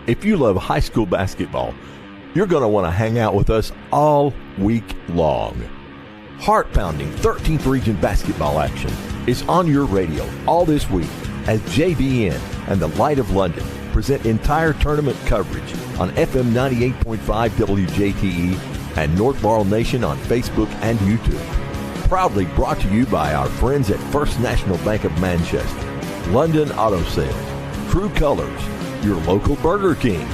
If you love high school basketball, you're going to want to hang out with us all week long. Heart-pounding 13th Region basketball action is on your radio all this week as JBN and the Light of London present entire tournament coverage on FM 98.5 WJTE and North Laurel Nation on Facebook and YouTube. Proudly brought to you by our friends at First National Bank of Manchester, London Auto Sales, True Colors, your local Burger King,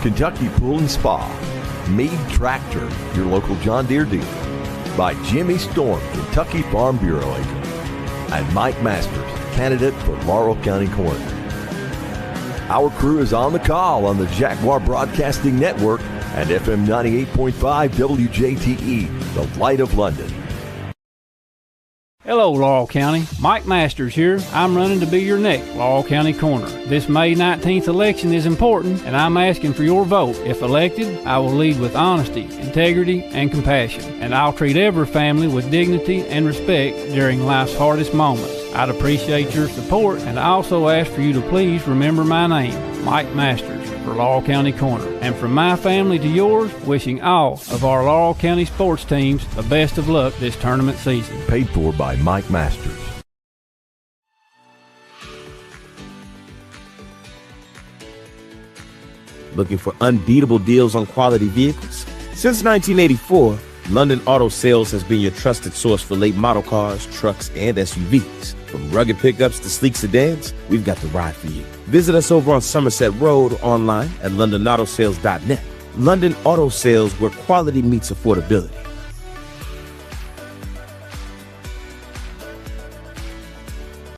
Kentucky Pool and Spa, Meade Tractor, your local John Deere dealer, by Jimmy Storm, Kentucky Farm Bureau agent, and Mike Masters, candidate for Laurel County Coroner. Our crew is on the call on the Jaguar Broadcasting Network and FM 98.5 WJTE, the Light of London. Hello, Laurel County. Mike Masters here. I'm running to be your next Laurel County Coroner. This May 19th election is important, and I'm asking for your vote. If elected, I will lead with honesty, integrity, and compassion, and I'll treat every family with dignity and respect during life's hardest moments. I'd appreciate your support, and I also ask for you to please remember my name, Mike Masters, for Laurel County Coroner. And from my family to yours, wishing all of our Laurel County sports teams the best of luck this tournament season. Paid for by Mike Masters. Looking for unbeatable deals on quality vehicles? Since 1984, London Auto Sales has been your trusted source for late model cars, trucks, and SUVs. From rugged pickups to sleek sedans, we've got the ride for you. Visit us over on Somerset Road or online at londonautosales.net. London Auto Sales, where quality meets affordability.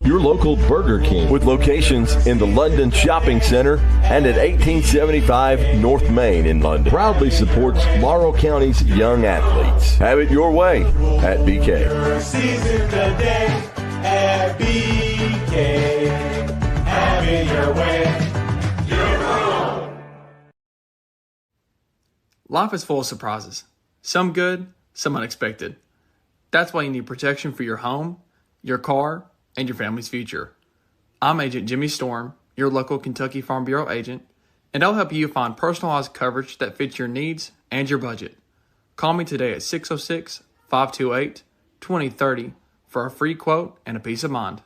Your local Burger King with locations in the London Shopping Center and at 1875 North Main in London proudly supports Laurel County's young athletes. Have it your way at BK. At BK. Have it your way. Your own. Life is full of surprises. Some good, some unexpected. That's why you need protection for your home, your car, and your family's future. I'm Agent Jimmy Storm, your local Kentucky Farm Bureau agent, and I'll help you find personalized coverage that fits your needs and your budget. Call me today at 606-528-2030 for a free quote and a peace of mind.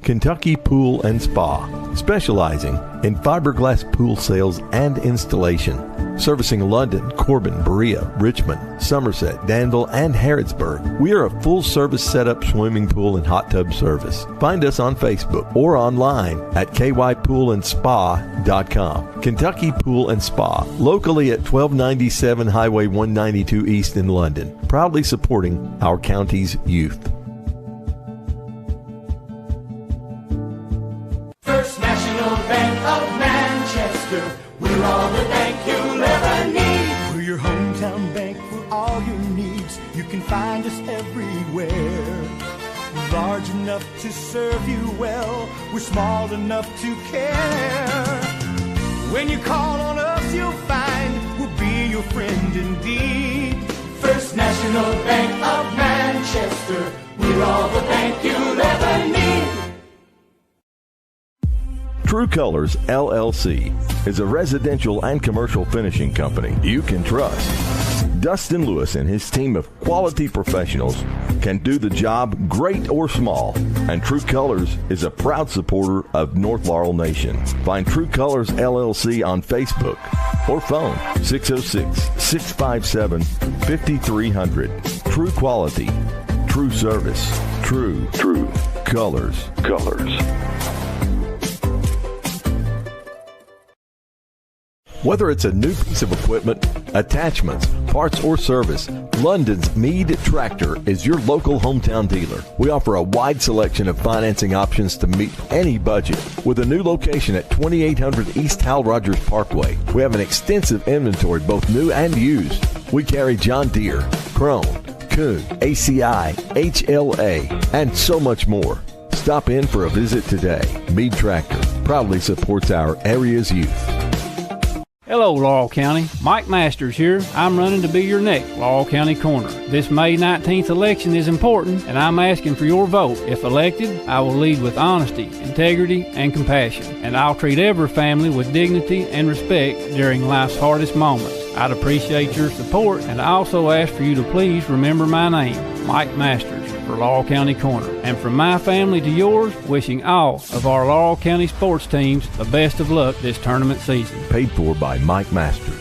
Kentucky Pool and Spa, specializing in fiberglass pool sales and installation. Servicing London, Corbin, Berea, Richmond, Somerset, Danville, and Harrodsburg. We are a full-service setup swimming pool and hot tub service. Find us on Facebook or online at kypoolandspa.com. Kentucky Pool and Spa, locally at 1297 Highway 192 East in London, proudly supporting our county's youth. First National Bank of Manchester. We're all the bank you'll ever need. We're your hometown bank for all your needs. You can find us everywhere. We're large enough to serve you well. We're small enough to care. When you call on us, you'll find we'll be your friend indeed. First National Bank of Manchester. We're all the bank you'll ever need. True Colors, LLC, is a residential and commercial finishing company you can trust. Dustin Lewis and his team of quality professionals can do the job great or small, and True Colors is a proud supporter of North Laurel Nation. Find True Colors, LLC on Facebook or phone 606-657-5300. True quality, true service, true colors. Whether it's a new piece of equipment, attachments, parts, or service, London's Meade Tractor is your local hometown dealer. We offer a wide selection of financing options to meet any budget. With a new location at 2800 East Hal Rogers Parkway, we have an extensive inventory, both new and used. We carry John Deere, Krone, Kuhn, ACI, HLA, and so much more. Stop in for a visit today. Meade Tractor proudly supports our area's youth. Hello, Laurel County. Mike Masters here. I'm running to be your next Laurel County Corner. This May 19th election is important, and I'm asking for your vote. If elected, I will lead with honesty, integrity, and compassion, and I'll treat every family with dignity and respect during life's hardest moments. I'd appreciate your support, and I also ask for you to please remember my name, Mike Masters, for Laurel County Corner. And from my family to yours, wishing all of our Laurel County sports teams the best of luck this tournament season. Paid for by Mike Masters.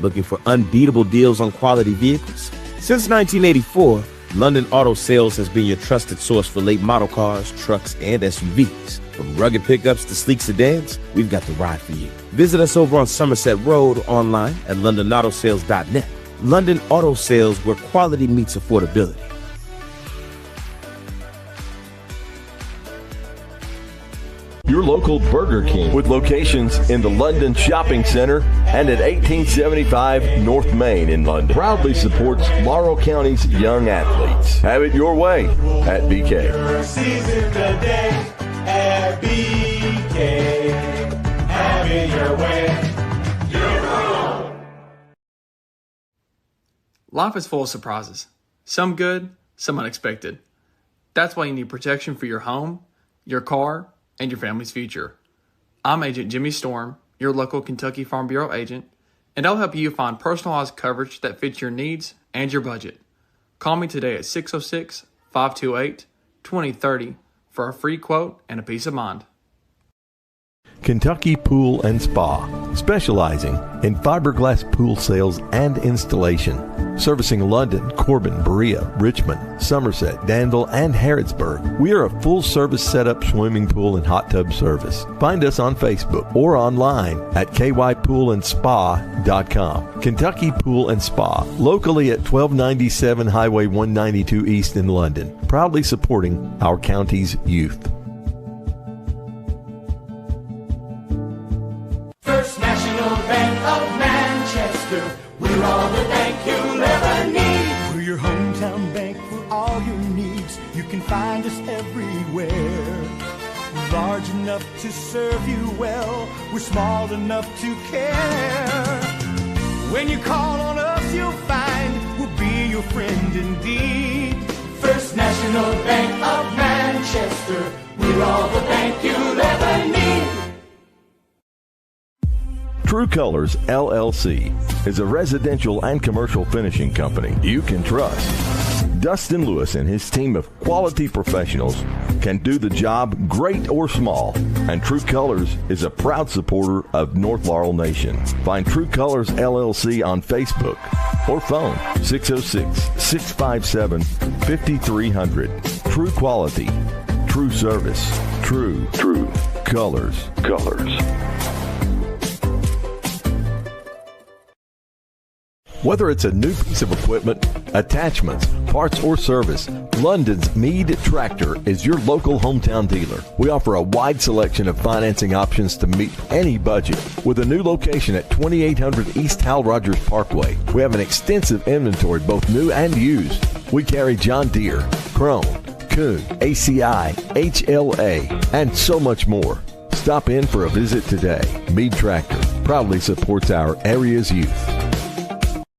Looking for unbeatable deals on quality vehicles? Since 1984, London Auto Sales has been your trusted source for late model cars, trucks, and SUVs. From rugged pickups to sleek sedans, we've got the ride for you. Visit us over on Somerset Road, online at londonautosales.net. London Auto Sales, where quality meets affordability. Your local Burger King with locations in the London Shopping Center and at 1875 North Main in London proudly supports Laurel County's young athletes. Have it your way at BK. Season today at BK. Have it your way. Your own. Life is full of surprises. Some good, some unexpected. That's why you need protection for your home, your car, and your family's future. I'm Agent Jimmy Storm, your local Kentucky Farm Bureau agent, and I'll help you find personalized coverage that fits your needs and your budget. Call me today at 606-528-2030 for a free quote and a peace of mind. Kentucky Pool and Spa, specializing in fiberglass pool sales and installation. Servicing London, Corbin, Berea, Richmond, Somerset, Danville, and Harrodsburg. We are a full-service setup swimming pool and hot tub service. Find us on Facebook or online at kypoolandspa.com. Kentucky Pool and Spa, locally at 1297 Highway 192 East in London, proudly supporting our county's youth. First National Bank of Manchester. We're all the bank you'll ever need. We're your hometown bank for all your needs. You can find us everywhere. Large enough to serve you well. We're small enough to care. When you call on us, you'll find we'll be your friend indeed. First National Bank of Manchester. We're all the bank you'll ever need. True Colors LLC is a residential and commercial finishing company you can trust. Dustin Lewis and his team of quality professionals can do the job great or small, and True Colors is a proud supporter of North Laurel Nation. Find True Colors LLC on Facebook or phone 606-657-5300. True quality, true service, true colors. Whether it's a new piece of equipment, attachments, parts, or service, London's Meade Tractor is your local hometown dealer. We offer a wide selection of financing options to meet any budget. With a new location at 2800 East Hal Rogers Parkway, we have an extensive inventory, both new and used. We carry John Deere, Krone, Kuhn, ACI, HLA, and so much more. Stop in for a visit today. Meade Tractor proudly supports our area's youth.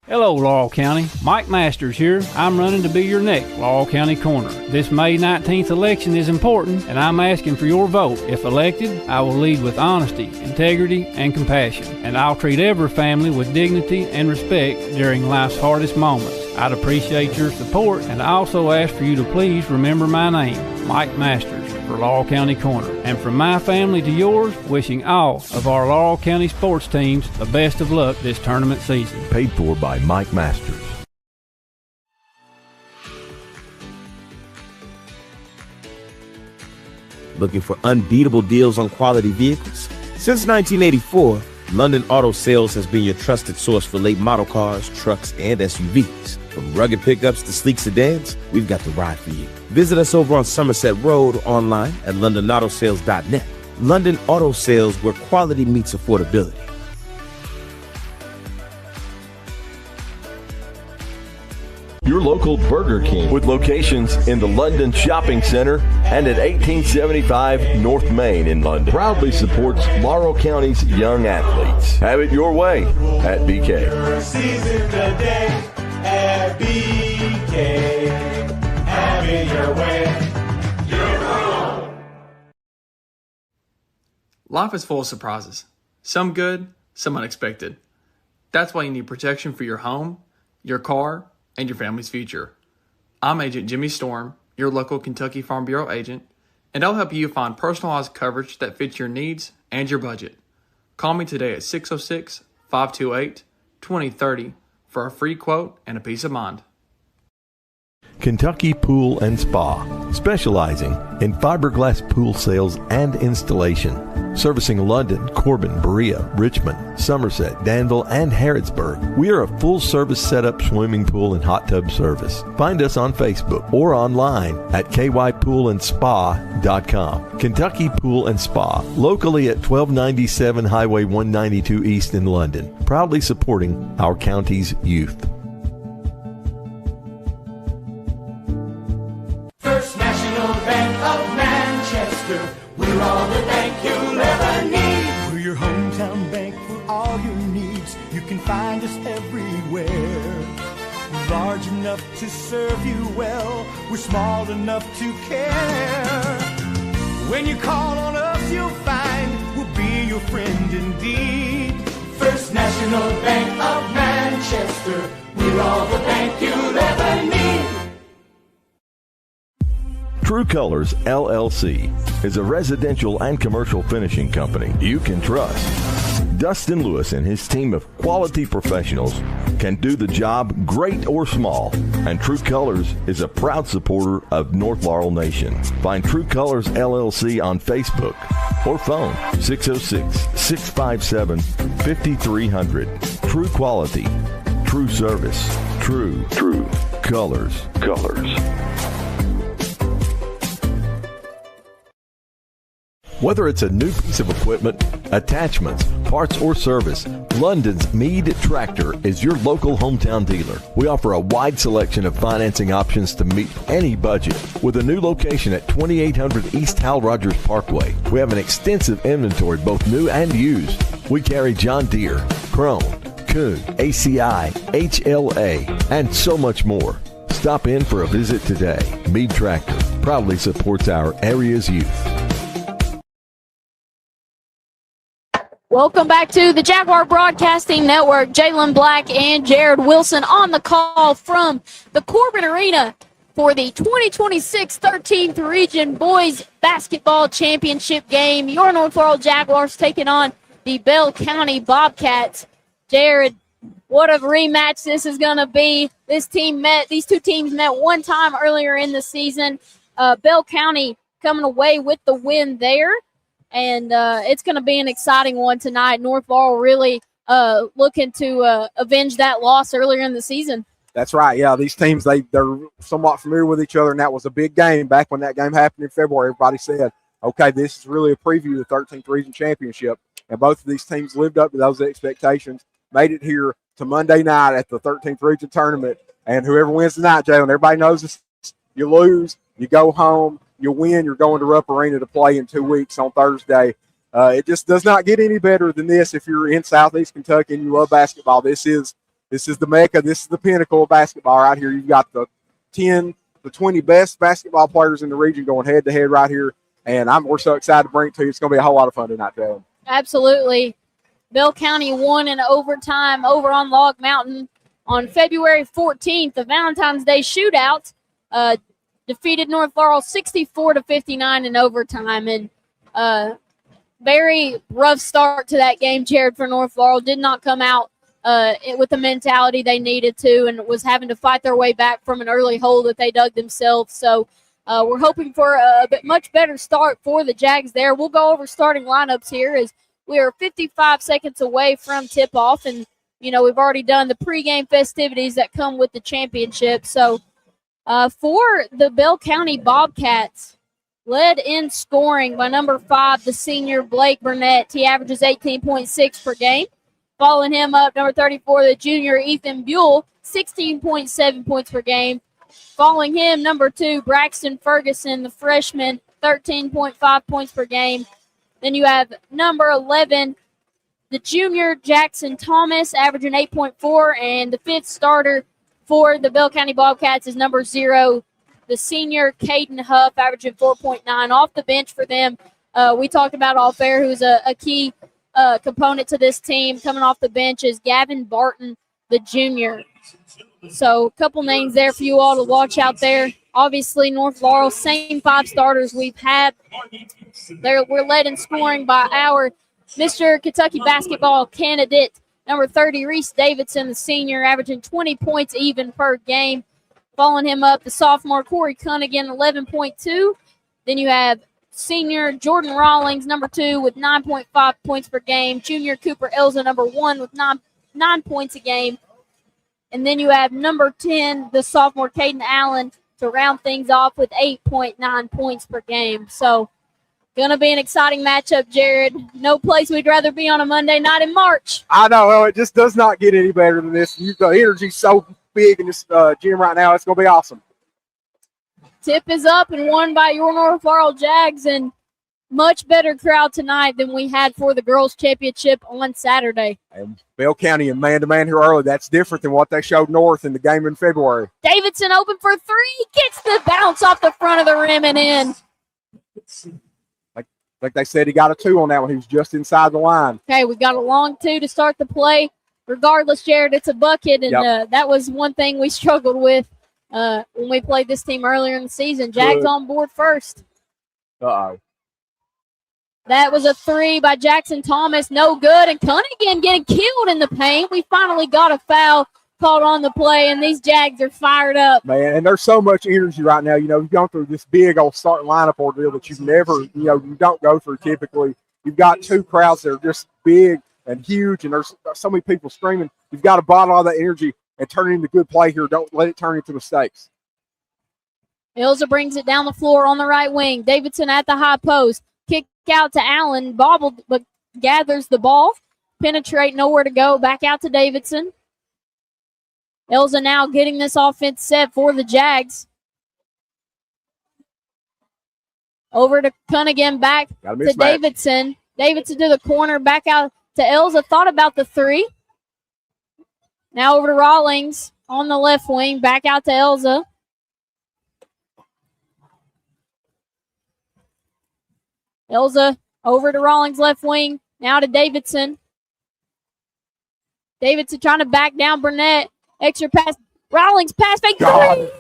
Hello, Laurel County. Mike Masters here. I'm running to be your next Laurel County Corner. This May 19th election is important, and I'm asking for your vote. If elected, I will lead with honesty, integrity, and compassion, and I'll treat every family with dignity and respect during life's hardest moments. I'd appreciate your support, and I also ask for you to please remember my name, Mike Masters, for Laurel County Corner. And from my family to yours, wishing all of our Laurel County sports teams the best of luck this tournament season. Paid for by Mike Masters. Looking for unbeatable deals on quality vehicles? Since 1984, London Auto Sales has been your trusted source for late model cars, trucks, and SUVs. From rugged pickups to sleek sedans, we've got the ride for you. Visit us over on Somerset Road, online at londonautosales.net. London Auto Sales, where quality meets affordability. your local Burger King with locations in the London Shopping Center and at 1875 North Main in London. Proudly supports Laurel County's young athletes. Have it your way at BK. Season today at BK. Have it your way. Life is full of surprises. Some good, some unexpected. That's why you need protection for your home, your car, and your family's future. I'm Agent Jimmy Storm, your local Kentucky Farm Bureau agent, and I'll help you find personalized coverage that fits your needs and your budget. Call me today at 606-528-2030 for a free quote and a peace of mind. Kentucky Pool and Spa, specializing in fiberglass pool sales and installation. Servicing London, Corbin, Berea, Richmond, Somerset, Danville, and Harrodsburg. We are a full-service setup swimming pool and hot tub service. Find us on Facebook or online at kypoolandspa.com. Kentucky Pool and Spa, locally at 1297 Highway 192 East in London. Proudly supporting our county's youth. First National Bank of Manchester. We're all the bank you'll ever need. We're your hometown bank for all your needs. You can find us everywhere. We're large enough to serve you well. We're small enough to care. When you call on us, you'll find we'll be your friend indeed. First National Bank of Manchester. We're all the bank you'll ever need. True Colors LLC is a residential and commercial finishing company you can trust. Dustin Lewis and his team of quality professionals can do the job great or small, and True Colors is a proud supporter of North Laurel Nation. Find True Colors LLC on Facebook or phone 606-657-5300. True quality, true service, true colors. Whether it's a new piece of equipment, attachments, parts, or service, London's Meade Tractor is your local hometown dealer. We offer a wide selection of financing options to meet any budget. With a new location at 2800 East Hal Rogers Parkway, we have an extensive inventory, both new and used. We carry John Deere, Krone, Kuhn, ACI, HLA, and so much more. Stop in for a visit today. Meade Tractor proudly supports our area's youth. Welcome back to the Jaguar Broadcasting Network. Jalen Black and Jared Wilson on the call from the Corbin Arena for the 2026 13th Region Boys Basketball Championship game. Your North Laurel Jaguars taking on the Bell County Bobcats. Jared, what a rematch this is going to be. These two teams met one time earlier in the season. Bell County coming away with the win there. And it's going to be an exciting one tonight. North Laurel really looking to avenge that loss earlier in the season. That's right. Yeah, these teams, they're somewhat familiar with each other, and that was a big game. Back when that game happened in February, everybody said, okay, this is really a preview of the 13th Region Championship. And both of these teams lived up to those expectations, made it here to Monday night at the 13th Region Tournament. And whoever wins tonight, Jalen, everybody knows this. You lose, you go home. You win, you're going to Rupp Arena to play in 2 weeks on Thursday. It just does not get any better than this if you're in Southeast Kentucky and you love basketball. This is the Mecca. This is the pinnacle of basketball right here. You've got the 10, the 20 best basketball players in the region going head-to-head right here, and we're so excited to bring it to you. It's going to be a whole lot of fun tonight, Jalen. Absolutely. Bell County won in overtime over on Log Mountain on February 14th, the Valentine's Day shootout. Defeated North Laurel 64-59 in overtime, and very rough start to that game, Jared, for North Laurel. Did not come out with the mentality they needed to, and was having to fight their way back from an early hole that they dug themselves. So we're hoping for a much better start for the Jags there. We'll go over starting lineups here as we are 55 seconds away from tip-off, and we've already done the pregame festivities that come with the championship. So for the Bell County Bobcats, led in scoring by number 5, the senior Blake Burnett. He averages 18.6 per game. Following him up, number 34, the junior Ethan Buell, 16.7 points per game. Following him, number 2, Braxton Ferguson, the freshman, 13.5 points per game. Then you have number 11, the junior Jackson Thomas, averaging 8.4, and the 5th starter for the Bell County Bobcats is number 0, the senior Caden Huff, averaging 4.9. Off the bench for them, we talked about off air, who's a key component to this team. Coming off the bench is Gavin Barton, the junior. So a couple names there for you all to watch out there. Obviously, North Laurel, same 5 starters we've had. We're led in scoring by our Mr. Kentucky basketball candidate, number 30, Reese Davidson, the senior, averaging 20 points even per game. Following him up, the sophomore Corey Cunningham, 11.2. Then you have senior Jordan Rawlings, number 2, with 9.5 points per game. Junior Cooper Elza, number 1, with 9 points a game. And then you have number 10, the sophomore Caden Allen, to round things off with 8.9 points per game. So, going to be an exciting matchup, Jared. No place we'd rather be on a Monday night in March. I know. Well, it just does not get any better than this. The energy's so big in this gym right now. It's going to be awesome. Tip is up and won by your North Laurel Jags, and much better crowd tonight than we had for the girls' championship on Saturday. And Bell County and man-to-man here early, that's different than what they showed North in the game in February. Davidson open for 3, gets the bounce off the front of the rim and in. Like they said, he got a 2 on that one. He was just inside the line. Okay, we got a long 2 to start the play. Regardless, Jared, it's a bucket, and that was one thing we struggled with when we played this team earlier in the season. Jags on board first. Uh-oh. That was a 3 by Jackson Thomas. No good. And Cunningham getting killed in the paint. We finally got a foul called on the play, and these Jags are fired up. Man, and there's so much energy right now. You know, you've gone through this big old starting lineup ordeal that you've never, you don't go through typically. You've got 2 crowds that are just big and huge, and there's so many people screaming. You've got to bottle all that energy and turn it into good play here. Don't let it turn into mistakes. Ilza brings it down the floor on the right wing. Davidson at the high post. Kick out to Allen. Bobbled, but gathers the ball. Penetrate, nowhere to go. Back out to Davidson. Ilza now getting this offense set for the Jags. Over to Cunningham, back to Davidson. Davidson to the corner, back out to Ilza. Thought about the 3. Now over to Rawlings on the left wing, back out to Ilza. Ilza over to Rawlings left wing. Now to Davidson. Davidson trying to back down Burnett. Extra pass. Rawlings pass fake. 3. Got it.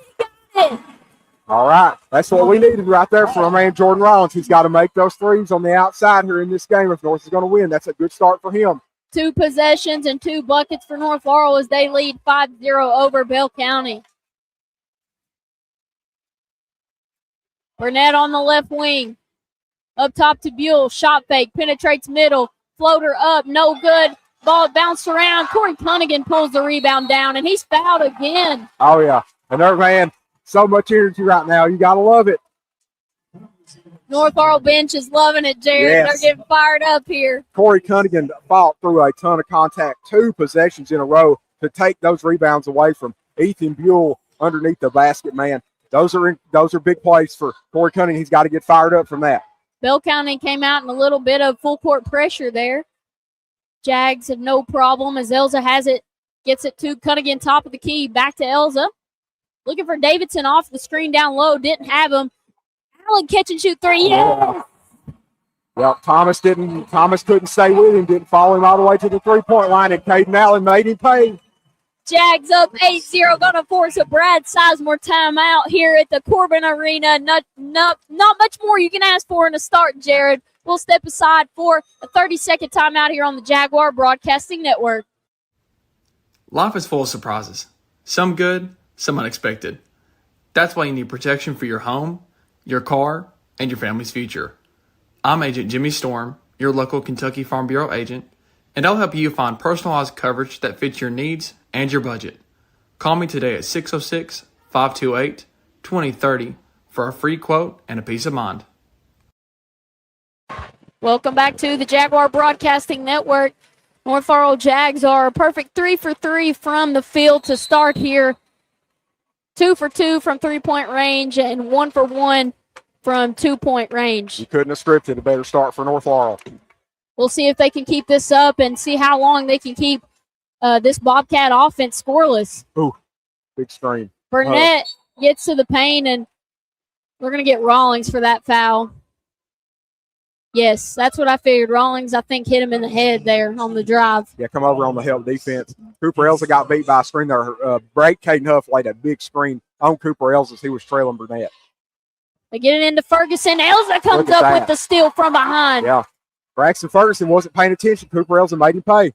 All right. That's what we needed right there for our man Jordan Rawlings. He's got to make those 3s on the outside here in this game if North is going to win. That's a good start for him. 2 possessions and 2 buckets for North Laurel as they lead 5-0 over Bell County. Burnett on the left wing. Up top to Buell. Shot fake. Penetrates middle. Floater up. No good. Ball bounced around. Corey Cunningham pulls the rebound down, and he's fouled again. Oh, yeah. And there, man, so much energy right now. You got to love it. North Laurel bench is loving it, Jared. Yes. They're getting fired up here. Corey Cunningham fought through a ton of contact, 2 possessions in a row to take those rebounds away from Ethan Buell underneath the basket, man. Those are big plays for Corey Cunningham. He's got to get fired up from that. Bell County came out in a little bit of full court pressure there. Jags have no problem as Elza has it, gets it to Cunningham, top of the key, back to Elza. Looking for Davidson off the screen down low, didn't have him. Allen catch and shoot 3, yes! Well, Thomas couldn't stay with him, didn't follow him all the way to the 3-point line, and Caden Allen made him pay. Jags up 8-0, gonna force a Brad Sizemore timeout here at the Corbin Arena. Not much more you can ask for in a start, Jared. We'll step aside for a 30-second timeout here on the Jaguar Broadcasting Network. Life is full of surprises. Some good, some unexpected. That's why you need protection for your home, your car, and your family's future. I'm Agent Jimmy Storm, your local Kentucky Farm Bureau agent, and I'll help you find personalized coverage that fits your needs and your budget. Call me today at 606-528-2030 for a free quote and a peace of mind. Welcome back to the Jaguar Broadcasting Network. North Laurel Jags are a perfect 3 for 3 from the field to start here. 2 for 2 from 3-point range and 1 for 1 from 2-point range. You couldn't have scripted a better start for North Laurel. We'll see if they can keep this up and see how long they can keep this Bobcat offense scoreless. Ooh, big screen. Burnett gets to the paint, and we're going to get Rawlings for that foul. Yes, that's what I figured. Rawlings, I think, hit him in the head there on the drive. Yeah, come over on the help defense. Cooper Elza got beat by a screen there. Break Caden Huff laid a big screen on Cooper Elza as he was trailing Burnett. They get it into Ferguson. Elza comes up with the steal from behind. Yeah. Braxton Ferguson wasn't paying attention. Cooper Elza made him pay.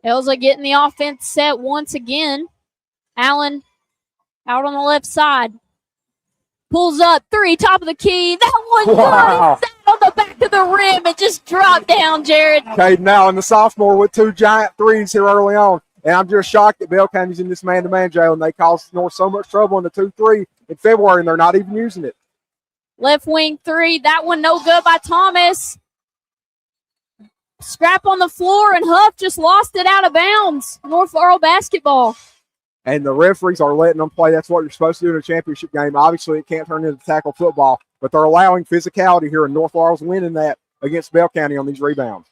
Elza getting the offense set once again. Allen out on the left side. Pulls up, 3, top of the key. That one got on the back of the rim. It just dropped down, Jared. Caden Allen, the sophomore, with 2 giant threes here early on. And I'm just shocked that Bell County's in this man-to-man jail, and they caused North so much trouble in the 2-3 in February, and they're not even using it. Left wing 3. That one no good by Thomas. Scrap on the floor, and Huff just lost it out of bounds. North Laurel basketball. And the referees are letting them play. That's what you're supposed to do in a championship game. Obviously, it can't turn into tackle football, but they're allowing physicality here, and North Laurel's winning that against Bell County on these rebounds.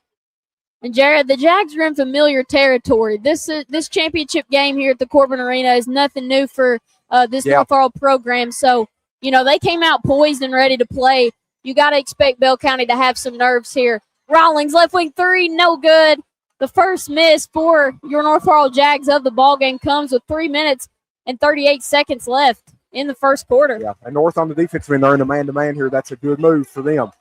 And, Jared, the Jags are in familiar territory. This championship game here at the Corbin Arena is nothing new for this North Laurel program. So, you know, they came out poised and ready to play. You got to expect Bell County to have some nerves here. Rawlings, left wing 3, no good. The first miss for your North Laurel Jags of the ballgame comes with 3 minutes and 38 seconds left in the first quarter. Yeah, and North on the defensive end, they're in a man-to-man here. That's a good move for them.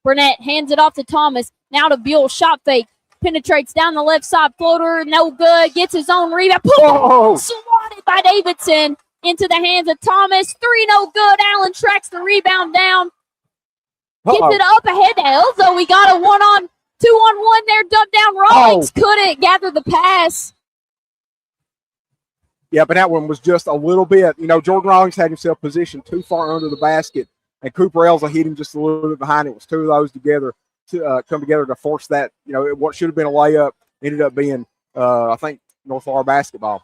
Burnett hands it off to Thomas. Now to Buell, shot fake. Penetrates down the left side, floater, no good. Gets his own rebound. Boom! Swatted by Davidson into the hands of Thomas. 3, no good. Allen tracks the rebound down. Gets it up ahead to Elzo. We got a 2-on-1 there. Dumped down. Rawlings couldn't gather the pass. Yeah, but that one was just a little bit. You know, Jordan Rawlings had himself positioned too far under the basket, and Cooper Elza hit him just a little bit behind. It was 2 of those together to come together to force that. You know, what should have been a layup ended up being, I think, North Laurel basketball.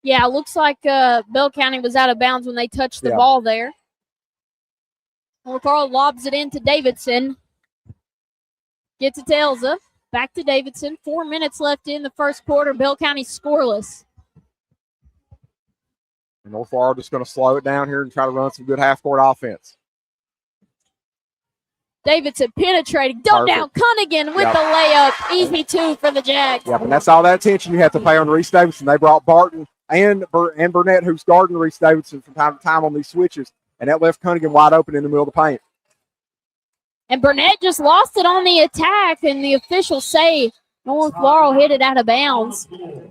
Yeah, it looks like Bell County was out of bounds when they touched the ball there. North Laurel lobs it into Davidson. Gets it to Elza. Back to Davidson. 4 minutes left in the first quarter. Bell County scoreless. And North Laurel just going to slow it down here and try to run some good half-court offense. Davidson penetrating. Dump down. Cunningham with the layup. Easy 2 for the Jags. Yep, and that's all that attention you have to pay on Reese Davidson. They brought Barton and Burnett, who's guarding Reese Davidson from time to time on these switches, and that left Cunningham wide open in the middle of the paint. And Burnett just lost it on the attack, and the officials say North Laurel hit it out of bounds.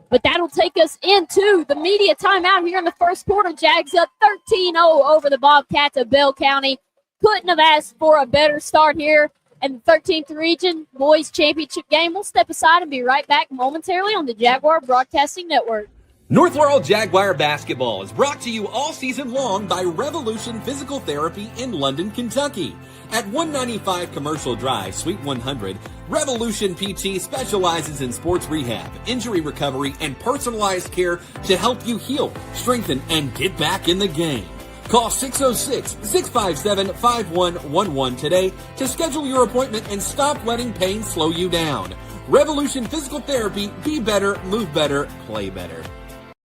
But that'll take us into the media timeout here in the first quarter. Jags up 13-0 over the Bobcats of Bell County. Couldn't have asked for a better start here in the 13th Region Boys Championship game. We'll step aside and be right back momentarily on the Jaguar Broadcasting Network. North Laurel Jaguar basketball is brought to you all season long by Revolution Physical Therapy in London, Kentucky. At 195 Commercial Drive, Suite 100, Revolution PT specializes in sports rehab, injury recovery, and personalized care to help you heal, strengthen, and get back in the game. Call 606-657-5111 today to schedule your appointment and stop letting pain slow you down. Revolution Physical Therapy, be better, move better, play better.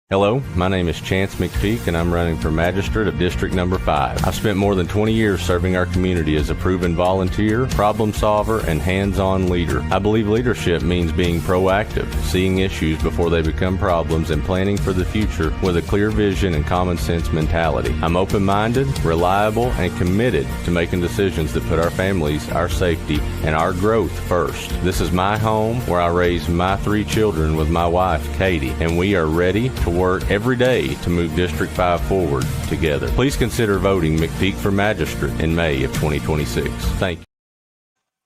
Hello, my name is Chance McPeak, and I'm running for Magistrate of District Number 5. I've spent more than 20 years serving our community as a proven volunteer, problem solver, and hands-on leader. I believe leadership means being proactive, seeing issues before they become problems, and planning for the future with a clear vision and common sense mentality. I'm open-minded, reliable, and committed to making decisions that put our families, our safety, and our growth first. This is my home where I raised my 3 children with my wife, Katie, and we are ready to work every day to move District 5 forward together. Please consider voting McPeak for Magistrate in May of 2026. Thank you.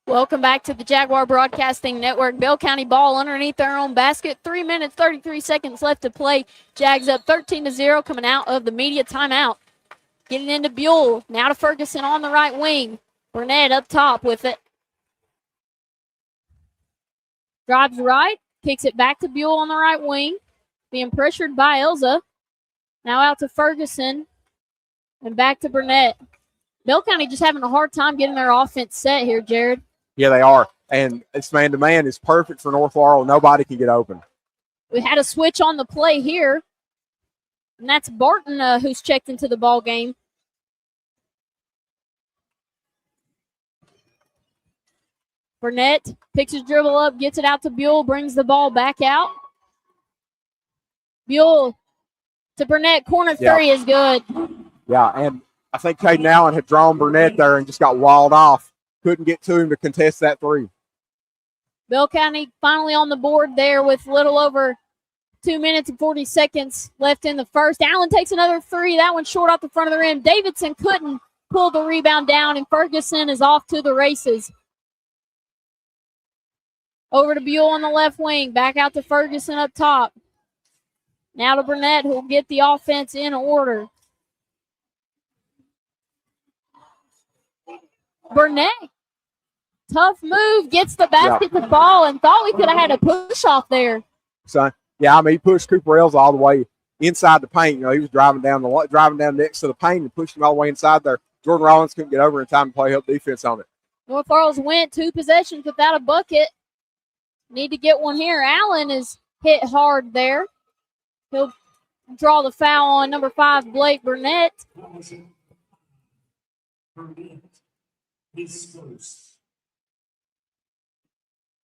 Welcome back to the Jaguar Broadcasting Network. Bell County ball underneath their own basket. 3 minutes, 33 seconds left to play. Jags up 13-0 coming out of the media timeout. Getting into Buell. Now to Ferguson on the right wing. Burnett up top with it. Drives right, kicks it back to Buell on the right wing, being pressured by Elza. Now out to Ferguson and back to Burnett. Bell County just having a hard time getting their offense set here, Jared. Yeah, they are. And it's man-to-man is perfect for North Laurel. Nobody can get open. We had a switch on the play here, and that's Barton who's checked into the ball game. Burnett picks his dribble up, gets it out to Buell, brings the ball back out. Buell to Burnett, corner three is good. Yeah, and I think Caden Allen had drawn Burnett there and just got walled off. Couldn't get to him to contest that three. Bell County finally on the board there with little over 2 minutes and 40 seconds left in the first. Allen takes another three. That one short off the front of the rim. Davidson couldn't pull the rebound down, and Ferguson is off to the races. Over to Buell on the left wing. Back out to Ferguson up top. Now to Burnett, who will get the offense in order. Burnett, tough move, gets the basket to fall, and thought we could have had a push off there. So, yeah, I mean, he pushed Cooper Elza all the way inside the paint. You know, he was driving down next to the paint and pushed him all the way inside there. Jordan Rollins couldn't get over in time to play help defense on it. North Laurel's went 2 possessions without a bucket. Need to get one here. Allen is hit hard there. He'll draw the foul on number 5, Blake Burnett.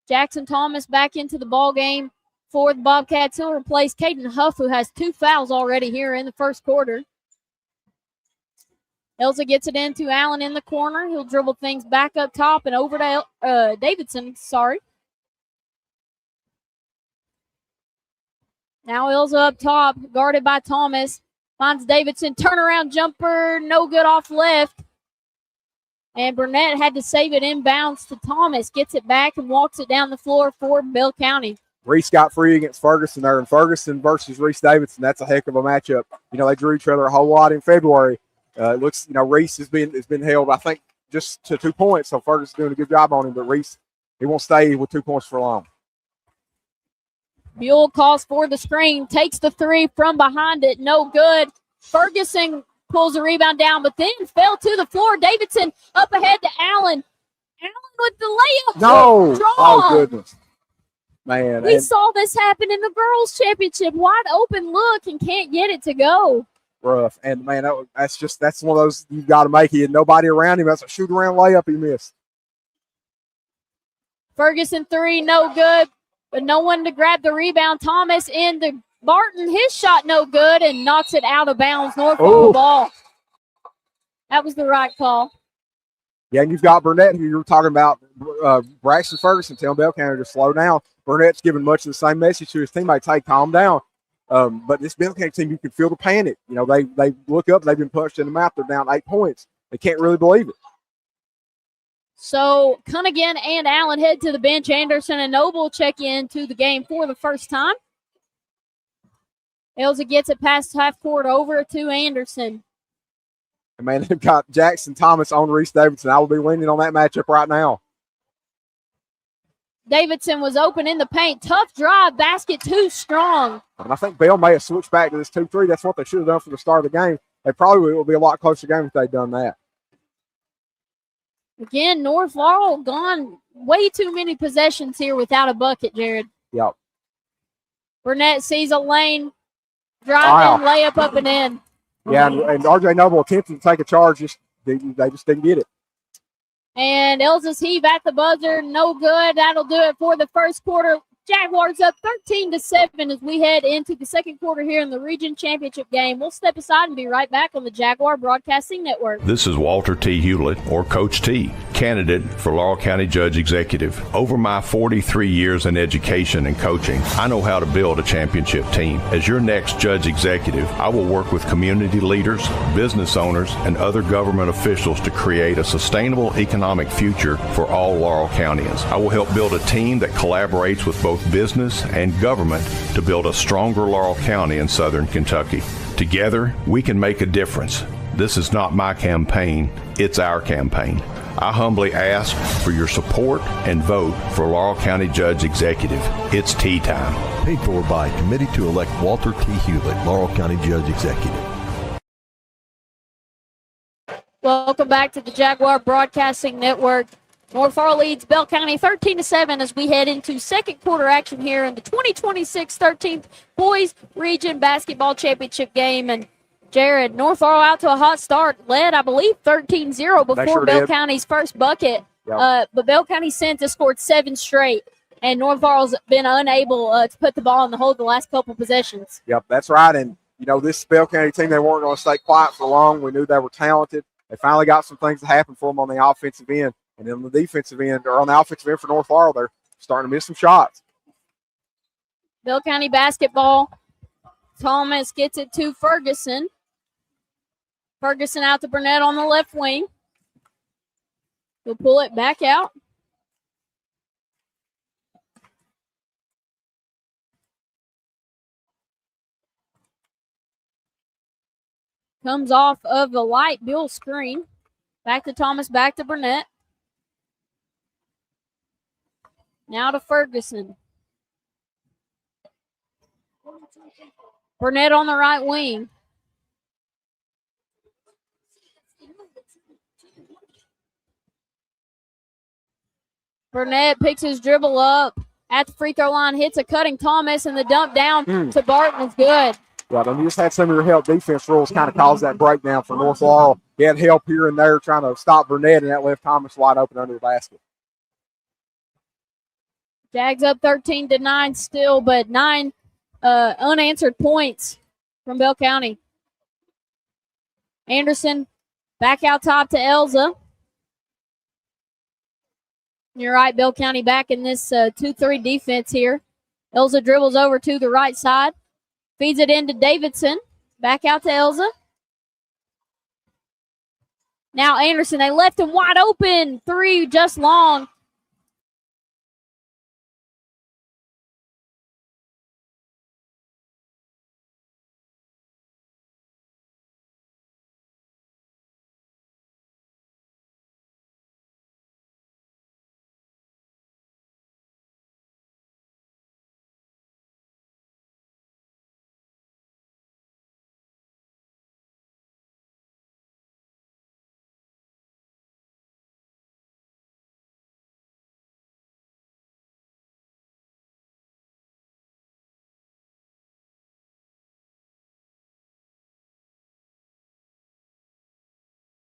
Jackson Thomas back into the ball game for the Bobcats. He'll replace Caden Huff, who has 2 fouls already here in the first quarter. Elza gets it into Allen in the corner. He'll dribble things back up top and over to Davidson. Now Elza up top, guarded by Thomas. Finds Davidson, turnaround jumper, no good off left. And Burnett had to save it inbounds to Thomas. Gets it back and walks it down the floor for Bell County. Reese got free against Ferguson there, and Ferguson versus Reese Davidson, that's a heck of a matchup. You know, they drew each other a whole lot in February. It looks, you know, Reese has been held, I think, just to 2 points, so Ferguson's doing a good job on him, but Reese, he won't stay with 2 points for long. Buell calls for the screen, takes the three from behind it, no good. Ferguson pulls the rebound down, but then fell to the floor. Davidson up ahead to Allen. Allen with the layup. No! Oh, goodness. Man. We saw this happen in the girls' championship. Wide open look and can't get it to go. Rough. And, man, that's one of those you've got to make. He had nobody around him. That's a shoot-around layup he missed. Ferguson three, no good. But no one to grab the rebound. Thomas into Barton. His shot no good and knocks it out of bounds. North the ball. That was the right call. Yeah, and you've got Burnett, who you were talking about, Braxton Ferguson telling Bell County to slow down. Burnett's giving much of the same message to his teammates, hey, calm down. But this Bell County team, you can feel the panic. You know, they look up, they've been punched in the mouth. They're down 8 points. They can't really believe it. So Cunningham and Allen head to the bench. Anderson and Noble check in to the game for the first time. Elza gets it past half court over to Anderson. And man, they've got Jackson Thomas on Reese Davidson. I will be leaning on that matchup right now. Davidson was open in the paint. Tough drive, basket too strong. And I think Bell may have switched back to this 2-3. That's what they should have done from the start of the game. They probably will be a lot closer game if they'd done that. Again, North Laurel gone way too many possessions here without a bucket, Jared. Yep. Burnett sees a lane, drive in, layup up and in. Yeah, and R.J. Noble attempted to take a charge. They just didn't get it. And Elza's heave at the buzzer, no good. That'll do it for the first quarter. Jaguars up 13-7 as we head into the second quarter here in the region championship game. We'll step aside and be right back on the Jaguar Broadcasting Network. This is Walter T. Hewlett, or Coach T, candidate for Laurel County Judge Executive. Over my 43 years in education and coaching, I know how to build a championship team. As your next Judge Executive, I will work with community leaders, business owners, and other government officials to create a sustainable economic future for all Laurel Countyans. I will help build a team that collaborates with both business and government to build a stronger Laurel County in southern Kentucky. Together, we can make a difference. This is not my campaign, it's our campaign. I humbly ask for your support and vote for Laurel County Judge Executive. It's tea time. Paid for by Committee to elect Walter T. Hewlett, Laurel County Judge Executive. Welcome back to the Jaguar Broadcasting Network. North Laurel leads Bell County 13-7 as we head into second quarter action here in the 2026 13th Boys Region Basketball Championship game. And Jared, North Laurel out to a hot start, led, I believe, 13-0 before Bell County's first bucket. Yep. But Bell County Centre scored 7 straight, and North Laurel's been unable to put the ball in the hole the last couple possessions. Yep, that's right. And, this Bell County team, they weren't going to stay quiet for long. We knew they were talented. They finally got some things to happen for them on the offensive end. And then on the defensive end, or on the offensive end for North Laurel, they're starting to miss some shots. Bell County basketball. Thomas gets it to Ferguson. Ferguson out to Burnett on the left wing. He'll pull it back out. Comes off of the light Buell screen. Back to Thomas, back to Burnett. Now to Ferguson. Burnett on the right wing. Burnett picks his dribble up at the free throw line, hits a cutting Thomas, and the dump down to Barton is good. Yeah, and you just had some of your help defense rules kind of cause that breakdown for North Laurel. He had help here and there trying to stop Burnett, and that left Thomas wide open under the basket. Jags up 13-9 still, but 9 unanswered points from Bell County. Anderson back out top to Elza. You're right, Bell County back in this 2-3 defense here. Elza dribbles over to the right side. Feeds it into Davidson. Back out to Elza. Now Anderson, they left him wide open. 3 just long.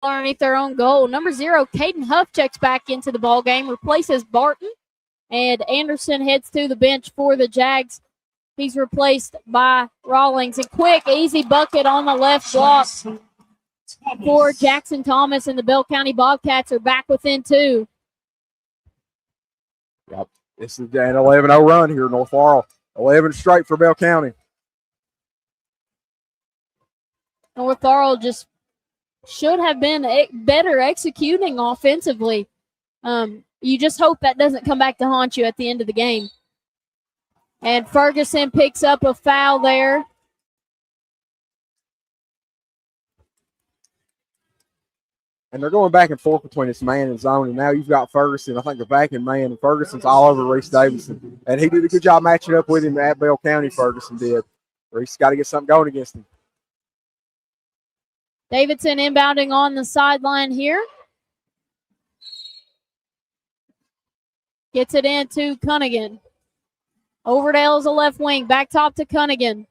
Underneath their own goal. Number 0, Caden Huff checks back into the ball game, replaces Barton, and Anderson heads to the bench for the Jags. He's replaced by Rawlings. A quick, easy bucket on the left block for Jackson Thomas, and the Bell County Bobcats are back within 2. Yep, this is an 11-0 run here, North Laurel. 11 straight for Bell County. North Laurel just should have been better executing offensively. You just hope that doesn't come back to haunt you at the end of the game. And Ferguson picks up a foul there. And they're going back and forth between this man and zone, and now you've got Ferguson. I think they're back in man, and Ferguson's all over Reese Davidson. And he did a good job matching up with him at Bell County, Ferguson did. Reese got to get something going against him. Davidson inbounding on the sideline here. Gets it into Cunningham. Over to Elza left wing. Back top to Cunningham.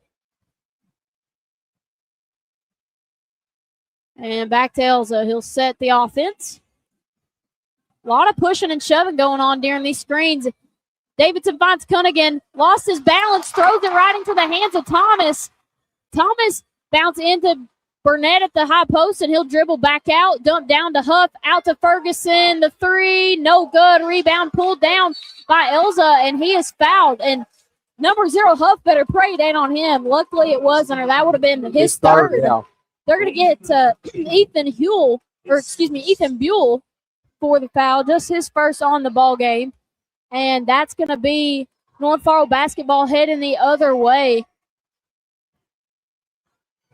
And back to Elza. He'll set the offense. A lot of pushing and shoving going on during these screens. Davidson finds Cunningham. Lost his balance. Throws it right into the hands of Thomas. Thomas bounces into Burnett at the high post, and he'll dribble back out. Dump down to Huff. Out to Ferguson. The 3. No good. Rebound pulled down by Elza, and he is fouled. And number 0, Huff, better pray it ain't on him. Luckily it wasn't, or that would have been his third. Yeah. They're going to get Ethan Buell for the foul, just his first on the ball game. And that's going to be North Laurel basketball heading the other way.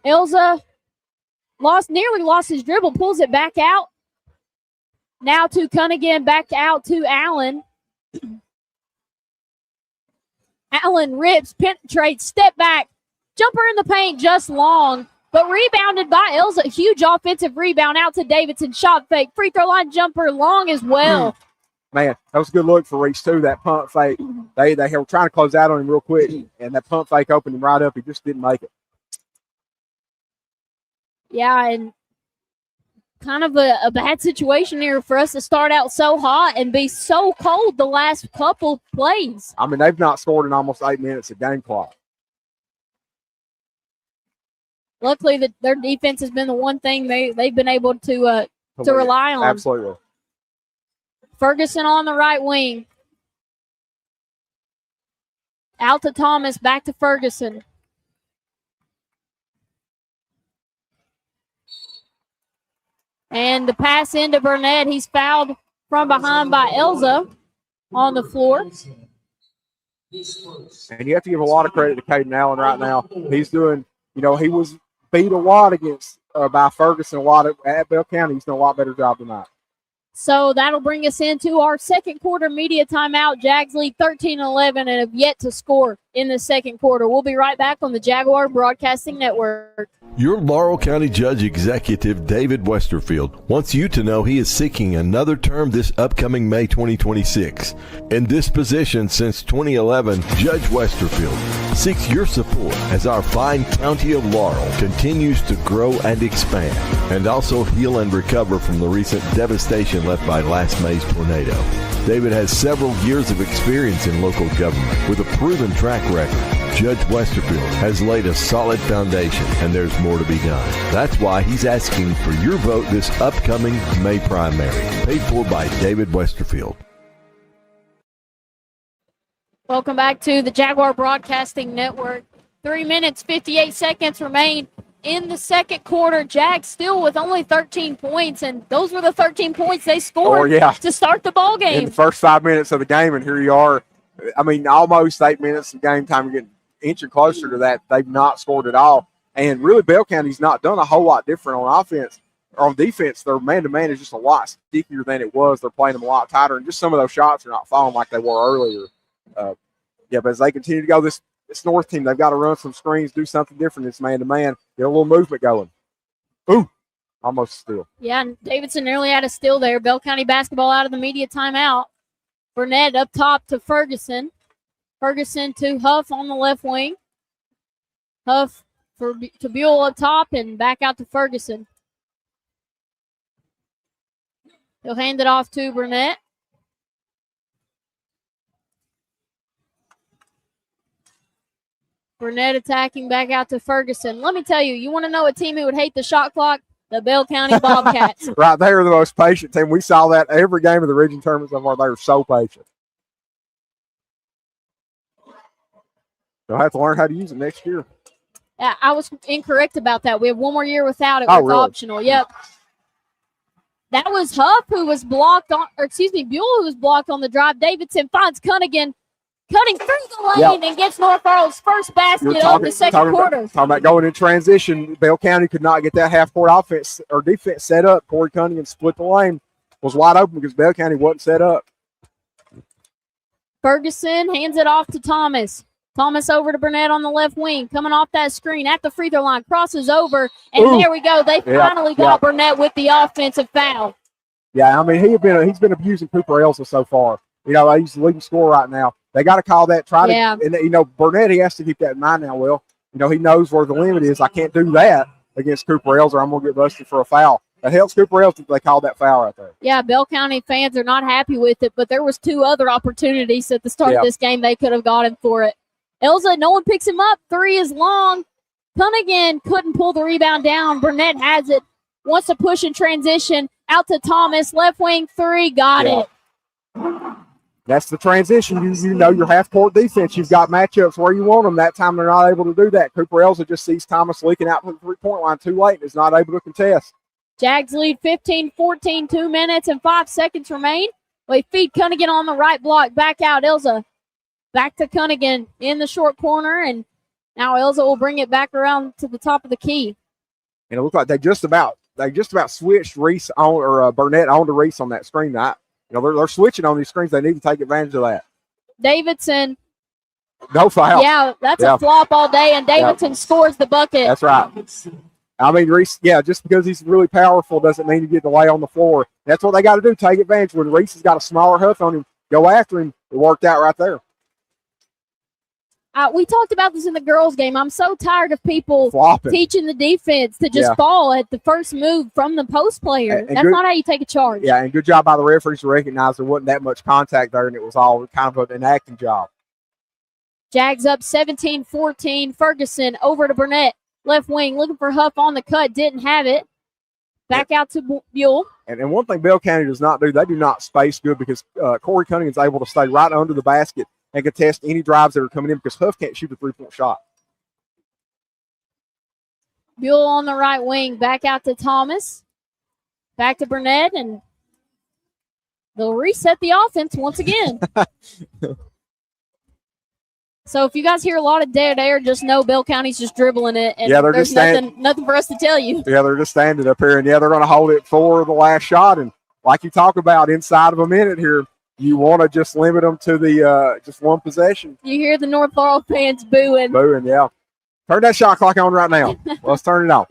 Elza nearly lost his dribble, pulls it back out. Now to Cunningham, back out to Allen. Allen rips, penetrates, step back, jumper in the paint, just long, but rebounded by Elza. Huge offensive rebound out to Davidson. Shot fake, free throw line jumper, long as well. Man, that was a good look for Reese, too, that pump fake. They were trying to close out on him real quick, and that pump fake opened him right up. He just didn't make it. Yeah, and kind of a bad situation here for us to start out so hot and be so cold the last couple plays. I mean, they've not scored in almost 8 minutes of game clock. Luckily, their defense has been the one thing they've been able to rely on. Absolutely. Ferguson on the right wing. Out to Thomas, back to Ferguson. And the pass into Burnett. He's fouled from behind by Elza on the floor. And you have to give a lot of credit to Caden Allen right now. He's doing, he was beat a lot against by Ferguson a lot at Bell County. He's done a lot better job than that. So that'll bring us into our second quarter media timeout. Jags lead 13-11 and have yet to score in the second quarter. We'll be right back on the Jaguar Broadcasting Network. Your Laurel County Judge Executive, David Westerfield, wants you to know he is seeking another term this upcoming May 2026. In this position since 2011, Judge Westerfield seeks your support as our fine county of Laurel continues to grow and expand, and also heal and recover from the recent devastation left by last May's tornado. David has several years of experience in local government with a proven track record. Judge Westerfield has laid a solid foundation, and there's more to be done. That's why he's asking for your vote this upcoming May primary, paid for by David Westerfield. Welcome back to the Jaguar Broadcasting Network. 3 minutes, 58 seconds remain in the second quarter. Jags still with only 13 points, and those were the 13 points they scored to start the ball game. In the first 5 minutes of the game, and here you are. I mean, almost 8 minutes of game time. You're getting inching closer to that. They've not scored at all. And really, Bell County's not done a whole lot different on offense. Or on defense, their man-to-man is just a lot stickier than it was. They're playing them a lot tighter, and just some of those shots are not falling like they were earlier. But as they continue to go, this North team, they've got to run some screens, do something different. It's man-to-man, get a little movement going. Ooh, almost steal. Yeah, and Davidson nearly had a steal there. Bell County basketball out of the media timeout. Burnett up top to Ferguson. Ferguson to Huff on the left wing. Huff to Buell up top and back out to Ferguson. He'll hand it off to Burnett. Burnett attacking back out to Ferguson. Let me tell you, you want to know a team who would hate the shot clock? The Bell County Bobcats. Right, they are the most patient team. We saw that every game of the region tournament so far. They were so patient. They'll have to learn how to use it next year. I was incorrect about that. We have one more year without it. Oh, It's really? optional. Yep. That was Huff who was blocked on, Buell who was blocked on the drive. Davidson finds Cunningham cutting through the lane and gets North Laurel's first basket of the second quarter. Talking about going in transition, Bell County could not get that half-court offense or defense set up. Corey Cunningham split the lane, was wide open because Bell County wasn't set up. Ferguson hands it off to Thomas. Thomas over to Burnett on the left wing, coming off that screen at the free throw line, crosses over, and there we go. They finally got Burnett with the offensive foul. Yeah, I mean, he's been abusing Cooper Elsa so far. He's the leading scorer right now. They got to call that. And Burnett, he has to keep that in mind now. Will, he knows where the limit is. I can't do that against Cooper Elsa, or I'm gonna get busted for a foul. It helps Cooper Elsa if they called that foul right there. Yeah, Bell County fans are not happy with it, but there was 2 other opportunities at the start of this game they could have gotten for it. Elza, no one picks him up. 3 is long. Cunningham couldn't pull the rebound down. Burnett has it. Wants to push in transition. Out to Thomas. Left wing 3. Got it. That's the transition. You know your half-court defense. You've got matchups where you want them. That time they're not able to do that. Cooper Elza just sees Thomas leaking out from the three-point line too late and is not able to contest. Jags lead 15-14. 2 minutes and 5 seconds remain. We feed Cunningham on the right block. Back out. Elza. Back to Cunningham in the short corner, and now Elza will bring it back around to the top of the key. And it looked like they just about they just about switched Reese on or Burnett on to Reese on that screen. They're switching on these screens. They need to take advantage of that. Davidson. No foul. Yeah, that's a flop all day, and Davidson scores the bucket. That's right. I mean, Reese, just because he's really powerful doesn't mean you get to lay on the floor. That's what they got to do, take advantage. When Reese has got a smaller hoof on him, go after him. It worked out right there. We talked about this in the girls' game. I'm so tired of people flopping, teaching the defense to just fall at the first move from the post player. That's not how you take a charge. Yeah, and good job by the referees to recognize there wasn't that much contact there, and it was all kind of an acting job. Jags up 17-14. Ferguson over to Burnett. Left wing, looking for Huff on the cut. Didn't have it. Back out to Buell. And one thing Bell County does not do, they do not space good because Corey Cunningham's able to stay right under the basket and contest any drives that are coming in because Huff can't shoot a three-point shot. Buell on the right wing. Back out to Thomas. Back to Burnett, and they'll reset the offense once again. So if you guys hear a lot of dead air, just know Bell County's just dribbling it, and there's nothing for us to tell you. Yeah, they're just standing up here, and they're going to hold it for the last shot. And like you talk about, inside of a minute here, you want to just limit them to the just one possession. You hear the North Laurel fans booing. Booing, yeah. Turn that shot clock on right now. Let's turn it on.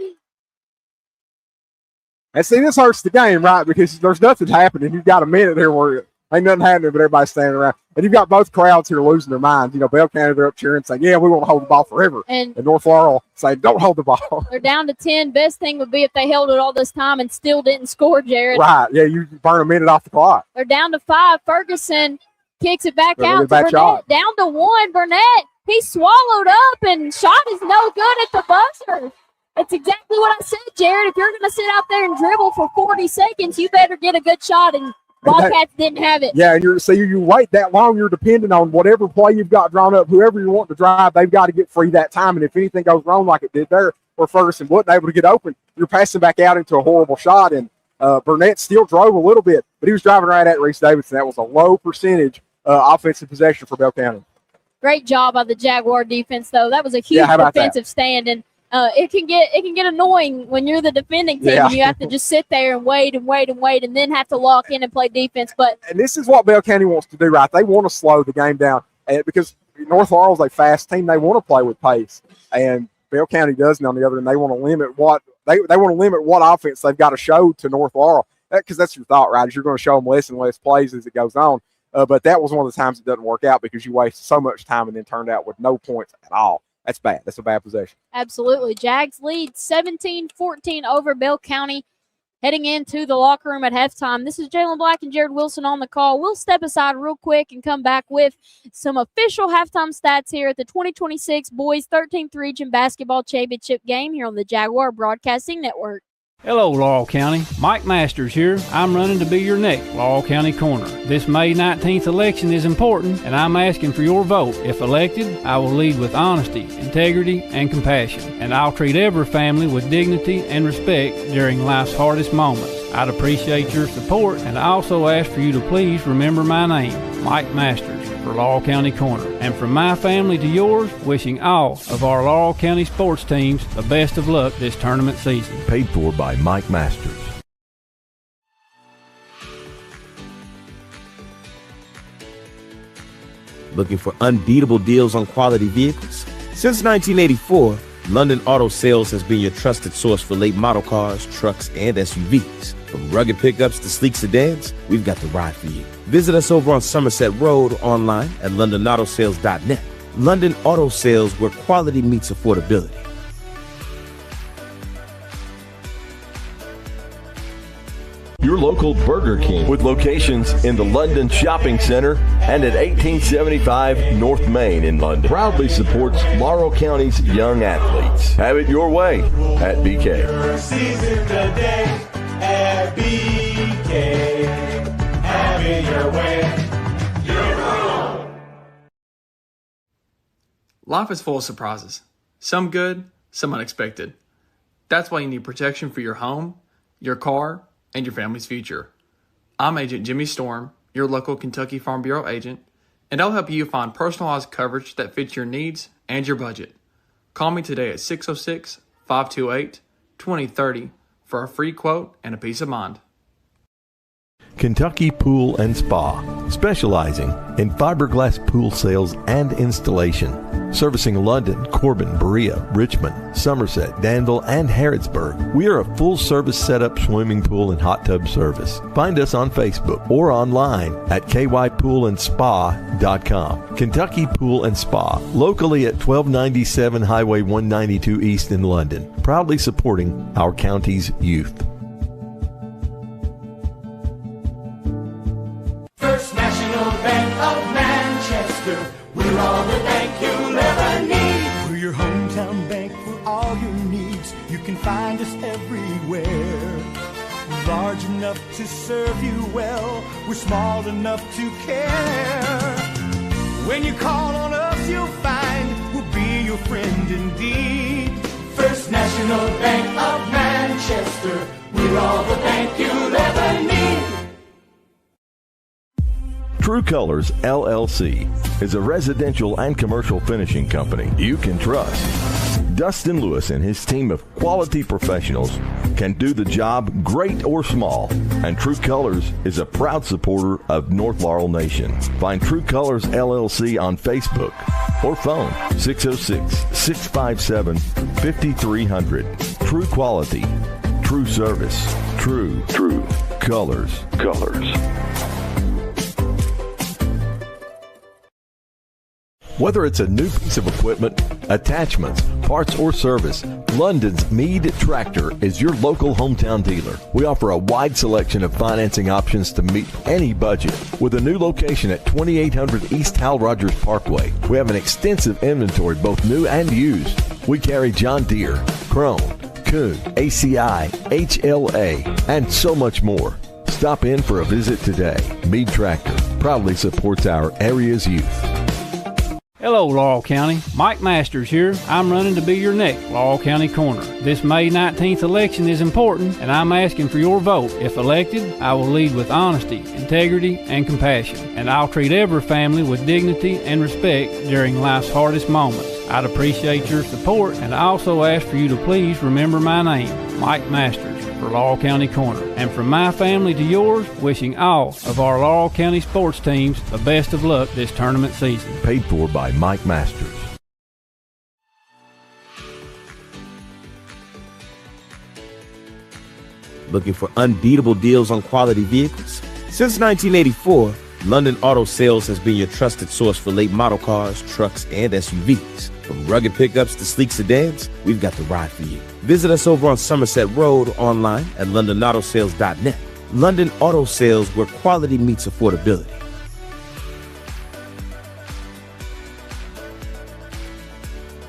And see, this hurts the game, right? Because there's nothing happening. You've got a minute here where ain't nothing happening, but everybody's standing around. And you've got both crowds here losing their minds. Bell County, they're up cheering, saying, yeah, we want to hold the ball forever. And North Laurel say, don't hold the ball. They're down to 10. Best thing would be if they held it all this time and still didn't score, Jared. Right. Yeah, you burn a minute off the clock. They're down to 5. Ferguson kicks it back out to Burnett. Shot. Down to 1. Burnett, he swallowed up, and shot is no good at the buzzer. It's exactly what I said, Jared. If you're going to sit out there and dribble for 40 seconds, you better get a good shot, and Wildcats didn't have it. Yeah, and you wait that long, you're depending on whatever play you've got drawn up. Whoever you want to drive, they've got to get free that time. And if anything goes wrong like it did there, where Ferguson wasn't able to get open, you're passing back out into a horrible shot. And Burnett still drove a little bit, but he was driving right at Reese Davidson. That was a low percentage offensive possession for Bell County. Great job by the Jaguar defense, though. That was a huge defensive stand. And it can get annoying when you're the defending team and you have to just sit there and wait and then have to lock in and play defense. And this is what Bell County wants to do, right? They want to slow the game down because North Laurel's a fast team. They want to play with pace, and Bell County doesn't on the other end. They want to limit what offense they've got to show to North Laurel because that's your thought, right? Is you're going to show them less and less plays as it goes on. But that was one of the times it doesn't work out because you waste so much time and then turned out with no points at all. That's bad. That's a bad possession. Absolutely. Jags lead 17-14 over Bell County. Heading into the locker room at halftime. This is Jalen Black and Jared Wilson on the call. We'll step aside real quick and come back with some official halftime stats here at the 2026 Boys 13th Region Basketball Championship game here on the Jaguar Broadcasting Network. Hello, Laurel County. Mike Masters here. I'm running to be your next Laurel County Corner. This May 19th election is important, and I'm asking for your vote. If elected, I will lead with honesty, integrity, and compassion, and I'll treat every family with dignity and respect during life's hardest moments. I'd appreciate your support, and I also ask for you to please remember my name, Mike Masters, for Laurel County Corner. And from my family to yours, wishing all of our Laurel County sports teams the best of luck this tournament season. Paid for by Mike Masters. Looking for unbeatable deals on quality vehicles? Since 1984, London Auto Sales has been your trusted source for late model cars, trucks, and SUVs. From rugged pickups to sleek sedans, we've got the ride for you. Visit us over on Somerset Road online at londonautosales.net. London Auto Sales, where quality meets affordability. Your local Burger King with locations in the London Shopping Center and at 1875 North Main in London. Proudly supports Laurel County's young athletes. Have it your way at BK. At BK, have it your way, your own. Life is full of surprises. Some good, some unexpected. That's why you need protection for your home, your car, and your family's future. I'm Agent Jimmy Storm, your local Kentucky Farm Bureau agent, and I'll help you find personalized coverage that fits your needs and your budget. Call me today at 606-528-2030 for a free quote and a peace of mind. Kentucky Pool and Spa, specializing in fiberglass pool sales and installation. Servicing London, Corbin, Berea, Richmond, Somerset, Danville, and Harrodsburg. We are a full-service setup swimming pool and hot tub service. Find us on Facebook or online at kypoolandspa.com. Kentucky Pool and Spa, locally at 1297 Highway 192 East in London, proudly supporting our county's youth. First National Bank of Manchester, we're all the bank you'll ever need. We're your hometown bank for all your needs. You can find us everywhere. Large enough to serve you well, we're small enough to care. When you call on us, you'll find we'll be your friend indeed. First National Bank of Manchester, we're all the bank you'll ever need. True Colors LLC is a residential and commercial finishing company you can trust. Dustin Lewis and his team of quality professionals can do the job great or small, and True Colors is a proud supporter of North Laurel Nation. Find True Colors LLC on Facebook or phone 606-657-5300. True quality, true service, true colors. Whether it's a new piece of equipment, attachments, parts, or service, London's Meade Tractor is your local hometown dealer. We offer a wide selection of financing options to meet any budget. With a new location at 2800 East Hal Rogers Parkway, we have an extensive inventory, both new and used. We carry John Deere, Krone, Kuhn, ACI, HLA, and so much more. Stop in for a visit today. Meade Tractor proudly supports our area's youth. Hello, Laurel County. Mike Masters here. I'm running to be your next Laurel County Coroner. This May 19th election is important, and I'm asking for your vote. If elected, I will lead with honesty, integrity, and compassion, and I'll treat every family with dignity and respect during life's hardest moments. I'd appreciate your support, and I also ask for you to please remember my name, Mike Masters, for Laurel County Coroner. And from my family to yours, wishing all of our Laurel County sports teams the best of luck this tournament season. Paid for by Mike Masters. Looking for unbeatable deals on quality vehicles? Since 1984, London Auto Sales has been your trusted source for late model cars, trucks, and SUVs. From rugged pickups to sleek sedans, we've got the ride for you. Visit us over on Somerset Road, online at londonautosales.net. London Auto Sales, where quality meets affordability.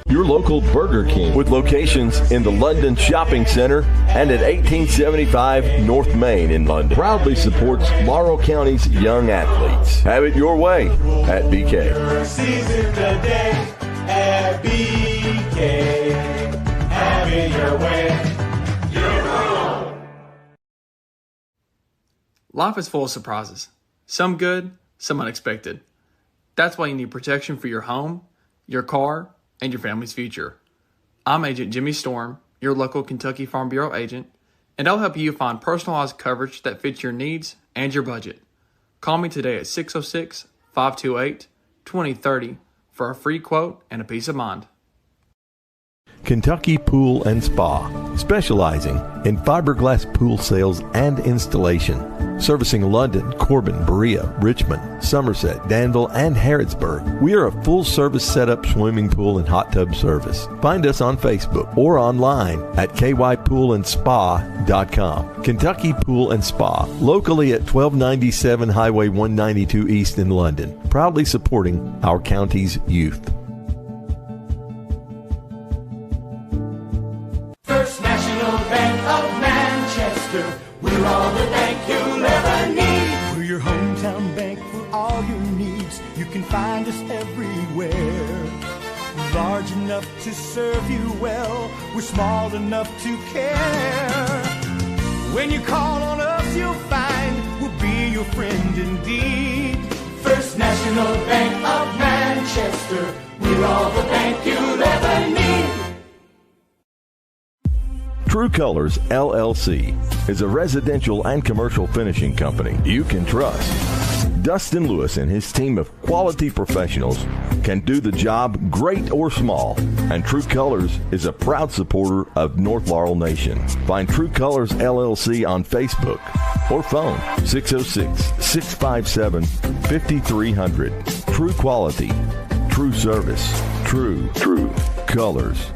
Your local Burger King, with locations in the London Shopping Center and at 1875 North Main in London, proudly supports Laurel County's young athletes. Have it your way at BK. Season the day at BK. Have it your way. Your own. Life is full of surprises. Some good, some unexpected. That's why you need protection for your home, your car, and your family's future. I'm Agent Jimmy Storm, your local Kentucky Farm Bureau agent, and I'll help you find personalized coverage that fits your needs and your budget. Call me today at 606-528-2030 for a free quote and a peace of mind. Kentucky Pool and Spa, specializing in fiberglass pool sales and installation. Servicing London, Corbin, Berea, Richmond, Somerset, Danville, and Harrodsburg. We are a full-service setup swimming pool and hot tub service. Find us on Facebook or online at kypoolandspa.com. Kentucky Pool and Spa, locally at 1297 Highway 192 East in London, proudly supporting our county's youth. First National Bank of Manchester, we're all the bank you'll ever need. We're your hometown bank for all your needs. You can find us everywhere. Large enough to serve you well, we're small enough to care. When you call on us, you'll find we'll be your friend indeed. First National Bank of Manchester, we're all the bank you'll ever need. True Colors LLC is a residential and commercial finishing company you can trust. Dustin Lewis and his team of quality professionals can do the job great or small, and True Colors is a proud supporter of North Laurel Nation. Find True Colors LLC on Facebook or phone 606-657-5300. True quality, true service, true colors.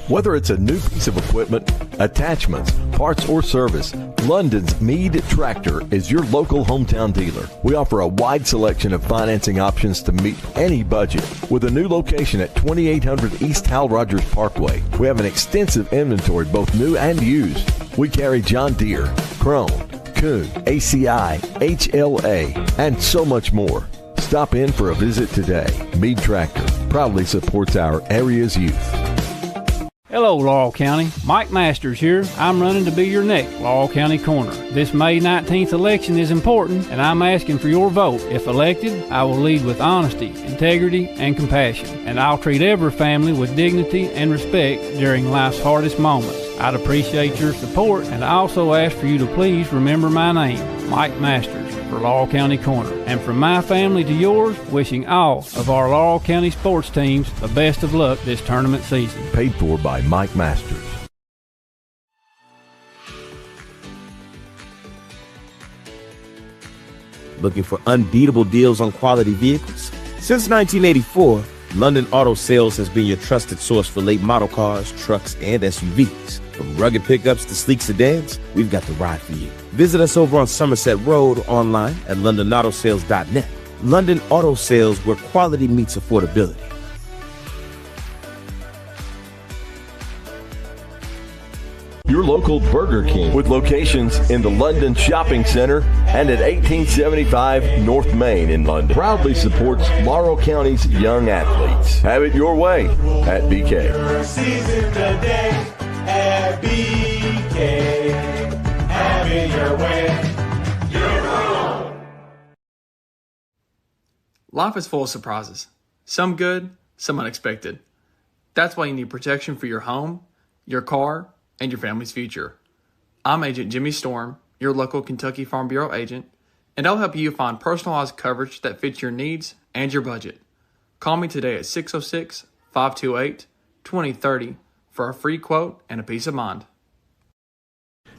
Whether it's a new piece of equipment, attachments, parts, or service, London's Meade Tractor is your local hometown dealer. We offer a wide selection of financing options to meet any budget. With a new location at 2800 East Hal Rogers Parkway, we have an extensive inventory, both new and used. We carry John Deere, Krone, Kuhn, ACI, HLA, and so much more. Stop in for a visit today. Meade Tractor proudly supports our area's youth. Hello, Laurel County. Mike Masters here. I'm running to be your next Laurel County Corner. This May 19th election is important, and I'm asking for your vote. If elected, I will lead with honesty, integrity, and compassion, and I'll treat every family with dignity and respect during life's hardest moments. I'd appreciate your support, and I also ask for you to please remember my name, Mike Masters, for Laurel County Corner. And from my family to yours, wishing all of our Laurel County sports teams the best of luck this tournament season. Paid for by Mike Masters. Looking for unbeatable deals on quality vehicles? Since 1984, London Auto Sales has been your trusted source for late model cars, trucks, and SUVs. From rugged pickups to sleek sedans, we've got the ride for you. Visit us over on Somerset Road, online at londonautosales.net. London Auto Sales, where quality meets affordability. Your local Burger King, with locations in the London Shopping Center and at 1875 North Main in London, proudly supports Laurel County's young athletes. Have it your way at BK. At BK, have it your way. Your own. Life is full of surprises. Some good, some unexpected. That's why you need protection for your home, your car, and your family's future. I'm Agent Jimmy Storm, your local Kentucky Farm Bureau agent, and I'll help you find personalized coverage that fits your needs and your budget. Call me today at 606-528-2030 for a free quote and a peace of mind.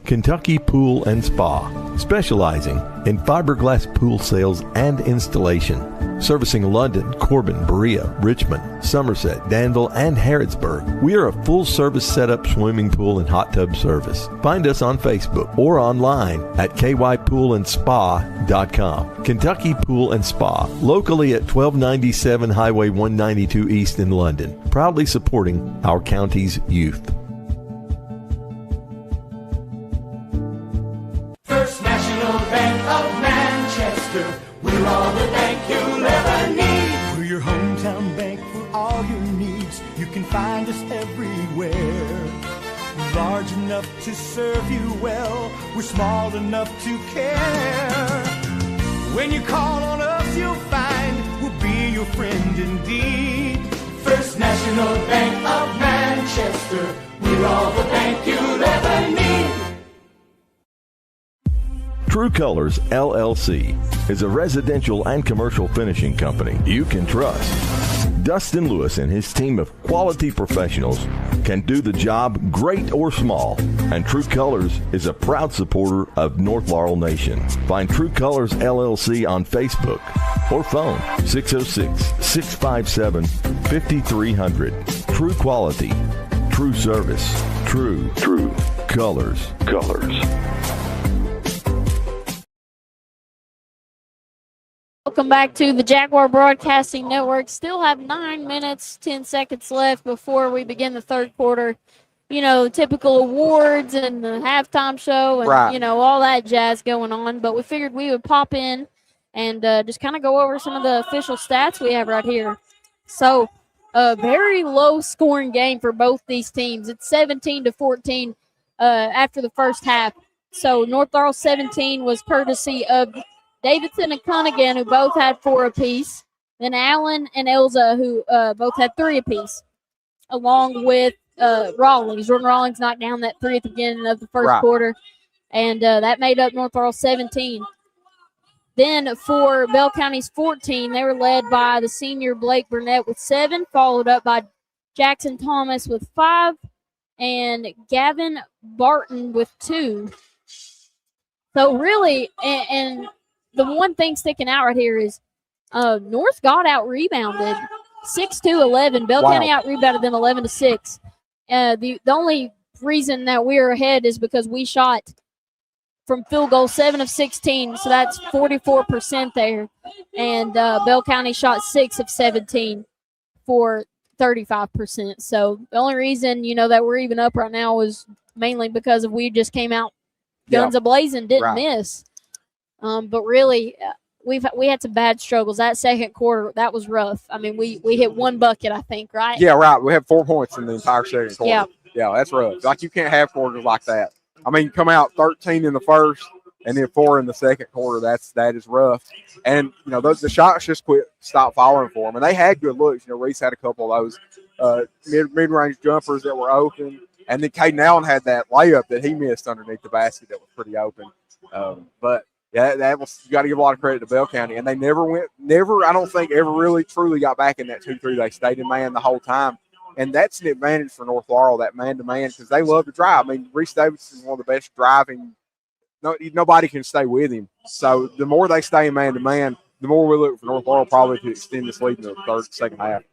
Kentucky Pool and Spa, specializing in fiberglass pool sales and installation, servicing London, Corbin, Berea, Richmond, Somerset, Danville, and Harrodsburg. We are a full-service setup swimming pool and hot tub service. Find us on Facebook or online at kypoolandspa.com. Kentucky Pool and Spa, locally at 1297 Highway 192 East in London, proudly supporting our county's youth. We're all the bank you'll ever need. We're your hometown bank for all your needs. You can find us everywhere. Large enough to serve you well. We're small enough to care. When you call on us, you'll find we'll be your friend indeed. First National Bank of Manchester. We're all the bank you'll ever need. True Colors LLC is a residential and commercial finishing company you can trust. Dustin Lewis and his team of quality professionals can do the job great or small, and True Colors is a proud supporter of North Laurel Nation. Find True Colors LLC on Facebook or phone 606-657-5300. True quality, true service, true colors. Welcome back to the Jaguar Broadcasting Network. Still have 9 minutes, 10 seconds left before we begin the third quarter. You know, typical awards and the halftime show and, Right. you know, all that jazz going on. But we figured we would pop in and just kind of go over some of the official stats we have right here. So, a very low-scoring game for both these teams. It's 17-14 after the first half. So, North Laurel 17 was courtesy of Davidson and Cunningham, who both had 4 apiece. Then Allen and Elza, who both had 3 apiece, along with Rawlings. Jordan Rawlings knocked down that 3 at the beginning of the first quarter, and that made up North Laurel 17. Then for Bell County's 14, they were led by the senior Blake Burnett with 7, followed up by Jackson Thomas with 5, and Gavin Barton with 2. So really, and the one thing sticking out right here is North got out-rebounded 6-11. Bell County out-rebounded them 11-6. The only reason that we're ahead is because we shot from field goal 7 of 16, so that's 44% there. And Bell County shot 6 of 17 for 35%. So the only reason, that we're even up right now is mainly because we just came out guns a-blazing, didn't miss. But really, we had some bad struggles. That second quarter, that was rough. I mean, we hit 1 bucket, I think, right? Yeah, right. We had 4 points in the entire second quarter. Yeah, that's rough. Like, you can't have quarters like that. I mean, come out 13 in the first and then 4 in the second quarter. That is rough. And, the shots just stopped falling for them. And they had good looks. Reese had a couple of those mid-range jumpers that were open. And then Caden Allen had that layup that he missed underneath the basket that was pretty open. But, yeah, you got to give a lot of credit to Bell County. And they I don't think, ever really truly got back in that 2-3. They stayed in man the whole time. And that's an advantage for North Laurel, that man-to-man, because they love to drive. I mean, Reese Davidson is one of the best driving. Nobody can stay with him. So the more they stay in man-to-man, the more we look for North Laurel probably to extend this lead in the second half.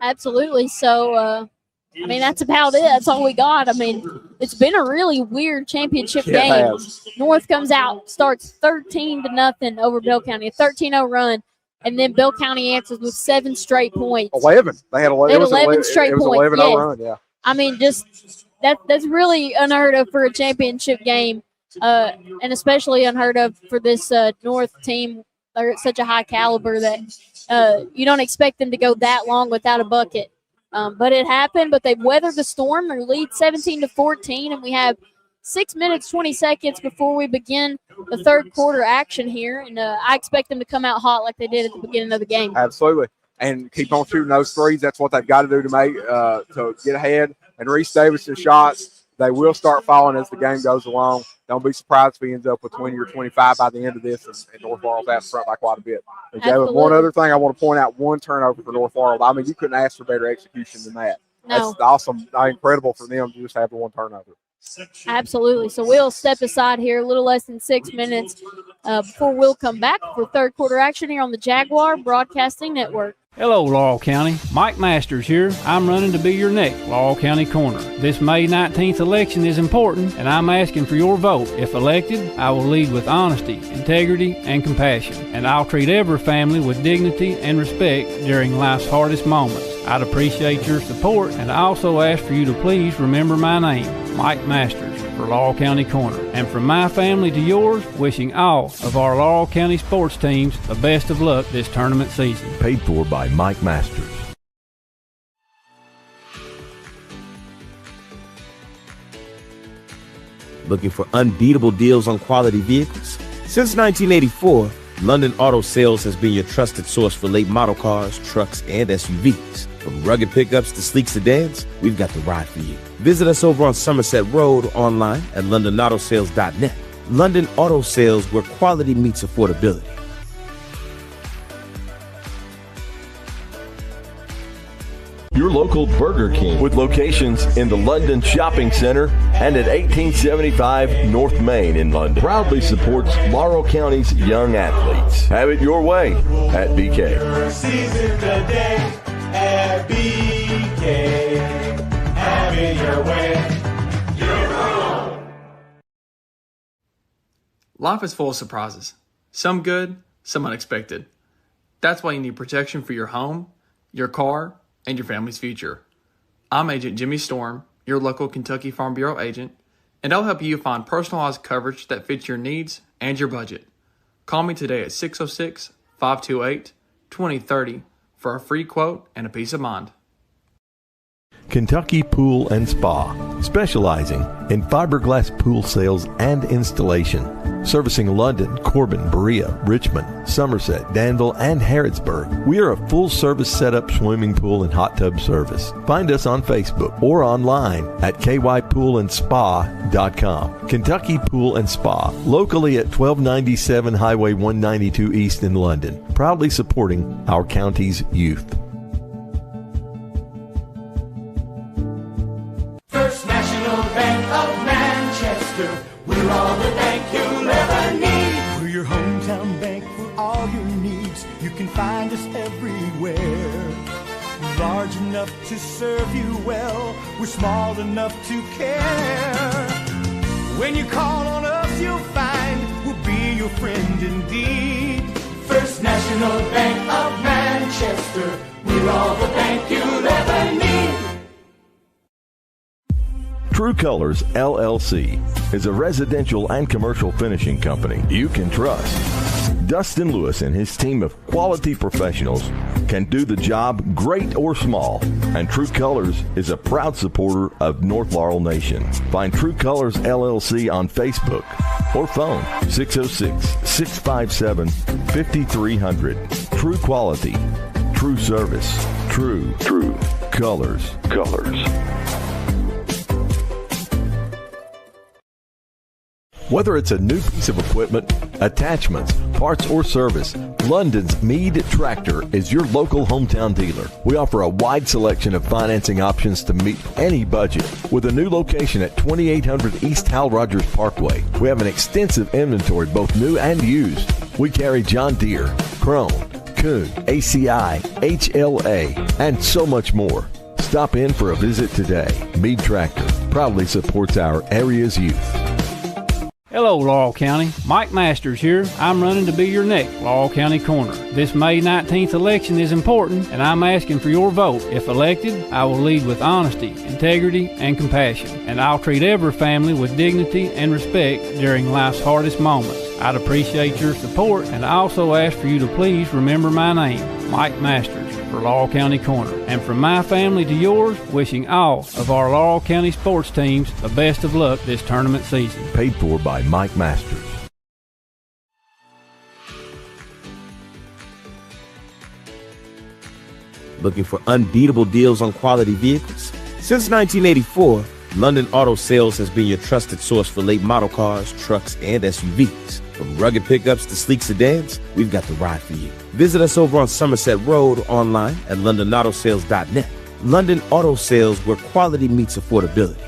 Absolutely. So, that's about it. That's all we got. I mean, it's been a really weird championship game. North comes out, starts 13-0 over Bell County, a 13-0 run. And then Bell County answers with 7 straight points. 11. They had 11. They had 11 straight points. It was 11-0 run, yeah. I mean, just that's really unheard of for a championship game, and especially unheard of for this North team. They're at such a high caliber that you don't expect them to go that long without a bucket. But it happened, but they've weathered the storm. They lead 17-14, and we have 6 minutes, 20 seconds before we begin the third quarter action here. And I expect them to come out hot like they did at the beginning of the game. Absolutely. And keep on shooting those threes. That's what they've got to do to get ahead. And Reese Davidson's shots, they will start falling as the game goes along. Don't be surprised if he ends up with 20 or 25 by the end of this, and North Laurel's out front by quite a bit. And Jalen, one other thing I want to point out, 1 turnover for North Laurel. I mean, you couldn't ask for better execution than that. No. That's awesome, incredible for them to just have the 1 turnover. Absolutely. So we'll step aside here a little less than 6 minutes before we'll come back for third quarter action here on the Jaguar Broadcasting Network. Hello, Laurel County. Mike Masters here. I'm running to be your next Laurel County Corner. This May 19th election is important, and I'm asking for your vote. If elected, I will lead with honesty, integrity, and compassion, and I'll treat every family with dignity and respect during life's hardest moments. I'd appreciate your support, and I also ask for you to please remember my name, Mike Masters, for Laurel County Corner. And from my family to yours, wishing all of our Laurel County sports teams the best of luck this tournament season. Paid for by Mike Masters. Looking for unbeatable deals on quality vehicles? Since 1984, London Auto Sales has been your trusted source for late model cars, trucks, and SUVs. From rugged pickups to sleek sedans, we've got the ride for you. Visit us over on Somerset Road, online at londonautosales.net. London Auto Sales, where quality meets affordability. Your local Burger King with locations in the London Shopping Center and at 1875 North Main in London. Proudly supports Laurel County's young athletes. Have it your way at BK. At BK, have it your way, your own. Life is full of surprises. Some good, some unexpected. That's why you need protection for your home, your car, and your family's future. I'm Agent Jimmy Storm, your local Kentucky Farm Bureau agent, and I'll help you find personalized coverage that fits your needs and your budget. Call me today at 606-528-2030 for a free quote and a peace of mind. Kentucky Pool and Spa, specializing in fiberglass pool sales and installation. Servicing London, Corbin, Berea, Richmond, Somerset, Danville, and Harrodsburg. We are a full-service setup swimming pool and hot tub service. Find us on Facebook or online at kypoolandspa.com. Kentucky Pool and Spa, locally at 1297 Highway 192 East in London, proudly supporting our county's youth. First National Bank of Manchester, we're all the bank you'll ever need. We're your hometown bank for all your needs. You can find us everywhere. Large enough to serve you well, we're small enough to care. When you call on us, you'll find we'll be your friend indeed. First National Bank of Manchester, we're all the bank you'll ever need. True Colors LLC is a residential and commercial finishing company you can trust. Dustin Lewis and his team of quality professionals can do the job great or small, and True Colors is a proud supporter of North Laurel Nation. Find True Colors LLC on Facebook or phone 606-657-5300. True quality, true service, true colors. Whether it's a new piece of equipment, attachments, parts, or service, London's Meade Tractor is your local hometown dealer. We offer a wide selection of financing options to meet any budget. With a new location at 2800 East Hal Rogers Parkway, we have an extensive inventory, both new and used. We carry John Deere, Krone, Kuhn, ACI, HLA, and so much more. Stop in for a visit today. Meade Tractor proudly supports our area's youth. Hello, Laurel County. Mike Masters here. I'm running to be your next Laurel County Coroner. This May 19th election is important, and I'm asking for your vote. If elected, I will lead with honesty, integrity, and compassion, and I'll treat every family with dignity and respect during life's hardest moments. I'd appreciate your support, and I also ask for you to please remember my name, Mike Masters, for Laurel County Coroner. And from my family to yours, wishing all of our Laurel County sports teams the best of luck this tournament season. Paid for by Mike Masters. Looking for unbeatable deals on quality vehicles? Since 1984, London Auto Sales has been your trusted source for late model cars, trucks, and SUVs. From rugged pickups to sleek sedans, we've got the ride for you. Visit us over on Somerset Road or online at londonautosales.net. London Auto Sales, where quality meets affordability.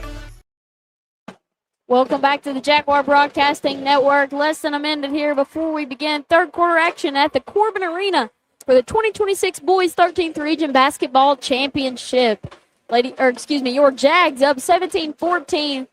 Welcome back to the Jaguar Broadcasting Network. Less than a minute here before we begin third quarter action at the Corbin Arena for the 2026 Boys 13th Region Basketball Championship. Your Jags up 17-14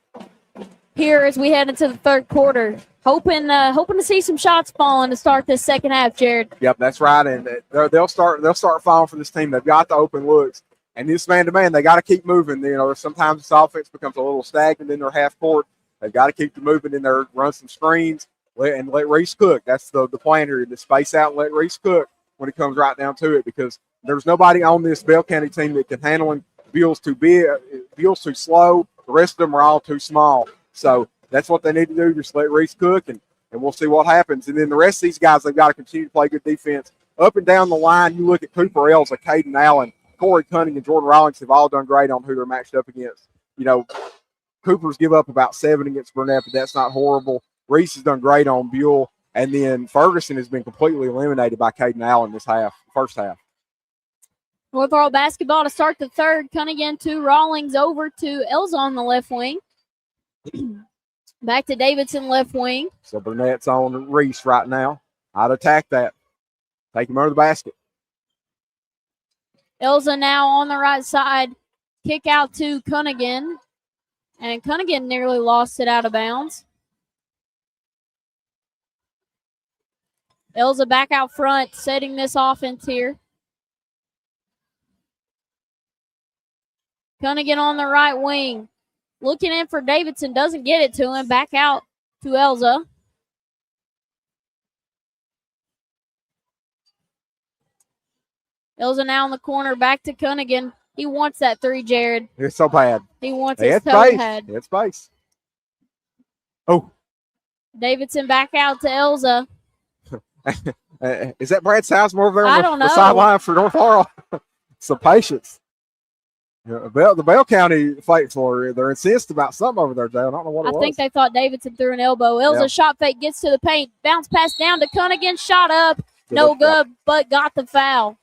here as we head into the third quarter. Hoping to see some shots falling to start this second half, Jared. Yep, that's right, and they'll start falling for this team. They've got the open looks, and this man-to-man, they got to keep moving. You know, sometimes this offense becomes a little stagnant in their half court. They've got to keep the movement in there, run some screens, and let Reese cook. That's the plan here, to space out and let Reese cook when it comes right down to it, because there's nobody on this Bell County team that can handle him. Beal's too big, Beal's too slow. The rest of them are all too small. So that's what they need to do, just let Reese cook, and we'll see what happens. And then the rest of these guys, they've got to continue to play good defense. Up and down the line, you look at Cooper Elsa, Caden Allen, Corey Cunning, and Jordan Rawlings have all done great on who they're matched up against. You know, Cooper's give up about 7 against Burnett, but that's not horrible. Reese has done great on Buell. And then Ferguson has been completely eliminated by Caden Allen this first half. North Laurel basketball to start the third. Cunningham to Rawlings, over to Elza on the left wing. Back to Davidson left wing. So Burnett's on Reese right now. I'd attack that. Take him under the basket. Elza now on the right side. Kick out to Cunningham. And Cunningham nearly lost it out of bounds. Elza back out front, setting this offense here. Cunningham on the right wing. Looking in for Davidson, doesn't get it to him. Back out to Elza. Elza now in the corner, back to Cunningham. He wants that three, Jared. It's so bad. He wants it so bad. It's space. Oh. Davidson back out to Elza. Is that Brad Sizemore over there I on don't the know. sideline for North Laurel? Some patience. Yeah, the Bell County fight for they're incensed about something over there, Jay. I don't know what it was. I think they thought Davidson threw an elbow. Elza shot fake, gets to the paint, bounce pass down to Cunningham, shot up, no good, but got the foul.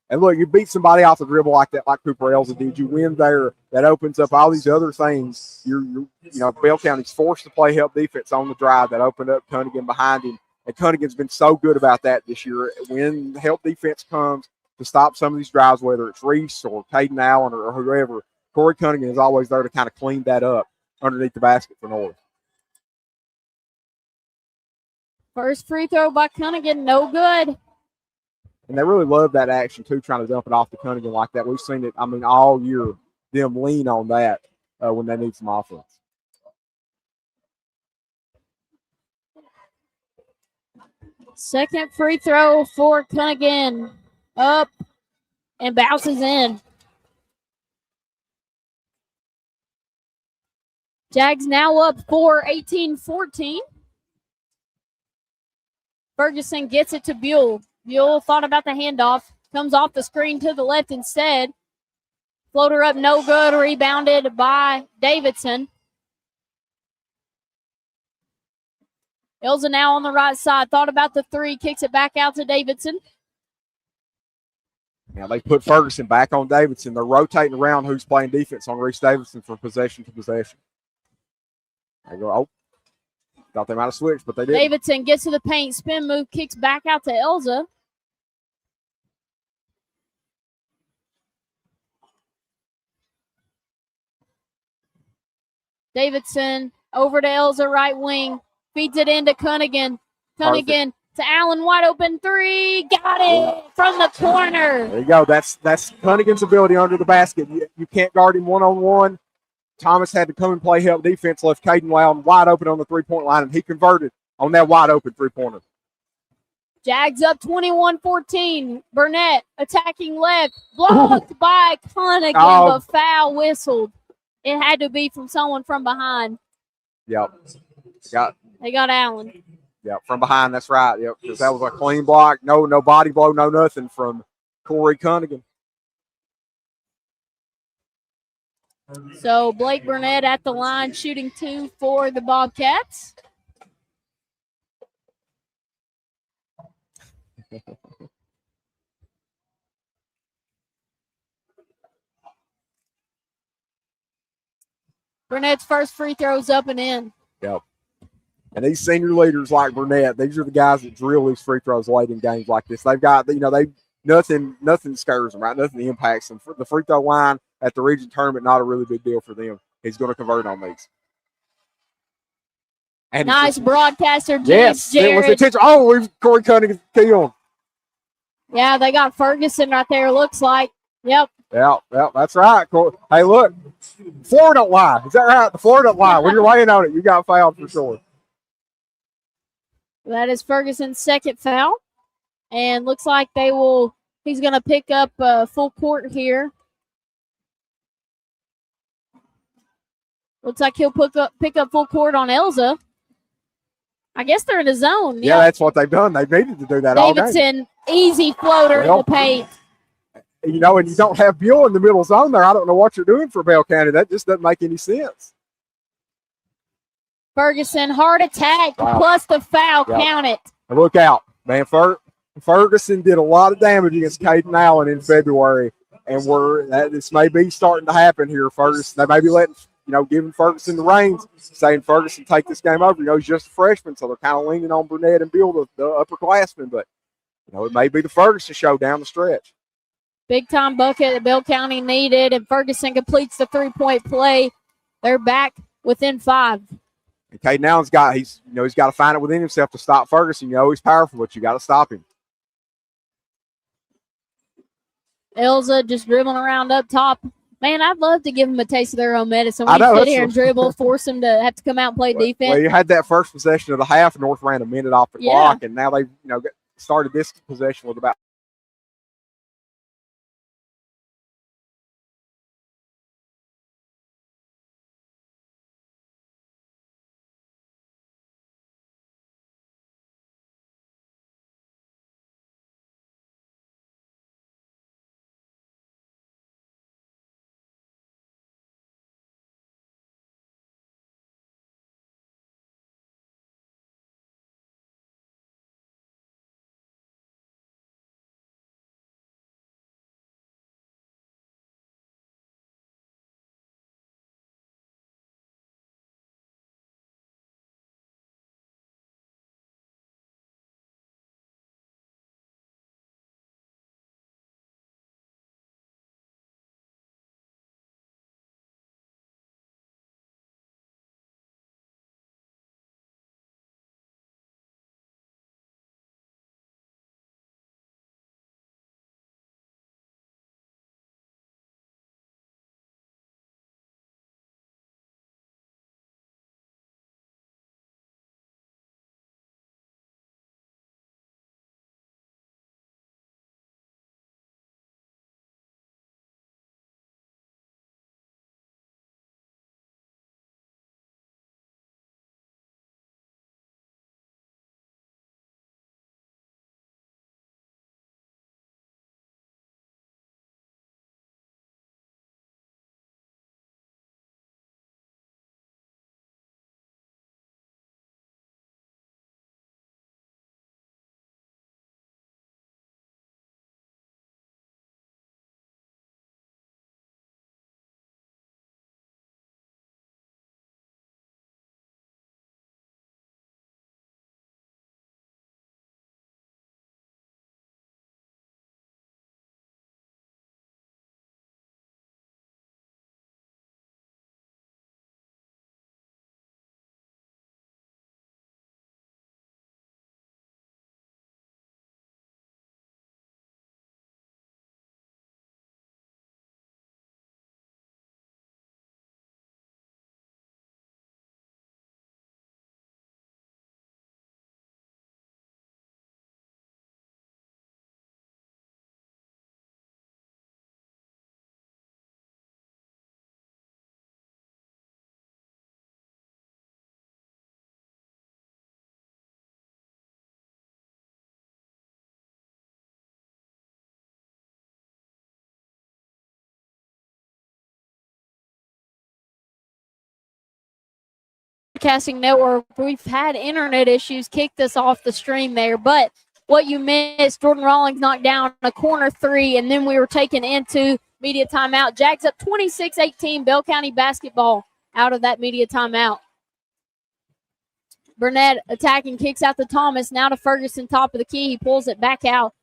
And look, you beat somebody off the dribble like that, like Cooper Elza did. You win there. That opens up all these other things. Bell County's forced to play help defense on the drive. That opened up Cunningham behind him. And Cunningham's been so good about that this year. When help defense comes to stop some of these drives, whether it's Reese or Caden Allen or whoever, Corey Cunningham is always there to kind of clean that up underneath the basket for North. First free throw by Cunningham, no good. And they really love that action, too, trying to dump it off to Cunningham like that. We've seen it, all year, them lean on that when they need some offense. Second free throw for Cunningham. Up and bounces in. Jags now up 18-14. Ferguson gets it to Buell. Buell thought about the handoff. Comes off the screen to the left instead. Floater up, no good. Rebounded by Davidson. Elza now on the right side. Thought about the three. Kicks it back out to Davidson. Now they put Ferguson back on Davidson. They're rotating around who's playing defense on Reese Davidson from possession to possession. They go, thought they might have switched, but they didn't. Davidson gets to the paint. Spin move. Kicks back out to Elza. Davidson over to Elza, right wing. Feeds it into Cunningham. Cunningham to Allen, wide open three. Got it from the corner. There you go. That's Cunningham's ability under the basket. You can't guard him one-on-one. Thomas had to come and play help defense, left Caden Loudon wide open on the three-point line, and he converted on that wide-open three-pointer. Jags up 21-14. Burnett attacking left. Blocked by Cunningham, but foul whistled. It had to be from someone from behind. Yep. They got Allen. Yep, from behind, that's right. Yep, because that was a clean block. No body blow, no nothing from Corey Cunningham. So Blake Burnett at the line, shooting 2 for the Bobcats. Burnett's first free throw's up and in. Yep. And these senior leaders like Burnett, these are the guys that drill these free throws late in games like this. They've got, nothing scares them, right? Nothing impacts them. The free throw line at the region tournament, not a really big deal for them. He's going to convert on these. And nice broadcaster, yes, Jared. It was intentional. We've Corey Cunningham key on. Yeah, they got Ferguson right there, looks like. Yep. Yeah, that's right. Hey, look, floor don't lie. Is that right? The floor don't lie. When you're laying on it, you got fouled for sure. That is Ferguson's second foul. And looks like he's going to pick up full court here. Looks like he'll pick up full court on Elza. I guess they're in a zone. Yeah, that's what they've done. They've needed to do that all game. Davidson, easy floater in the paint. And you don't have Buell in the middle zone there. I don't know what you're doing for Bell County. That just doesn't make any sense. Ferguson, hard attack, plus the foul. Yep. Count it. And look out, man. Ferguson did a lot of damage against Caden Allen in February, and this may be starting to happen here. Ferguson, they may be letting, giving Ferguson the reins, saying Ferguson take this game over. He's just a freshman, so they're kind of leaning on Burnett and Bill, the upperclassmen. But it may be the Ferguson show down the stretch. Big time bucket that Bell County needed, and Ferguson completes the 3-point play. They're back within 5. And Caden Allen's he's got to find it within himself to stop Ferguson. He's powerful, but you got to stop him. Elza just dribbling around up top. Man, I'd love to give them a taste of their own medicine. When you sit here and dribble, force them to have to come out and play defense. Well, you had that first possession of the half. North ran a minute off the clock, and now they've started this possession with about Broadcasting Network. We've had internet issues, kicked us off the stream there, but what you missed, Jordan Rawlings knocked down a corner three, and then we were taken into media timeout. Jags up 26-18, Bell County basketball out of that media timeout. Burnett attacking, kicks out to Thomas, now to Ferguson, top of the key. He pulls it back out.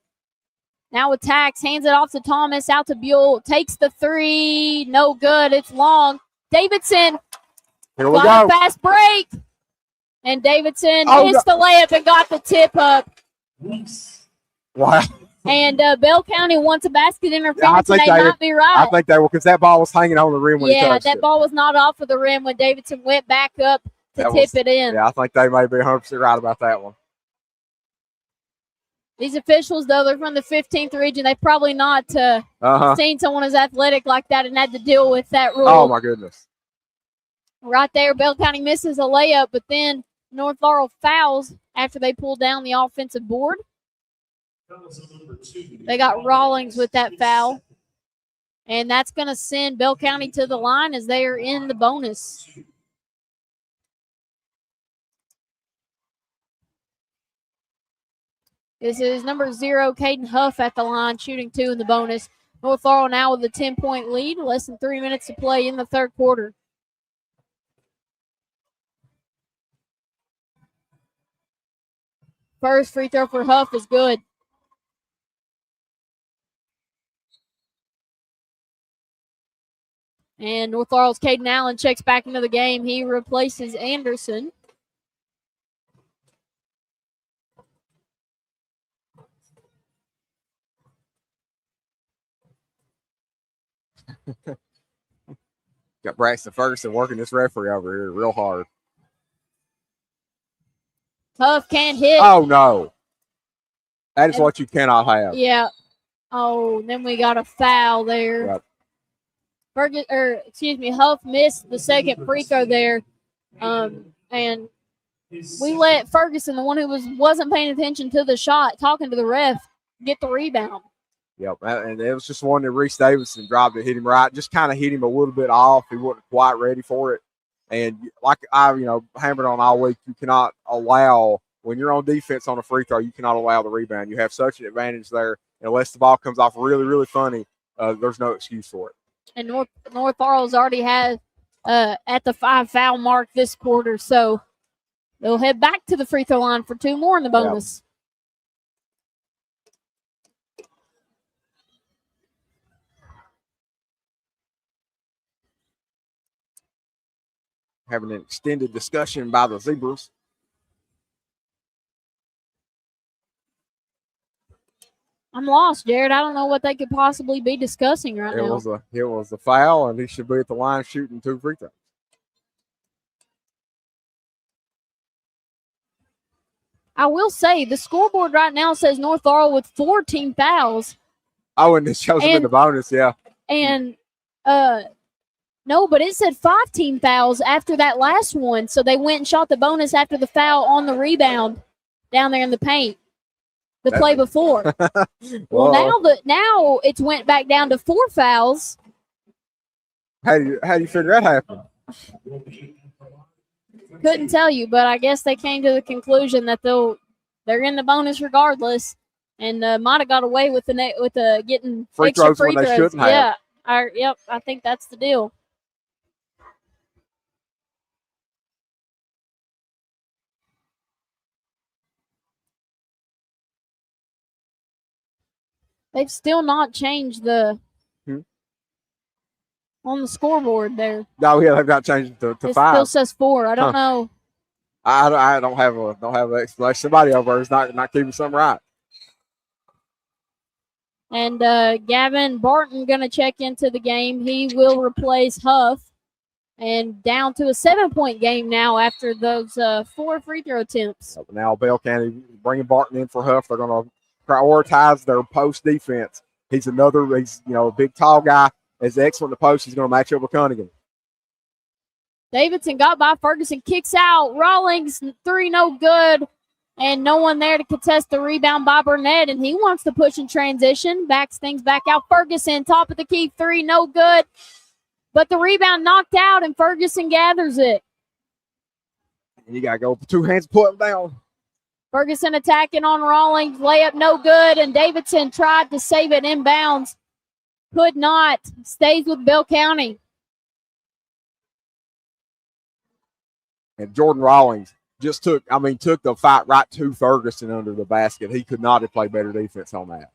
Now attacks, hands it off to Thomas, out to Buell, takes the three, no good, it's long. Davidson, here we go. Fast break. And Davidson missed the layup and got the tip up. Wow. And Bell County wants a basket interference, and they might be right. I think they will, because that ball was hanging on the rim when he touched it. Yeah, that ball was not off of the rim when Davidson went back up to tip it in. Yeah, I think they may be 100% right about that one. These officials, though, they're from the 15th region. They've probably not seen someone as athletic like that and had to deal with that rule. Oh, my goodness. Right there, Bell County misses a layup, but then North Laurel fouls after they pull down the offensive board. They got Rawlings with that foul. And that's going to send Bell County to the line as they are in the bonus. This is number 0, Caden Huff at the line, shooting 2 in the bonus. North Laurel now with a 10-point lead, less than 3 minutes to play in the third quarter. First free throw for Huff is good. And North Laurel's Caden Allen checks back into the game. He replaces Anderson. Got Braxton Ferguson working this referee over here real hard. Huff can't hit. Oh, no. That is what you cannot have. Yeah. Oh, then we got a foul there. Yep. Huff missed the second free throw there. And we let Ferguson, the one who wasn't paying attention to the shot, talking to the ref, get the rebound. Yep, and it was just one that Reese Davidson dropped it, hit him right, just kind of hit him a little bit off. He wasn't quite ready for it. And like I, hammered on all week, you cannot allow, when you're on defense on a free throw, you cannot allow the rebound. You have such an advantage there. And unless the ball comes off really, really funny, there's no excuse for it. And North Laurel's already had at the 5 foul mark this quarter, so they'll head back to the free throw line for 2 more in the bonus. Yep. Having an extended discussion by the Zebras. I'm lost, Jared. I don't know what they could possibly be discussing right now. It was a foul, and he should be at the line shooting 2 free throws. I will say the scoreboard right now says North Laurel with 4 team fouls. Oh, and it shows them in the bonus, yeah. And no, but it said 5 team fouls after that last one, so they went and shot the bonus after the foul on the rebound down there in the paint. The play before. Well, now it's went back down to 4 fouls. How do you figure that happened? Couldn't tell you, but I guess they came to the conclusion that they're in the bonus regardless, and might have got away with getting free extra throws free when throws. They shouldn't have. Yeah, I think that's the deal. They've still not changed the on the scoreboard there. No, yeah, they've not changed it to 5. It still says 4. I don't know. I don't have an explanation. Somebody over there is not keeping something right. And Gavin Barton going to check into the game. He will replace Huff. And down to a 7-point game now after those 4 free throw attempts. Now Bell County bringing Barton in for Huff. They're going to prioritize their post defense. He's a big tall guy. Is excellent in the post. He's going to match up with Cunningham. Davidson got by Ferguson, kicks out. Rawlings, 3 no good. And no one there to contest the rebound by Burnett. And he wants to push in transition. Backs things back out. Ferguson, top of the key, 3 no good. But the rebound knocked out, and Ferguson gathers it. And you got to go with 2 hands, put him down. Ferguson attacking on Rawlings. Layup no good, and Davidson tried to save it inbounds. Could not. Stays with Bell County. And Jordan Rawlings just took the fight right to Ferguson under the basket. He could not have played better defense on that.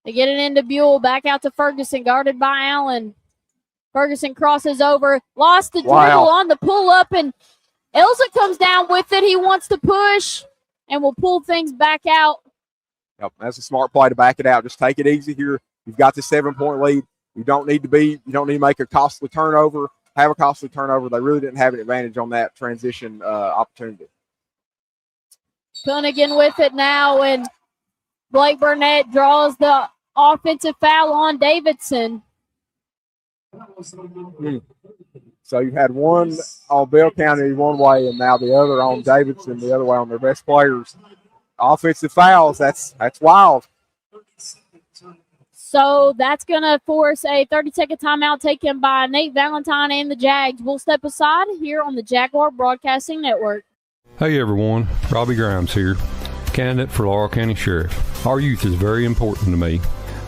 They get it into Buell. Back out to Ferguson, guarded by Allen. Ferguson crosses over. Lost the dribble on the pull-up, and Elza comes down with it. He wants to push and will pull things back out. Yep, that's a smart play to back it out. Just take it easy here. You've got the 7-point lead. You don't need to make a costly turnover. Have a costly turnover. They really didn't have an advantage on that transition opportunity. Cunningham with it now, and Blake Burnett draws the offensive foul on Davidson. So you had one on Bell County one way, and now the other on Davidson the other way on their best players. Offensive fouls, that's wild. So that's going to force a 30-second timeout taken by Nate Valentine and the Jags. We'll step aside here on the Jaguar Broadcasting Network. Hey everyone, Robbie Grimes here, candidate for Laurel County Sheriff. Our youth is very important to me.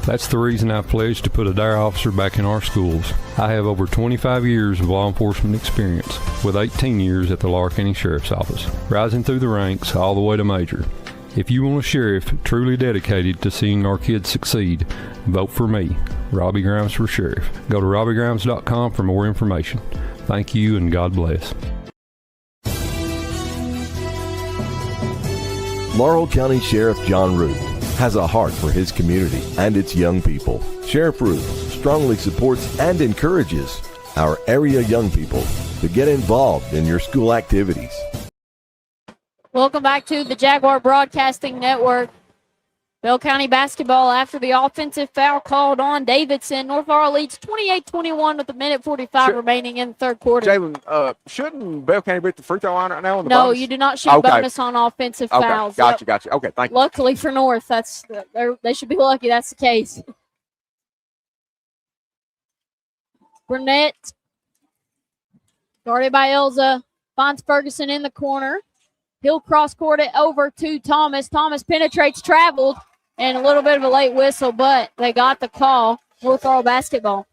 That's the reason I pledged to put a DARE officer back in our schools. I have over 25 years of law enforcement experience, with 18 years at the Laurel County Sheriff's Office, rising through the ranks all the way to major. If you want a sheriff truly dedicated to seeing our kids succeed, vote for me, Robbie Grimes for sheriff. Go to robbiegrimes.com for more information. Thank you and God bless. Laurel County Sheriff John Root has a heart for his community and its young people. Sheriff Root strongly supports and encourages our area young people to get involved in your school activities. Welcome back to the Jaguar Broadcasting Network. Bell County basketball after the offensive foul called on Davidson. North Laurel leads 28-21 with a minute 45 remaining in the third quarter. Jalen, shouldn't Bell County be at the free throw line right now? No, you do not shoot bonus on offensive fouls. Gotcha. Okay, thank you. Luckily for North, they should be lucky that's the case. Burnett, guarded by Elza, finds Ferguson in the corner. He'll cross-court it over to Thomas. Thomas penetrates, traveled, and a little bit of a late whistle, but they got the call. North Laurel basketball.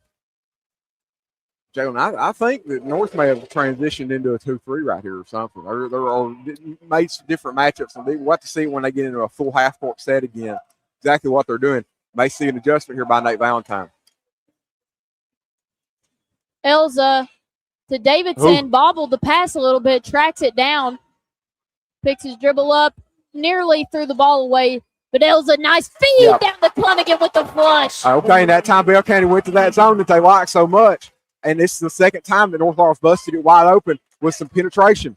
Jalen, I think that North may have transitioned into a 2-3 right here or something. They're made some different matchups, and we'll have to see when they get into a full half-court set again exactly what they're doing. May see an adjustment here by Nate Valentine. Elza to Davidson, bobbled the pass a little bit, tracks it down. Picks his dribble up, nearly threw the ball away. But Elza, nice feed down to Cunningham with the flush. Okay, and that time Bell County went to that zone that they like so much. And this is the second time that North Laurel's busted it wide open with some penetration.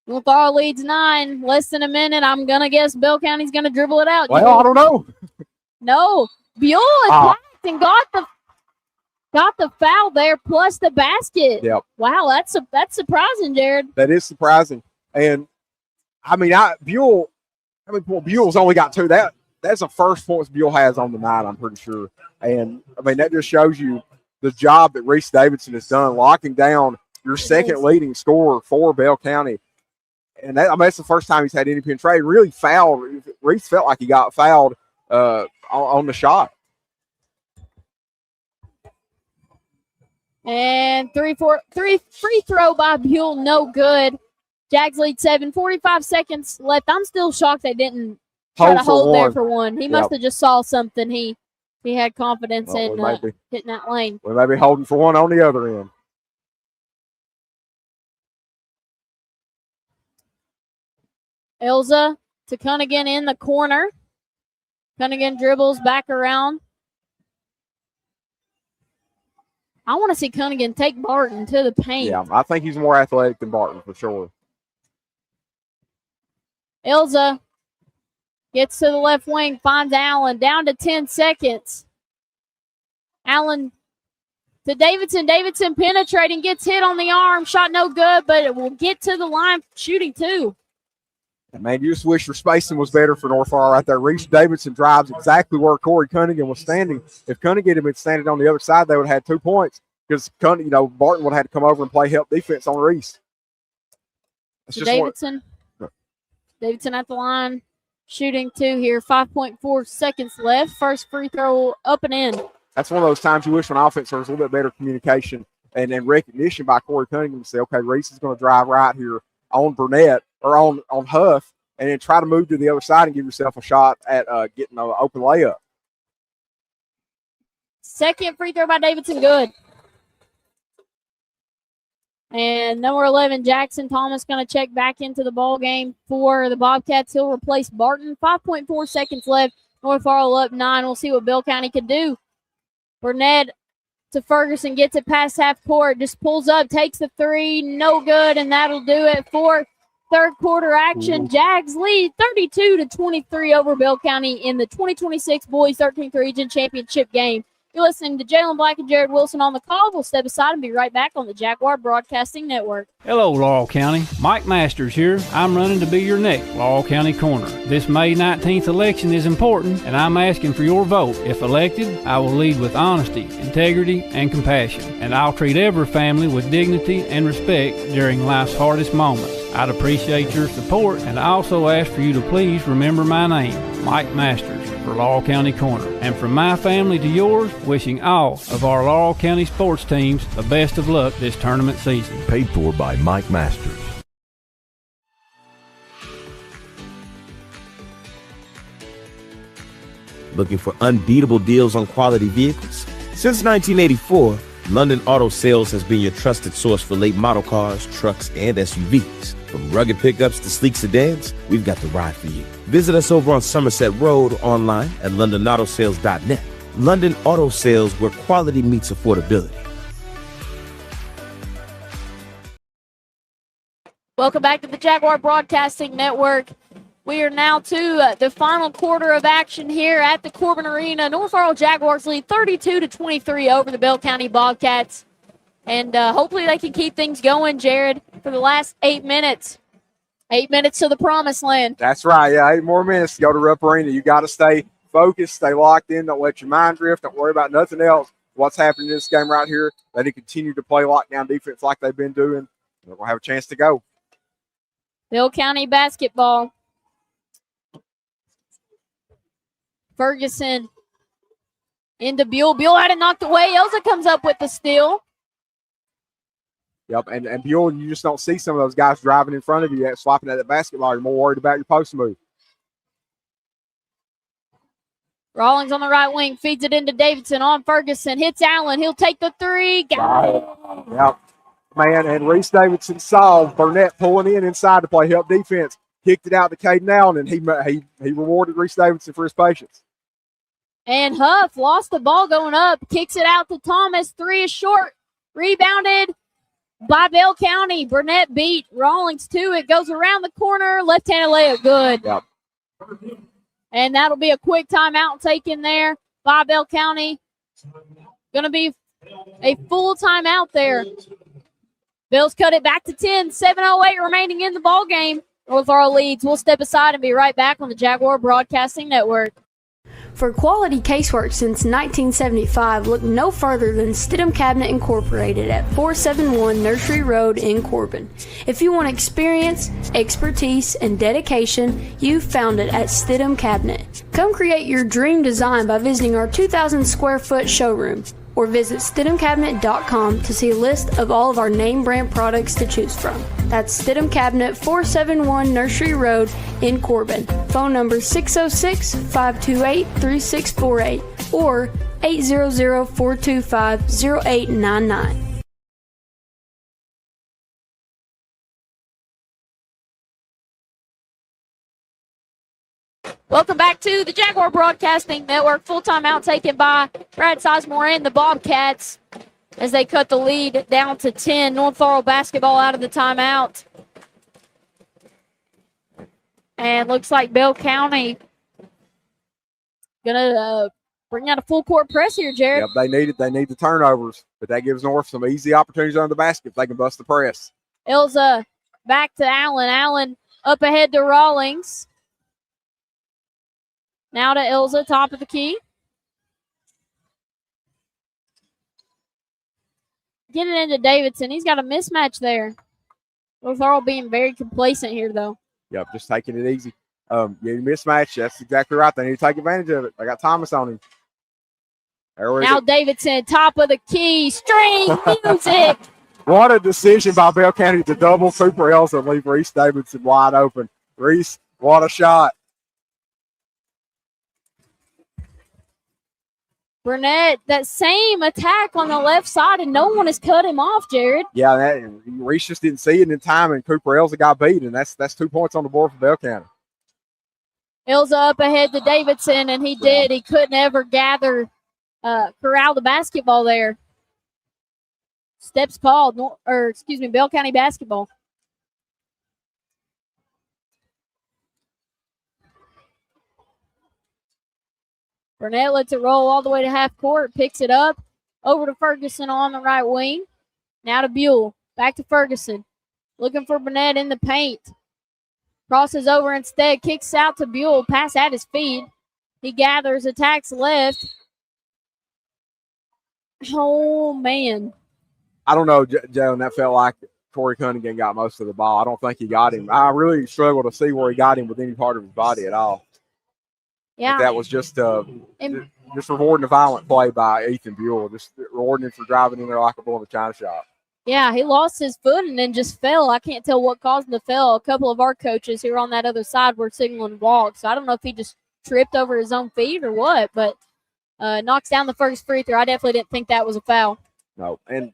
North Laurel leads 9, less than a minute. I'm going to guess Bell County's going to dribble it out. Well, I don't know. No. Buell attacked and got the foul there plus the basket. Yep. Wow, that's surprising, Jared. That is surprising. And, Buell's only got 2. That's the first points Buell has on the night, I'm pretty sure. And, that just shows you the job that Reese Davidson has done, locking down your second leading scorer for Bell County. And that's the first time he's had any penetration. Really fouled. Reese felt like he got fouled on the shot. And three free throw by Buell, no good. Jags lead 7, 45 seconds left. I'm still shocked they didn't try to hold there for one. He must have just saw something. He had confidence in hitting that lane. We may be holding for one on the other end. Elza to Cunningham in the corner. Cunningham dribbles back around. I want to see Cunningham take Barton to the paint. Yeah, I think he's more athletic than Barton for sure. Elza gets to the left wing, finds Allen, down to 10 seconds. Allen to Davidson. Davidson penetrating, gets hit on the arm. Shot no good, but it will get to the line shooting too. Man, you just wish your spacing was better for North Laurel right there. Reese Davidson drives exactly where Corey Cunningham was standing. If Cunningham had been standing on the other side, they would have had 2 points. because Barton would have had to come over and play help defense on Reese. Davidson at the line, shooting 2 here. 5.4 seconds left. First free throw up and in. That's one of those times you wish on offense there was a little bit better communication and recognition by Corey Cunningham to say, okay, Reese is going to drive right here on Burnett or on Huff, and then try to move to the other side and give yourself a shot at getting an open layup. Second free throw by Davidson, good. And number 11, Jackson Thomas, going to check back into the ball game for the Bobcats. He'll replace Barton. 5.4 seconds left. North Arl up 9. We'll see what Bell County can do. Burnett to Ferguson, gets it past half court, just pulls up, takes the 3, no good, and that'll do it for third quarter action. Jags lead 32-23 over Bell County in the 2026 Boys 13th Region Championship game. You're listening to Jalen Black and Jared Wilson on the call. We'll step aside and be right back on the Jaguar Broadcasting Network. Hello, Laurel County. Mike Masters here. I'm running to be your next Laurel County Coroner. This May 19th election is important, and I'm asking for your vote. If elected, I will lead with honesty, integrity, and compassion, and I'll treat every family with dignity and respect during life's hardest moments. I'd appreciate your support, and I also ask for you to please remember my name, Mike Masters, for Laurel County Coroner. And from my family to yours, wishing all of our Laurel County sports teams the best of luck this tournament season. Paid for by Mike Masters. Looking for unbeatable deals on quality vehicles? Since 1984, London Auto Sales has been your trusted source for late model cars, trucks, and SUVs. From rugged pickups to sleek sedans, we've got the ride for you. Visit us over on Somerset Road, online at londonautosales.net. London Auto Sales, where quality meets affordability. Welcome back to the Jaguar Broadcasting Network. We are now to the final quarter of action here at the Corbin Arena. North Arl Jaguars lead 32-23 over the Bell County Bobcats. And hopefully they can keep things going, Jared, for the last 8 minutes. 8 minutes to the promised land. That's right. Yeah, 8 more minutes to go to Rupp Arena. You got to stay focused, stay locked in. Don't let your mind drift. Don't worry about nothing else. What's happening in this game right here, let it continue to play lockdown defense like they've been doing. They're going to have a chance to go. Bell County basketball. Ferguson into Buell. Buell had it knocked away. Elza comes up with the steal. Yep, and Buell, you just don't see some of those guys driving in front of you, swapping at the basketball. You're more worried about your post move. Rawlings on the right wing, feeds it into Davidson on Ferguson. Hits Allen. He'll take the 3. Got it. Yep. Man, and Reese Davidson saw Burnett pulling in inside to play help defense. Kicked it out to Caden Allen, and he rewarded Reese Davidson for his patience. And Huff lost the ball going up. Kicks it out to Thomas. 3 is short. Rebounded by Bell County. Burnett beat Rawlings to it. Goes around the corner. Left-handed layup. Good. Yep. And that'll be a quick timeout taken there by Bell County. Going to be a full timeout there. Bills cut it back to 10. 7:08 remaining in the ball game. North Arl leads. We'll step aside and be right back on the Jaguar Broadcasting Network. For quality casework since 1975, look no further than Stidham Cabinet Incorporated at 471 Nursery Road in Corbin. If you want experience, expertise, and dedication, you've found it at Stidham Cabinet. Come create your dream design by visiting our 2,000 square foot showroom, or visit StidhamCabinet.com to see a list of all of our name brand products to choose from. That's Stidham Cabinet, 471 Nursery Road in Corbin. Phone number 606-528-3648 or 800-425-0899. Welcome back to the Jaguar Broadcasting Network. Full timeout taken by Brad Sizemore and the Bobcats as they cut the lead down to 10. North Arl basketball out of the timeout. And looks like Bell County going to bring out a full court press here, Jared. Yep, they need the turnovers, but that gives North some easy opportunities on the basket if they can bust the press. Elza back to Allen. Allen up ahead to Rawlings. Now to Elza, top of the key. Get it into Davidson. He's got a mismatch there. North Laurel being very complacent here, though. Yep, just taking it easy. Mismatch. That's exactly right. They need to take advantage of it. I got Thomas on him. Now Davidson, top of the key, string music. What a decision by Bell County to double Cooper Elsa and leave Reese Davidson wide open. Reese, what a shot. Burnett, that same attack on the left side, and no one has cut him off, Jared. Yeah, Reese just didn't see it in time, and Cooper Elsa got beat, and that's 2 points on the board for Bell County. Elsa up ahead to Davidson, and he did. He couldn't ever corral the basketball there. Steps called, Bell County basketball. Burnett lets it roll all the way to half court, picks it up, over to Ferguson on the right wing. Now to Buell, back to Ferguson. Looking for Burnett in the paint. Crosses over instead, kicks out to Buell, pass at his feet. He gathers, attacks left. Oh, man. I don't know, Joe, and that felt like Corey Cunningham got most of the ball. I don't think he got him. I really struggle to see where he got him with any part of his body at all. Yeah. That was just rewarding the violent play by Ethan Buell, just rewarding him for driving in there like a bull in a china shop. Yeah, he lost his foot and then just fell. I can't tell what caused him to fall. A couple of our coaches who were on that other side were signaling walk, so I don't know if he just tripped over his own feet or what, but knocks down the first free throw. I definitely didn't think that was a foul. No, and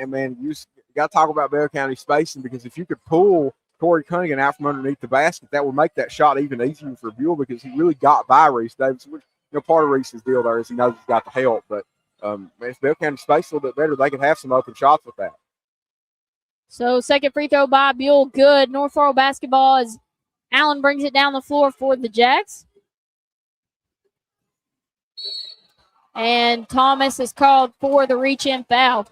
man, you got to talk about Bell County spacing, because if you could pull Corey Cunningham out from underneath the basket, that would make that shot even easier for Buell, because he really got by Reese Davidson. Which, part of Reese's deal there is he knows he's got the help, but if Bell County spaced a little bit better, they could have some open shots with that. So second free throw by Buell, good. North Laurel basketball as Allen brings it down the floor for the Jacks. And Thomas is called for the reach-in foul.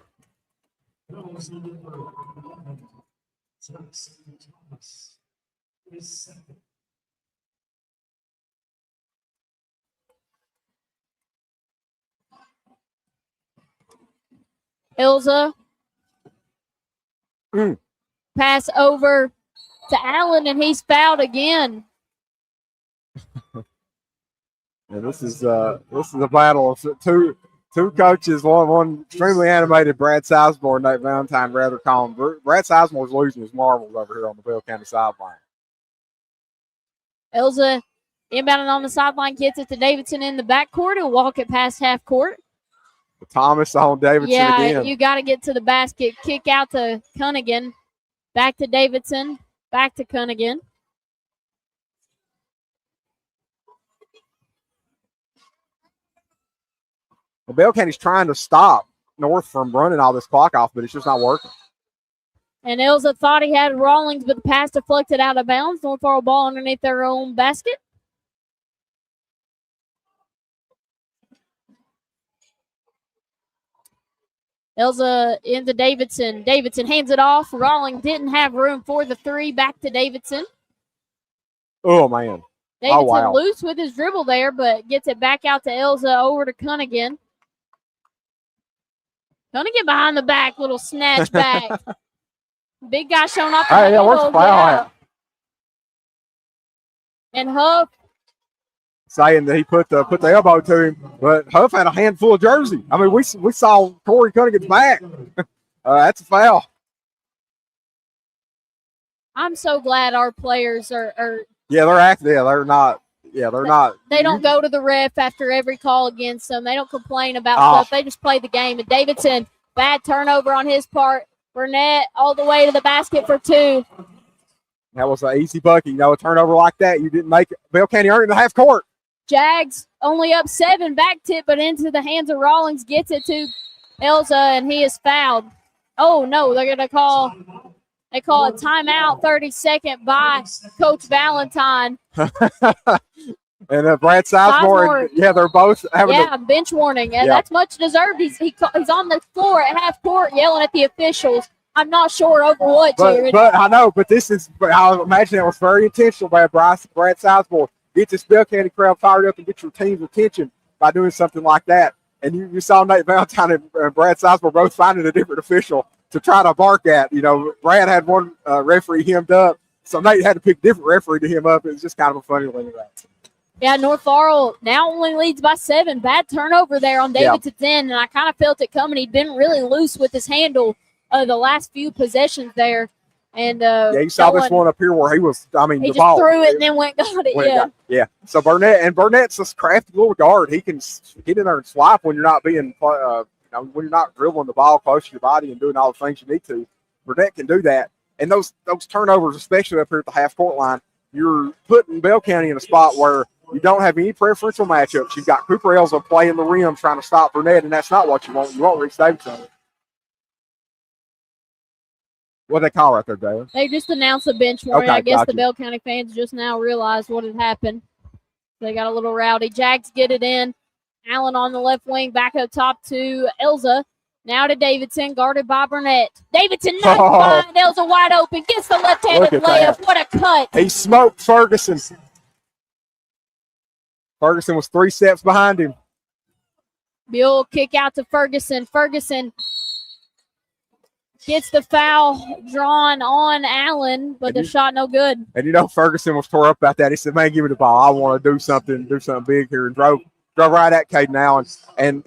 Ilza. Pass over to Allen, and he's fouled again. And this is a battle of two coaches, one extremely animated, Brad Sizemore and Nate Valentine, rather calm. Brad Sizemore's losing his marbles over here on the Bell County sideline. Elza inbounding on the sideline, gets it to Davidson in the backcourt. He'll walk it past half court. Thomas on Davidson again. Yeah, you got to get to the basket. Kick out to Cunningham. Back to Davidson. Back to Cunningham. Well, Bell County's trying to stop North from running all this clock off, but it's just not working. And Elza thought he had Rawlings, but the pass deflected out of bounds. North Laurel ball underneath their own basket. Elza into Davidson. Davidson hands it off. Rawlings didn't have room for the three. Back to Davidson. Oh, man. Davidson loose with his dribble there, but gets it back out to Elza, over to Cunningham. Cunningham behind the back, little snatch back. Big guy showing up. Hey, where's the foul at? And Huff saying that he put the elbow to him, but Huff had a handful of jersey. I mean, we saw Corey Cunningham's back. That's a foul. I'm so glad our players are yeah, they're active. Yeah, they're not. Yeah, they're not. They don't go to the ref after every call against them. They don't complain about stuff. They just play the game. And Davidson, bad turnover on his part. Burnett all the way to the basket for two. That was an easy bucket. A turnover like that, you didn't make it. Bell County earned the half court. Jags only up 7, back tip, but into the hands of Rawlings, gets it to Elza, and he is fouled. Oh, no, they're going to call a timeout, 30-second by Coach Valentine. And Brad Sizemore, they're both having bench warning. And that's much deserved. He's on the floor at half court yelling at the officials. I'm not sure over what, Jared. But I know, but I imagine it was very intentional by Brad Sizemore. Get this Bell County crowd fired up and get your team's attention by doing something like that. and you saw Nate Valentine and Brad Sizemore both finding a different official to try to bark at. Brad had one referee hemmed up, so Nate had to pick a different referee to hem up. It was just kind of a funny thing. Yeah, North Laurel now only leads by 7. Bad turnover there on Davidson's end, and I kind of felt it coming. He'd been really loose with his handle the last few possessions there. And you saw this one up here where he was, he the just ball threw it and then went got it, yeah. So Burnett's this crafty little guard. He can get in there and swipe when you're not being, when you're not dribbling the ball close to your body and doing all the things you need to. Burnett can do that. And those turnovers, especially up here at the half-court line, you're putting Bell County in a spot where you don't have any preferential matchups. You've got Cooper Elza playing the rim trying to stop Burnett, and that's not what you want. You want Reese Davidson. What they call right there, Jalen? They just announced a bench warning. Okay, I guess gotcha. the Bell County fans just now realized what had happened. They got a little rowdy. Jags get it in. Allen on the left wing, back up top to Elza. Now to Davidson, guarded by Burnett. Davidson, nice find. Elza wide open, gets the left-handed Look at layup. that. What a cut. He smoked Ferguson. Ferguson was 3 steps behind him. Buell kick out to Ferguson. Ferguson gets the foul drawn on Allen, but the shot no good. And Ferguson was tore up about that. He said, "Man, give me the ball. I want to do something big here," and drove right at Caden Allen. And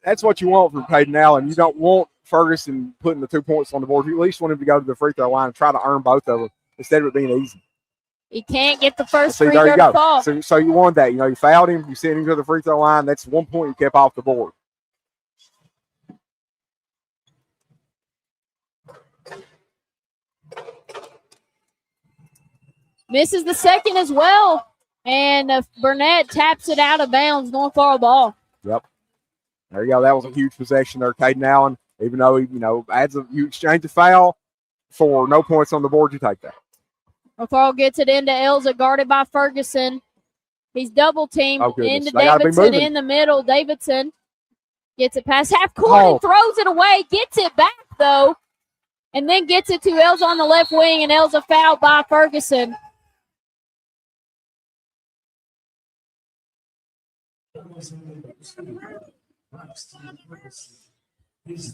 that's what you want from Caden Allen. You don't want Ferguson putting the 2 points on the board. You at least want him to go to the free throw line and try to earn both of them instead of it being easy. He can't get the first See, free there throw you go. to fall. So you won that. You fouled him. You sent him to the free throw line. That's 1 point you kept off the board. Misses the second as well. And Burnett taps it out of bounds. North Laurel ball. Yep. There you go. That was a huge possession there, Caden Allen. Even though you exchange a foul for no points on the board, you take that. North Laurel gets it into Elza, guarded by Ferguson. He's double teamed into They gotta be Davidson moving. in the middle. Davidson gets it past half court and throws it away. Gets it back though, and then gets it to Elza on the left wing, and Elza fouled by Ferguson.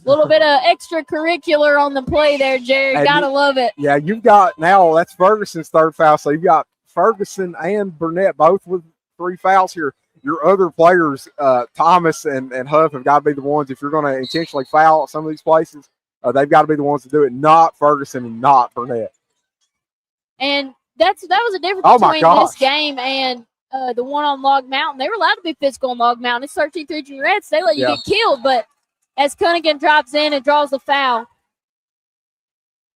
Little bit of extracurricular on the play there, Jared. And Gotta love it. Yeah, you've got now that's Ferguson's third foul. So you've got Ferguson and Burnett both with 3 fouls here. Your other players, Thomas and Huff, have got to be the ones, if you're going to intentionally foul at some of these places, they've got to be the ones to do it, not Ferguson and not Burnett. And that was a difference Oh, my between gosh. this game and the one on Log Mountain. They were allowed to be physical on Log Mountain. It's 13-3 Junior Reds. They let you Yeah. get killed, but as Cunningham drops in and draws the foul.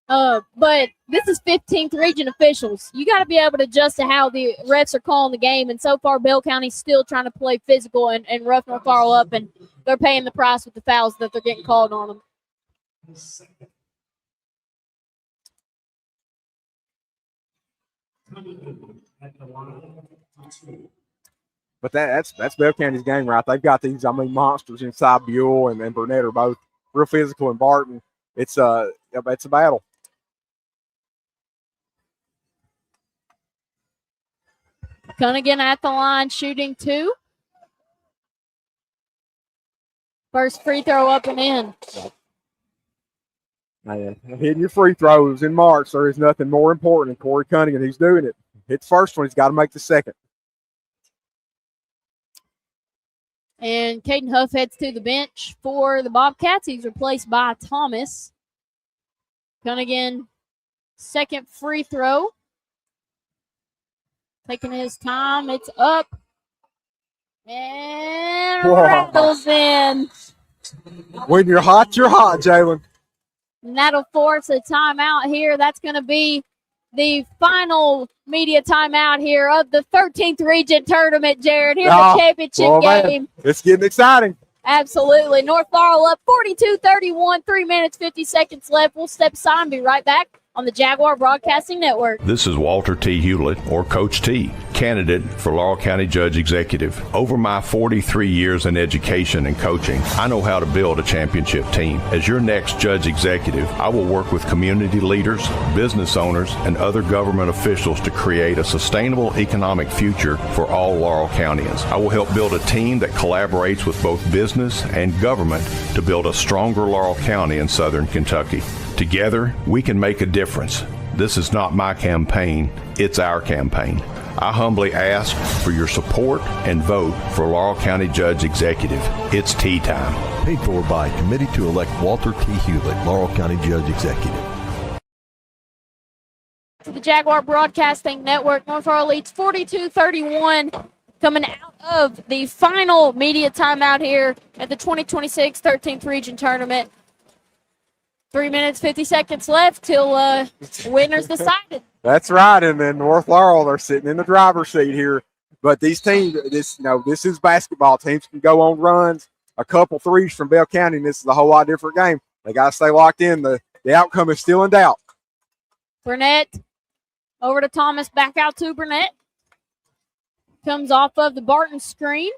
But this is 15th region officials. You got to be able to adjust to how the refs are calling the game. And so far, Bell County's still trying to play physical and rough North Laurel up, and they're paying the price with the fouls that they're getting called on them. But that's Bell County's game, right? They've got these, monsters inside. Buell and Burnett are both real physical, and Barton. It's a battle. Cunningham at the line, shooting 2. First free throw up and in. Man, hitting your free throws in March, there is nothing more important than Corey Cunningham. He's doing it. Hit the first one, he's got to make the second. And Caden Huff heads to the bench for the Bobcats. He's replaced by Thomas. Cunningham, second free throw. Taking his time. It's up. And Whoa. rattles in. When you're hot, Jalen. And that'll force a timeout here. That's going to be the final media timeout here of the 13th region tournament, Jared. Here's the championship game. It's getting exciting. Absolutely. North Laurel up 42-31, 3 minutes, 50 seconds left. We'll step aside and be right back on the Jaguar Broadcasting Network. This is Walter T. Hewlett, or Coach T, candidate for Laurel County Judge Executive. Over my 43 years in education and coaching, I know how to build a championship team. As your next Judge Executive, I will work with community leaders, business owners, and other government officials to create a sustainable economic future for all Laurel Countyans. I will help build a team that collaborates with both business and government to build a stronger Laurel County in southern Kentucky. Together, we can make a difference. This is not my campaign, it's our campaign. I humbly ask for your support and vote for Laurel County Judge Executive. It's tea time. Paid for by Committee to elect Walter T. Hewlett, Laurel County Judge Executive. To the Jaguar Broadcasting Network, North Laurel leads 42-31, coming out of the final media timeout here at the 2026 13th Region Tournament. 3 minutes, 50 seconds left till winner's decided. That's right. And then North Laurel, they're sitting in the driver's seat here. But these teams, this is basketball. Teams can go on runs, a couple threes from Bell County, and this is a whole lot different game. They got to stay locked in. The outcome is still in doubt. Burnett over to Thomas, back out to Burnett. Comes off of the Barton screen.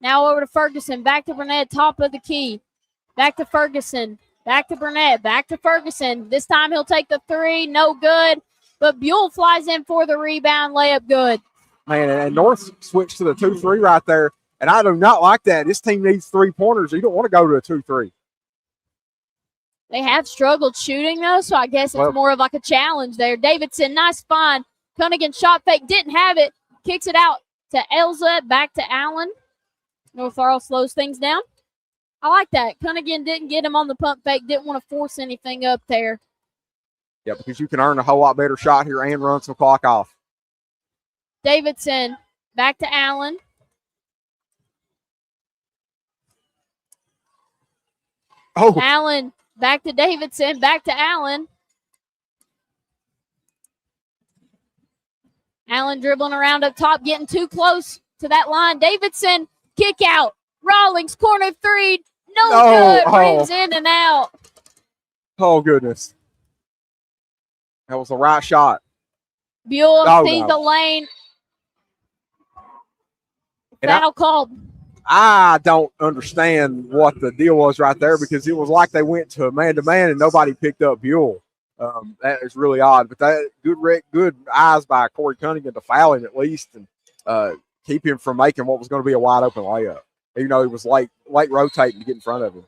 Now over to Ferguson, back to Burnett, top of the key. Back to Ferguson. Back to Burnett, back to Ferguson. This time he'll take the three, no good. But Buell flies in for the rebound, layup good. Man, and North switched to the 2-3 right there. And I do not like that. This team needs 3-pointers. You don't want to go to a 2-3. They have struggled shooting, though, so I guess it's more of like a challenge there. Davidson, nice find. Cunningham shot fake, didn't have it. Kicks it out to Elza, back to Allen. North Laurel slows things down. I like that. Cunningham didn't get him on the pump fake, didn't want to force anything up there. Yeah, because you can earn a whole lot better shot here and run some clock off. Davidson, back to Allen. Oh. Allen, back to Davidson, back to Allen. Allen dribbling around up top, getting too close to that line. Davidson, kick out. Rawlings, corner three. No good. Rings in and out. Oh, goodness. That was the right shot. Buell sees the lane. Foul called. I don't understand what the deal was right there because it was like they went to man-to-man and nobody picked up Buell. That is really odd. But that good eyes by Corey Cunningham to foul him at least and keep him from making what was going to be a wide-open layup. Even though he was late rotating to get in front of him.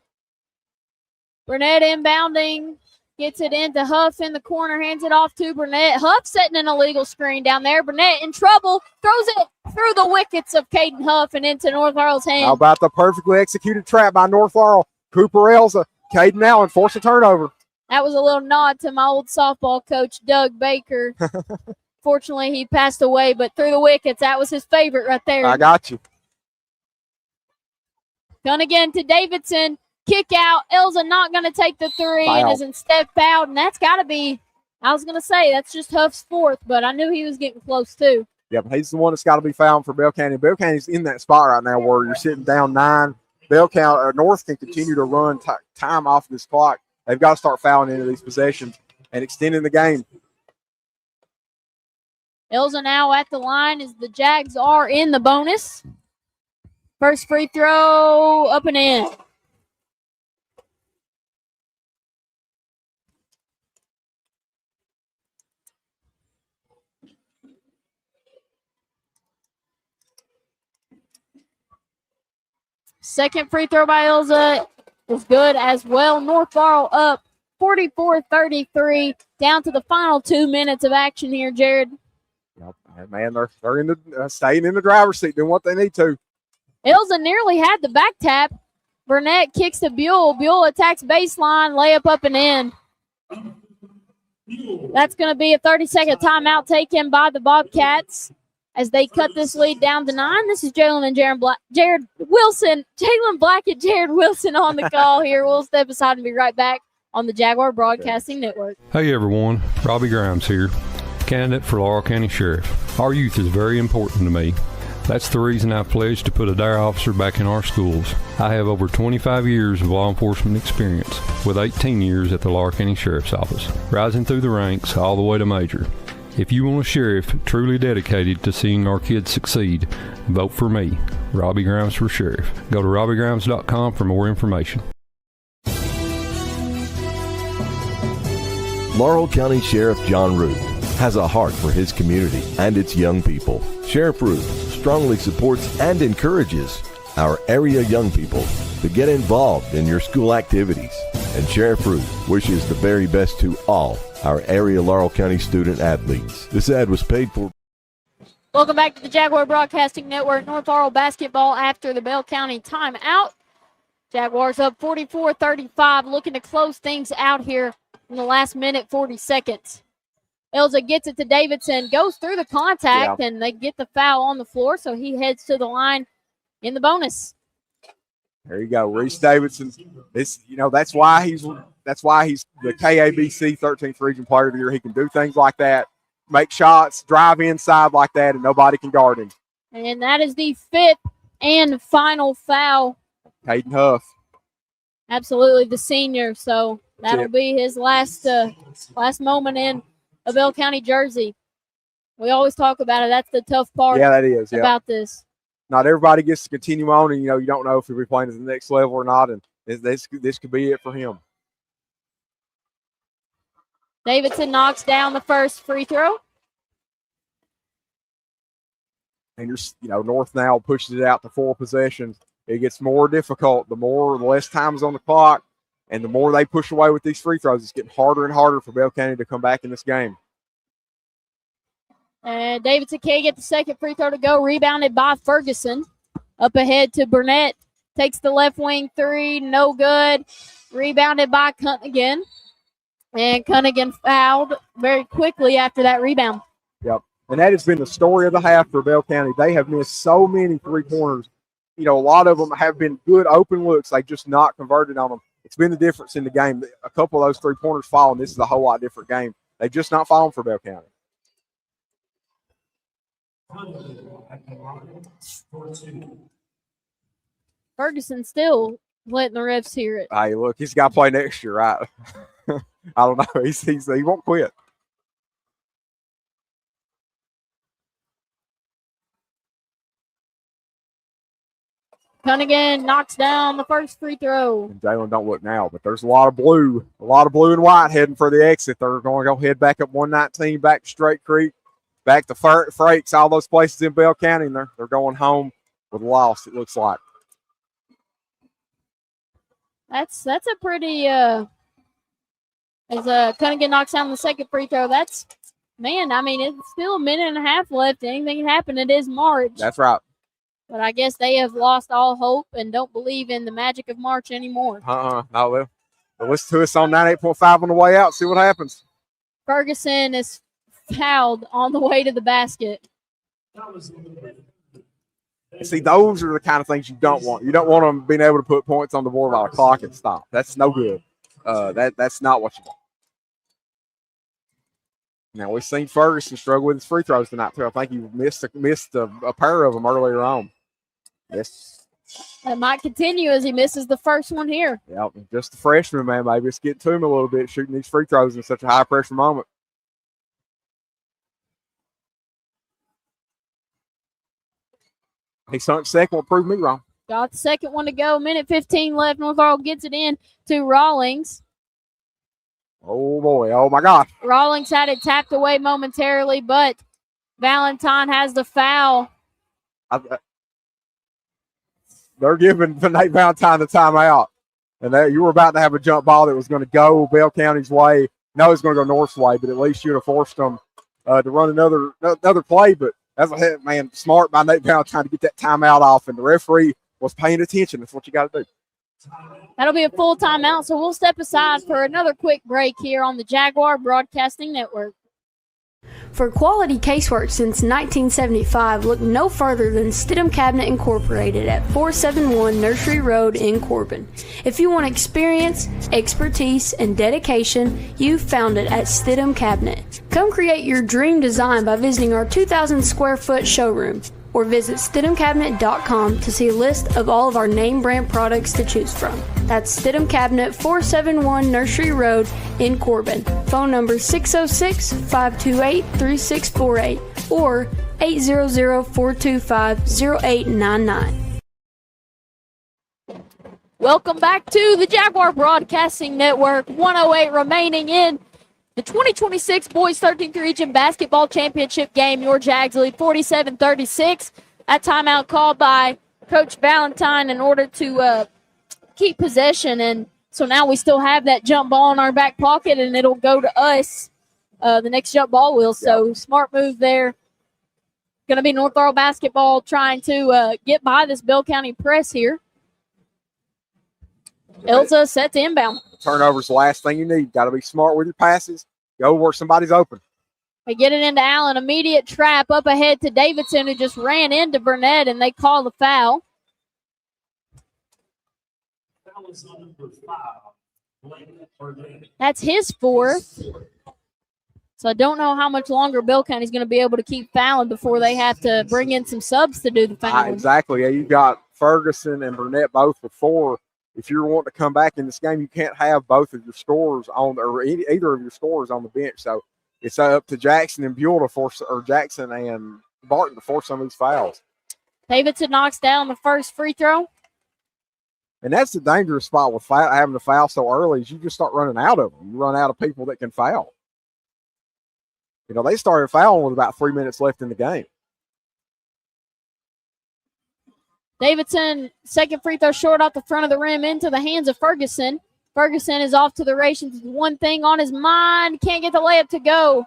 Burnett inbounding, gets it into Huff in the corner, hands it off to Burnett. Huff setting an illegal screen down there. Burnett in trouble, throws it through the wickets of Caden Huff and into North Laurel's hand. How about the perfectly executed trap by North Laurel? Cooper Elza, Caden Allen forced a turnover. That was a little nod to my old softball coach, Doug Baker. Fortunately, he passed away, but through the wickets, that was his favorite right there. I got you. Cunningham to Davidson. Kick out. Elza not going to take the three and is instead fouled. And that's got to be, I was going to say, that's just Huff's fourth, but I knew he was getting close too. Yeah, but he's the one that's got to be fouled for Bell County. Bell County's in that spot right now where you're sitting down 9. Bell County, North can continue to run time off this clock. They've got to start fouling into these possessions and extending the game. Elza now at the line as the Jags are in the bonus. First free throw, up and in. Second free throw by Elza is good as well. North Laurel up 44-33, down to the final 2 minutes of action here, Jared. Man, they're in the staying in the driver's seat, doing what they need to. Elza nearly had the back tap. Burnett kicks to Buell. Buell attacks baseline, layup up and in. That's going to be a 30-second timeout taken by the Bobcats as they cut this lead down to 9. This is Jalen and Jared Wilson. Jalen Black and Jared Wilson on the call here. We'll step aside and be right back on the Jaguar Broadcasting Network. Hey everyone, Robbie Grimes here, candidate for Laurel County Sheriff. Our youth is very important to me. That's the reason I pledged to put a DARE officer back in our schools. I have over 25 years of law enforcement experience, with 18 years at the Laurel County Sheriff's Office, rising through the ranks all the way to Major. If you want a sheriff truly dedicated to seeing our kids succeed, vote for me, Robbie Grimes for sheriff. Go to robbiegrimes.com for more information. Laurel County Sheriff John Root has a heart for his community and its young people. Sheriff Root strongly supports and encourages our area young people to get involved in your school activities. And Sheriff Root wishes the very best to all our area Laurel County student athletes. This ad was paid for. Welcome back to the Jaguar Broadcasting Network. North Laurel basketball after the Bell County timeout. Jaguars up 44-35, looking to close things out here in the last minute, 40 seconds. Elza gets it to Davidson, goes through the contact, and they get the foul on the floor, so he heads to the line in the bonus. There you go, Reese Davidson. That's why he's the KABC 13th Region Player of the Year. He can do things like that, make shots, drive inside like that, and nobody can guard him. And that is the fifth and final foul. Caden Huff. Absolutely, the senior. So that'll be his last moment in a Bell County jersey. We always talk about it. That's the tough part. Yeah, that is. About this. Not everybody gets to continue on, and you don't know if he'll be playing at the next level or not, and this could be it for him. Davidson knocks down the first free throw. And North now pushes it out to 4 possessions. It gets more difficult the less time is on the clock, and the more they push away with these free throws. It's getting harder and harder for Bell County to come back in this game. And Davidson can't get the second free throw to go. Rebounded by Ferguson. Up ahead to Burnett. Takes the left wing three. No good. Rebounded by Cunningham. And Cunningham fouled very quickly after that rebound. Yep. And that has been the story of the half for Bell County. They have missed so many three-pointers. A lot of them have been good open looks. They just not converted on them. It's been the difference in the game. A couple of those three-pointers fall, and this is a whole lot different game. They've just not fallen for Bell County. Ferguson still letting the refs hear it. Hey, look, he's got to play next year, right? I don't know. He won't quit. Cunningham knocks down the first free throw. And Jalen don't look now, but there's a lot of blue and white heading for the exit. They're going to go head back up 119, back to Straight Creek, back to Frakes, all those places in Bell County, and they're going home with a loss, it looks like. That's a pretty as Cunningham knocks down the second free throw. It's still a minute and a half left. Anything can happen. It is March. That's right. But I guess they have lost all hope and don't believe in the magic of March anymore. No, they'll listen to us on 98.5 on the way out. See what happens. Ferguson is fouled on the way to the basket. See, those are the kind of things you don't want. You don't want them being able to put points on the board while the clock and stop. That's no good. That's not what you want. Now, we've seen Ferguson struggle with his free throws tonight, too. I think he missed a pair of them earlier on. Yes. That might continue as he misses the first one here. Yeah, just the freshman, man. Maybe it's getting to him a little bit, shooting these free throws in such a high-pressure moment. He sunk second will prove me wrong. Got the second one to go. Minute 15 left. North Laurel gets it in to Rawlings. Oh, boy. Oh, my God. Rawlings had it tapped away momentarily, but Valentine has the foul. They're giving Nate Valentine the timeout. And you were about to have a jump ball that was going to go Bell County's way. No, it's going to go North's way, but at least you would have forced them to run another play. But that's smart by Nate Valentine to get that timeout off, and the referee was paying attention. That's what you got to do. That'll be a full timeout, so we'll step aside for another quick break here on the Jaguar Broadcasting Network. For quality casework since 1975, look no further than Stidham Cabinet Incorporated at 471 Nursery Road in Corbin. If you want experience, expertise, and dedication, you've found it at Stidham Cabinet. Come create your dream design by visiting our 2,000 square foot showroom. or visit StidhamCabinet.com to see a list of all of our name brand products to choose from. That's Stidham Cabinet, 471 Nursery Road in Corbin. Phone number 606-528-3648 or 800-425-0899. Welcome back to the Jaguar Broadcasting Network. 108 remaining in the 2026 Boys 13th Region Basketball Championship game. Your Jags lead 47-36. That timeout called by Coach Valentine in order to keep possession. And so now we still have that jump ball in our back pocket, and it'll go to us, the next jump ball will. So smart move there. Going to be North Laurel basketball trying to get by this Bell County press here. Elza set to inbound. Turnover's the last thing you need. Got to be smart with your passes. Go where somebody's open. They get it into Allen. Immediate trap up ahead to Davidson, who just ran into Burnett, and they call the foul. That's his fourth. So I don't know how much longer Bell County's going to be able to keep fouling before they have to bring in some subs to do the fouling. Exactly. Yeah, you got Ferguson and Burnett both with 4. If you're wanting to come back in this game, you can't have both of your scorers on, or either of your scorers on the bench. So it's up to Jackson and Buell to force, or Jackson and Barton to force some of these fouls. Davidson knocks down the first free throw. And that's the dangerous spot with having to foul so early is you just start running out of them. You run out of people that can foul. You know, they started fouling with about 3 minutes left in the game. Davidson, second free throw short off the front of the rim into the hands of Ferguson. Ferguson is off to the races. One thing on his mind, can't get the layup to go.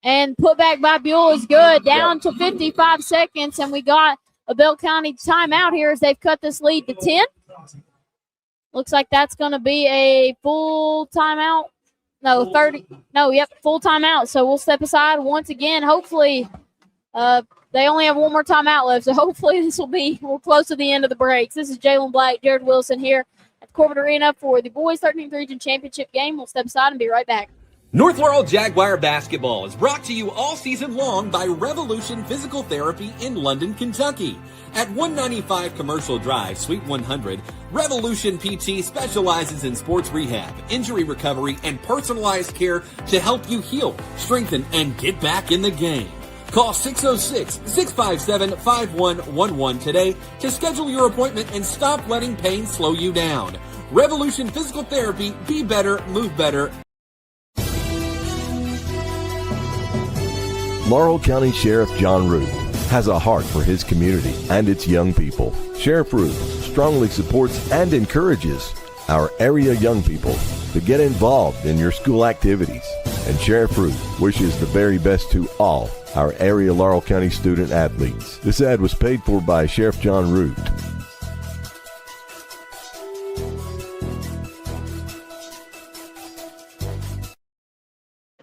And put back by Buell is good. Down to 55 seconds, and we got a Bell County timeout here as they've cut this lead to 10. Looks like that's going to be a full timeout. No, 30. No, yep, full timeout. So we'll step aside once again. Hopefully, they only have one more timeout left, so hopefully this will be we're close to the end of the breaks. This is Jalen Black, Jared Wilson here at Corbin Arena for the Boys 13th Region Championship game. We'll step aside and be right back. North Laurel Jaguar basketball is brought to you all season long by Revolution Physical Therapy in London, Kentucky. At 195 Commercial Drive, Suite 100, Revolution PT specializes in sports rehab, injury recovery, and personalized care to help you heal, strengthen, and get back in the game. Call 606-657-5111 today to schedule your appointment and stop letting pain slow you down. Revolution Physical Therapy, be better, move better. Laurel County Sheriff John Root has a heart for his community and its young people. Sheriff Root strongly supports and encourages our area young people to get involved in your school activities. And Sheriff Root wishes the very best to all our area Laurel County student athletes. This ad was paid for by Sheriff John Root.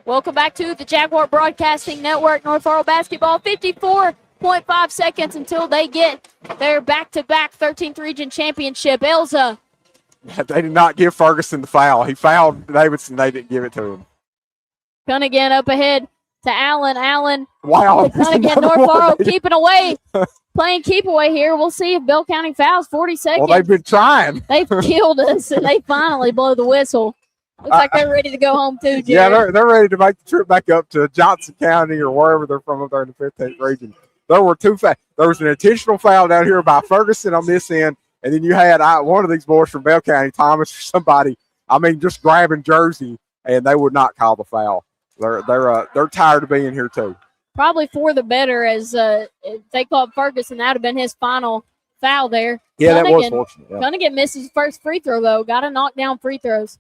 Welcome back to the Jaguar Broadcasting Network. North Laurel basketball, 54.5 seconds until they get their back-to-back 13th Region Championship. Elza. They did not give Ferguson the foul. He fouled Davidson. They didn't give it to him. Cunningham up ahead to Allen. Allen. Wow. Cunningham, North Laurel keeping away. Playing keep away here. We'll see if Bell County fouls 40 seconds. Well, they've been trying. They've killed us, and they finally blow the whistle. Looks like they're ready to go home, too, Jared. Yeah, they're ready to make the trip back up to Johnson County or wherever they're from up there in the 15th region. There were two fouls. There was an intentional foul down here by Ferguson on this end, and then you had one of these boys from Bell County, Thomas or somebody, just grabbing jersey, and they would not call the foul. They're tired of being here, too. Probably for the better, as if they called Ferguson, that would have been his final foul there. Yeah, that was fortunate. Yeah. Cunningham misses his first free throw, though. Got to knock down free throws.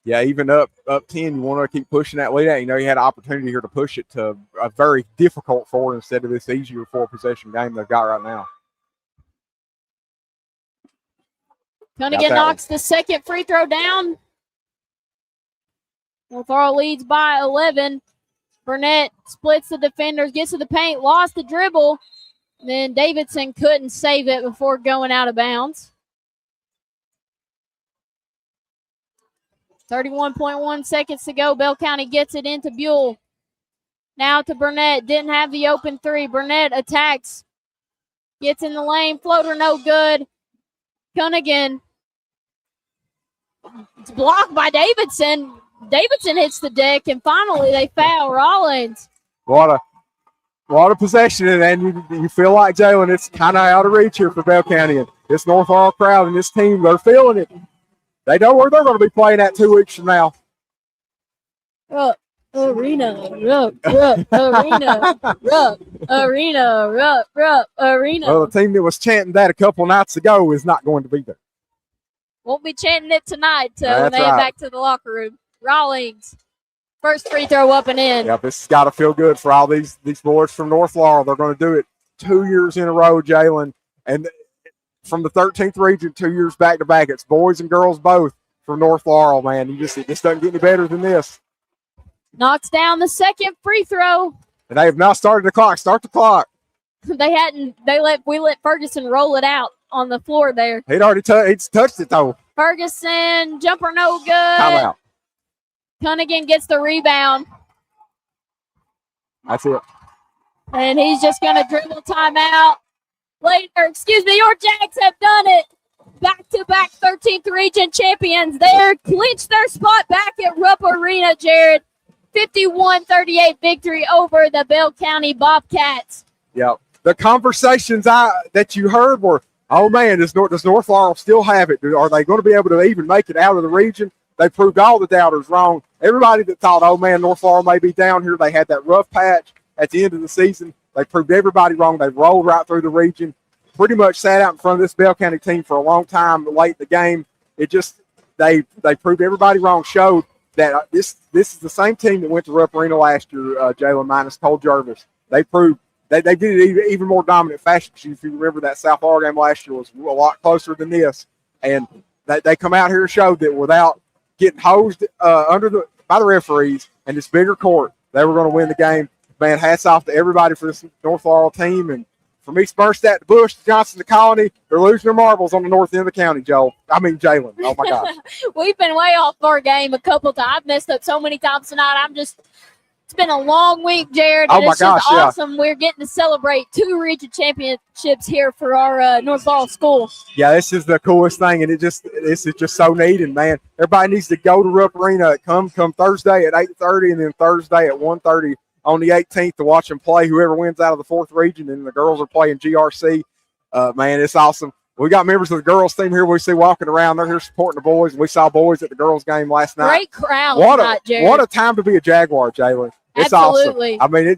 Yeah, even up 10, you want to keep pushing that lead out. You had an opportunity here to push it to a very difficult 4 instead of this easier 4-possession game they've got right now. Cunningham knocks the second free throw down. North Laurel leads by 11. Burnett splits the defenders, gets to the paint, lost the dribble. Then Davidson couldn't save it before going out of bounds. 31.1 seconds to go. Bell County gets it into Buell. Now to Burnett. Didn't have the open three. Burnett attacks. Gets in the lane. Floater no good. Cunningham. It's blocked by Davidson. Davidson hits the deck, and finally they foul Rollins. What a possession, and you feel like, Jalen, it's kind of out of reach here for Bell County. And this North Laurel crowd and this team, they're feeling it. They know where they're going to be playing at 2 weeks from now. Arena. Well, the team that was chanting that a couple nights ago is not going to be there. Won't be chanting it tonight when That's they right. head back to the locker room. Rawlings, first free throw up and in. Yeah, this has got to feel good for all these boys from North Laurel. They're going to do it 2 years in a row, Jalen. And from the 13th region, 2 years back to back, it's boys and girls both from North Laurel, man. It just doesn't get any better than this. Knocks down the second free throw. And they have now started the clock. Start the clock. We let Ferguson roll it out on the floor there. He'd already touched it, though. Ferguson, jumper no good. Timeout. Cunningham gets the rebound. That's it. And he's just going to dribble timeout. Your Jacks have done it. Back-to-back 13th region champions there. Clinched their spot back at Rupp Arena, Jared. 51-38 victory over the Bell County Bobcats. Yeah. The conversations that you heard were, oh, man, does North Laurel still have it? Are they going to be able to even make it out of the region? They proved all the doubters wrong. Everybody that thought, oh, man, North Laurel may be down here, they had that rough patch at the end of the season. They proved everybody wrong. They rolled right through the region, pretty much sat out in front of this Bell County team for a long time late in the game. They proved everybody wrong, showed that this is the same team that went to Rupp Arena last year, Jalen, minus Cole Jervis. They proved they did it even more dominant fashion. If you remember, that South Laurel game last year was a lot closer than this. And they come out here and showed that without getting hosed by the referees and this bigger court, they were going to win the game. Man, hats off to everybody for this North Laurel team. And from East Bernstadt to Bush to Johnson to Colony, they're losing their marbles on the north end of the county, Jalen. Oh, my gosh. We've been way off our game a couple times. I've messed up so many times tonight. It's been a long week, Jared. And it's just awesome. We're getting to celebrate 2 region championships here for our North Laurel school. Yeah, this is the coolest thing, and this is just so neat. And, man, everybody needs to go to Rupp Arena. Come Thursday at 8:30 and then Thursday at 1:30 on the 18th to watch them play. Whoever wins out of the 4th region, and the girls are playing GRC. Man, it's awesome. We got members of the girls team here we see walking around. They're here supporting the boys. We saw boys at the girls game last night. Great crowd tonight, Jared. What a time to be a Jaguar, Jalen. It's Absolutely. awesome. I mean,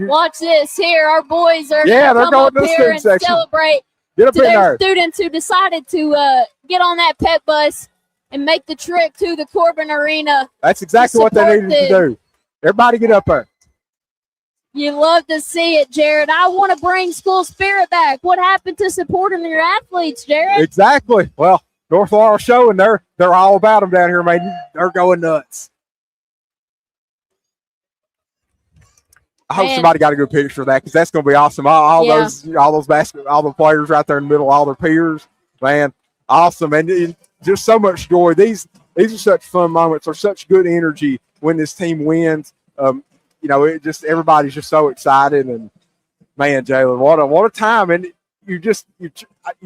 watch this here. Our boys are they're come going up to the here student and section. Celebrate Get up to in their there. students who decided to get on that pep bus and make the trip to the Corbin Arena. That's exactly what they needed to do. Everybody get up there. You love to see it, Jared. I want to bring school spirit back. What happened to supporting your athletes, Jared? Exactly. Well, North Laurel show, and they're all about them down here, man. They're going nuts. I hope somebody got a good picture of that, because that's going to be awesome. All those the players right there in the middle, all their peers, man, awesome, and just so much joy. These are such fun moments. There's such good energy when this team wins. Everybody's just so excited, and man, Jalen, what a time! And you're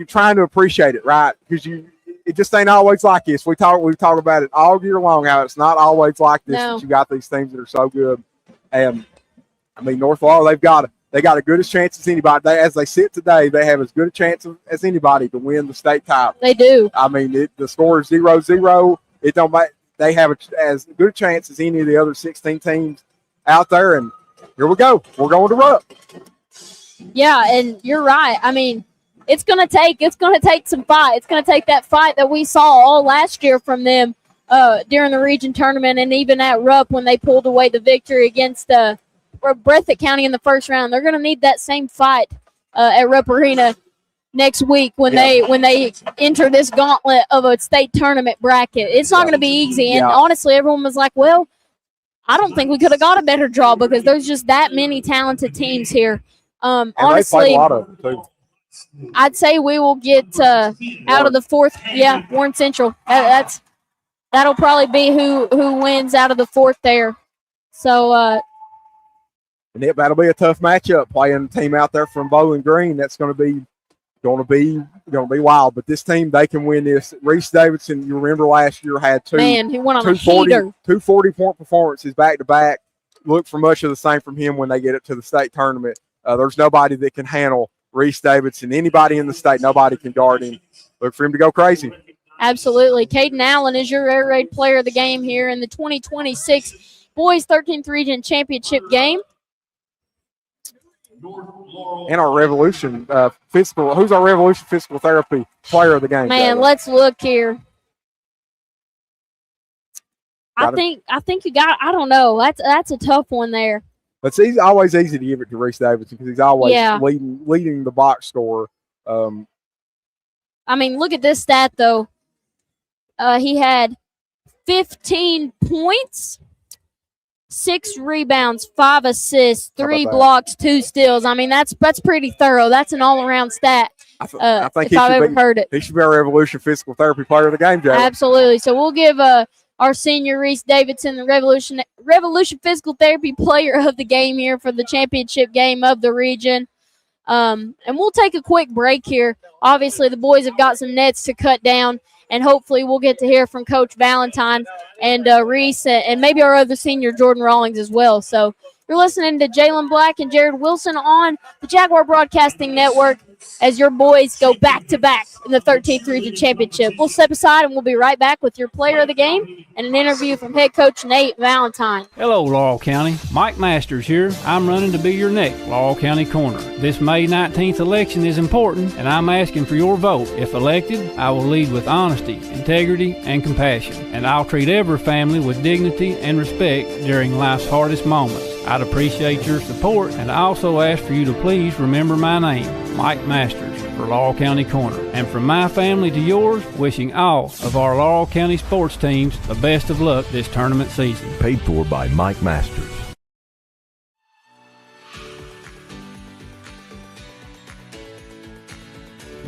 trying to appreciate it, right? Because it just ain't always like this. We've talked about it all year long, how it's not always like this. No. That you got these teams that are so good, and I mean, North Laurel, they got as good a chance as anybody. As they sit today, they have as good a chance as anybody to win the state title. They do. I mean, the score is 0-0. It don't matter. They have as good a chance as any of the other 16 teams out there. And here we go. We're going to Rupp. Yeah, and you're right. I mean, it's gonna take some fight. It's gonna take that fight that we saw all last year from them during the region tournament, and even at Rupp when they pulled away the victory against Breathitt County in the first round. They're gonna need that same fight at Rupp Arena next week when they enter this gauntlet of a state tournament bracket. It's not going to be easy. And honestly, everyone was like, well, I don't think we could have got a better draw because there's just that many talented teams here. Honestly, a lot of them too. I'd say we will get out of the 4th. Yeah, Warren Central. That'll probably be who wins out of the 4th there. So, and that'll be a tough matchup playing a team out there from Bowling Green. That's going to be wild. But this team, they can win this. Reese Davidson, you remember last year had he went on a heater. 2 40-point performances back to back. Look for much of the same from him when they get it to the state tournament. There's nobody that can handle Reese Davidson. Anybody in the state, nobody can guard him. Look for him to go crazy. Absolutely. Caden Allen is your Air Raid player of the game here in the 2026 Boys 13th Region Championship game. And our Revolution physical. Who's our Revolution physical therapy player of the game? Man, let's look here. I think you got. I don't know. That's a tough one there. It's always easy to give it to Reese Davidson because he's always leading the box score. I mean, look at this stat though. He had 15 points. 6 rebounds, 5 assists, 3 blocks, 2 steals. I mean, that's pretty thorough. That's an all-around stat. I think if I've ever heard it. He should be our Revolution physical therapy player of the game, Jay. Absolutely. So we'll give our senior Reese Davidson the Revolution physical therapy player of the game here for the championship game of the region. And we'll take a quick break here. Obviously, the boys have got some nets to cut down. And hopefully we'll get to hear from Coach Valentine and Reese and maybe our other senior, Jordan Rawlings, as well. So you're listening to Jalen Black and Jared Wilson on the Jaguar Broadcasting Network as your boys go back-to-back in the 13th Region Championship. We'll step aside and we'll be right back with your player of the game and an interview from head coach Nate Valentine. Hello, Laurel County. Mike Masters here. I'm running to be your next Laurel County Corner. This May 19th election is important, and I'm asking for your vote. If elected, I will lead with honesty, integrity, and compassion, and I'll treat every family with dignity and respect during life's hardest moments. I'd appreciate your support, and I also ask for you to please remember my name, Mike Masters, for Laurel County Corner. And from my family to yours, wishing all of our Laurel County sports teams the best of luck this tournament season. Paid for by Mike Masters.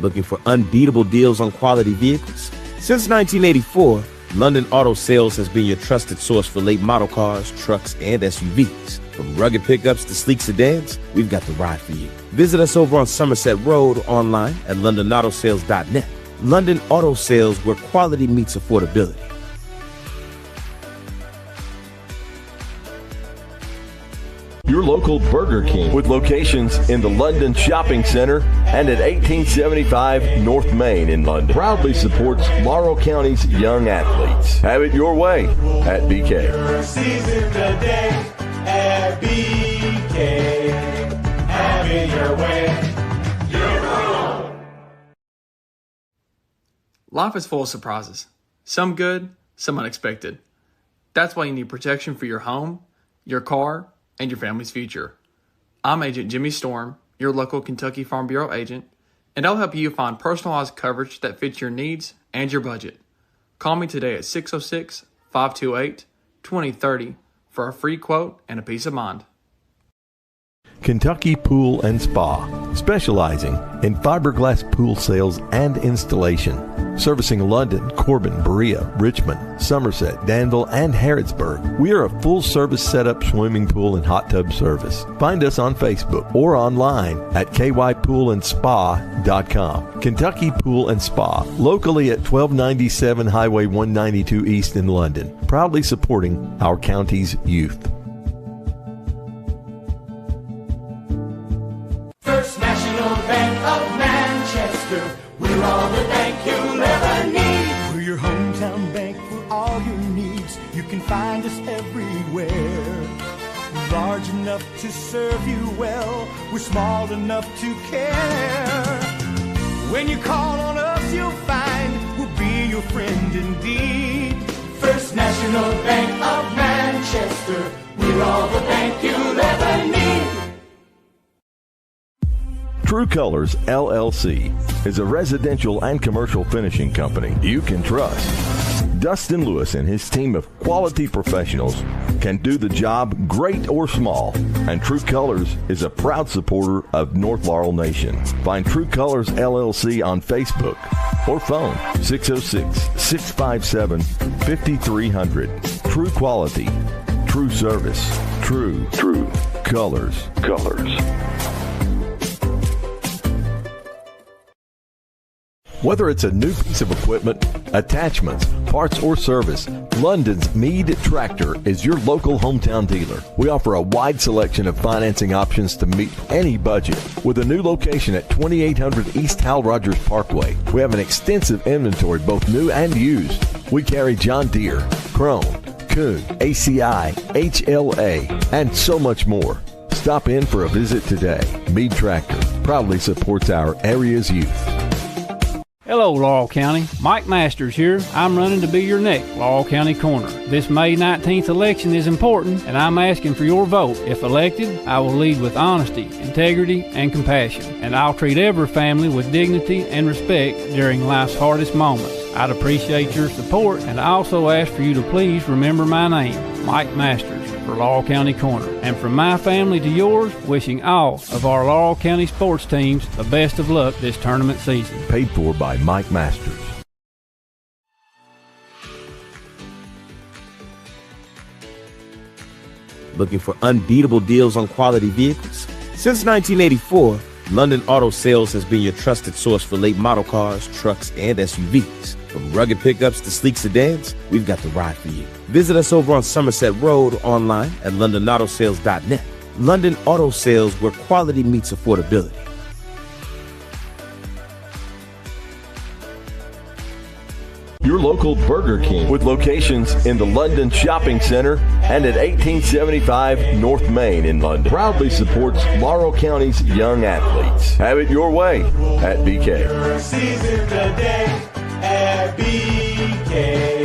Looking for unbeatable deals on quality vehicles? Since 1984, London Auto Sales has been your trusted source for late model cars, trucks, and SUVs. From rugged pickups to sleek sedans, we've got the ride for you. Visit us over on Somerset Road online at londonautosales.net. London Auto Sales, where quality meets affordability. Your local Burger King with locations in the London Shopping Center and at 1875 North Main in London. Proudly supports Laurel County's young athletes. Have it your way at BK. At BK, have it your way. Your own. Life is full of surprises. Some good, some unexpected. That's why you need protection for your home, your car, and your family's future. I'm Agent Jimmy Storm, your local Kentucky Farm Bureau agent, and I'll help you find personalized coverage that fits your needs and your budget. Call me today at 606-528-2030 for a free quote and a peace of mind. Kentucky Pool and Spa, specializing in fiberglass pool sales and installation. Servicing London, Corbin, Berea, Richmond, Somerset, Danville, and Harrodsburg. We are a full-service setup swimming pool and hot tub service. Find us on Facebook or online at kypoolandspa.com. Kentucky Pool and Spa, locally at 1297 Highway 192 East in London. Proudly supporting our county's youth. First National Bank of Manchester, we're all the bank you'll ever need. We're your hometown bank for all your needs. You can find us everywhere. Large enough to serve you well, we're small enough to care. When you call on us, you'll find we'll be your friend indeed. First National Bank of Manchester, we're all the bank you'll ever need. True Colors LLC is a residential and commercial finishing company you can trust. Dustin Lewis and his team of quality professionals can do the job great or small, and True Colors is a proud supporter of North Laurel Nation. Find True Colors LLC on Facebook or phone 606-657-5300. True quality, true service, true colors. Whether it's a new piece of equipment, attachments, parts, or service, London's Meade Tractor is your local hometown dealer. We offer a wide selection of financing options to meet any budget. With a new location at 2800 East Hal Rogers Parkway, we have an extensive inventory, both new and used. We carry John Deere, Krone, Kuhn, ACI, HLA, and so much more. Stop in for a visit today. Meade Tractor proudly supports our area's youth. Hello, Laurel County. Mike Masters here. I'm running to be your next Laurel County Coroner. This May 19th election is important, and I'm asking for your vote. If elected, I will lead with honesty, integrity, and compassion, and I'll treat every family with dignity and respect during life's hardest moments. I'd appreciate your support, and I also ask for you to please remember my name, Mike Masters, for Laurel County Coroner. And from my family to yours, wishing all of our Laurel County sports teams the best of luck this tournament season. Paid for by Mike Masters. Looking for unbeatable deals on quality vehicles? Since 1984, London Auto Sales has been your trusted source for late model cars, trucks, and SUVs. From rugged pickups to sleek sedans, we've got the ride for you. Visit us over on Somerset Road, online at londonautosales.net. London Auto Sales, where quality meets affordability. Your local Burger King with locations in the London Shopping Center and at 1875 North Main in London proudly supports Laurel County's young athletes. Have it your way at BK. Season today at BK.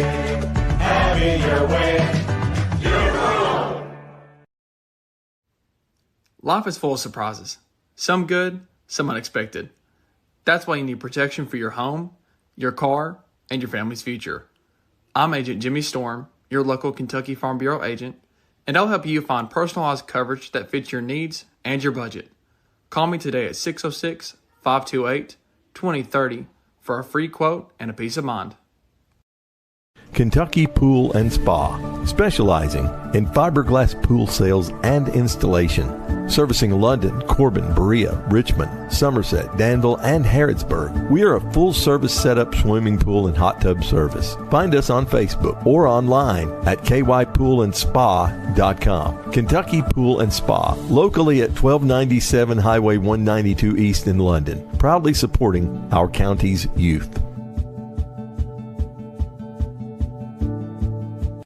Have it your way. Your own. Life is full of surprises. Some good, some unexpected. That's why you need protection for your home, your car, and your family's future. I'm Agent Jimmy Storm, your local Kentucky Farm Bureau agent, and I'll help you find personalized coverage that fits your needs and your budget. Call me today at 606-528-2030 for a free quote and a peace of mind. Kentucky Pool and Spa, specializing in fiberglass pool sales and installation, servicing London, Corbin, Berea, Richmond, Somerset, Danville, and Harrodsburg. We are a full-service setup swimming pool and hot tub service. Find us on Facebook or online at kypoolandspa.com. Kentucky Pool and Spa, locally at 1297 Highway 192 East in London, proudly supporting our county's youth.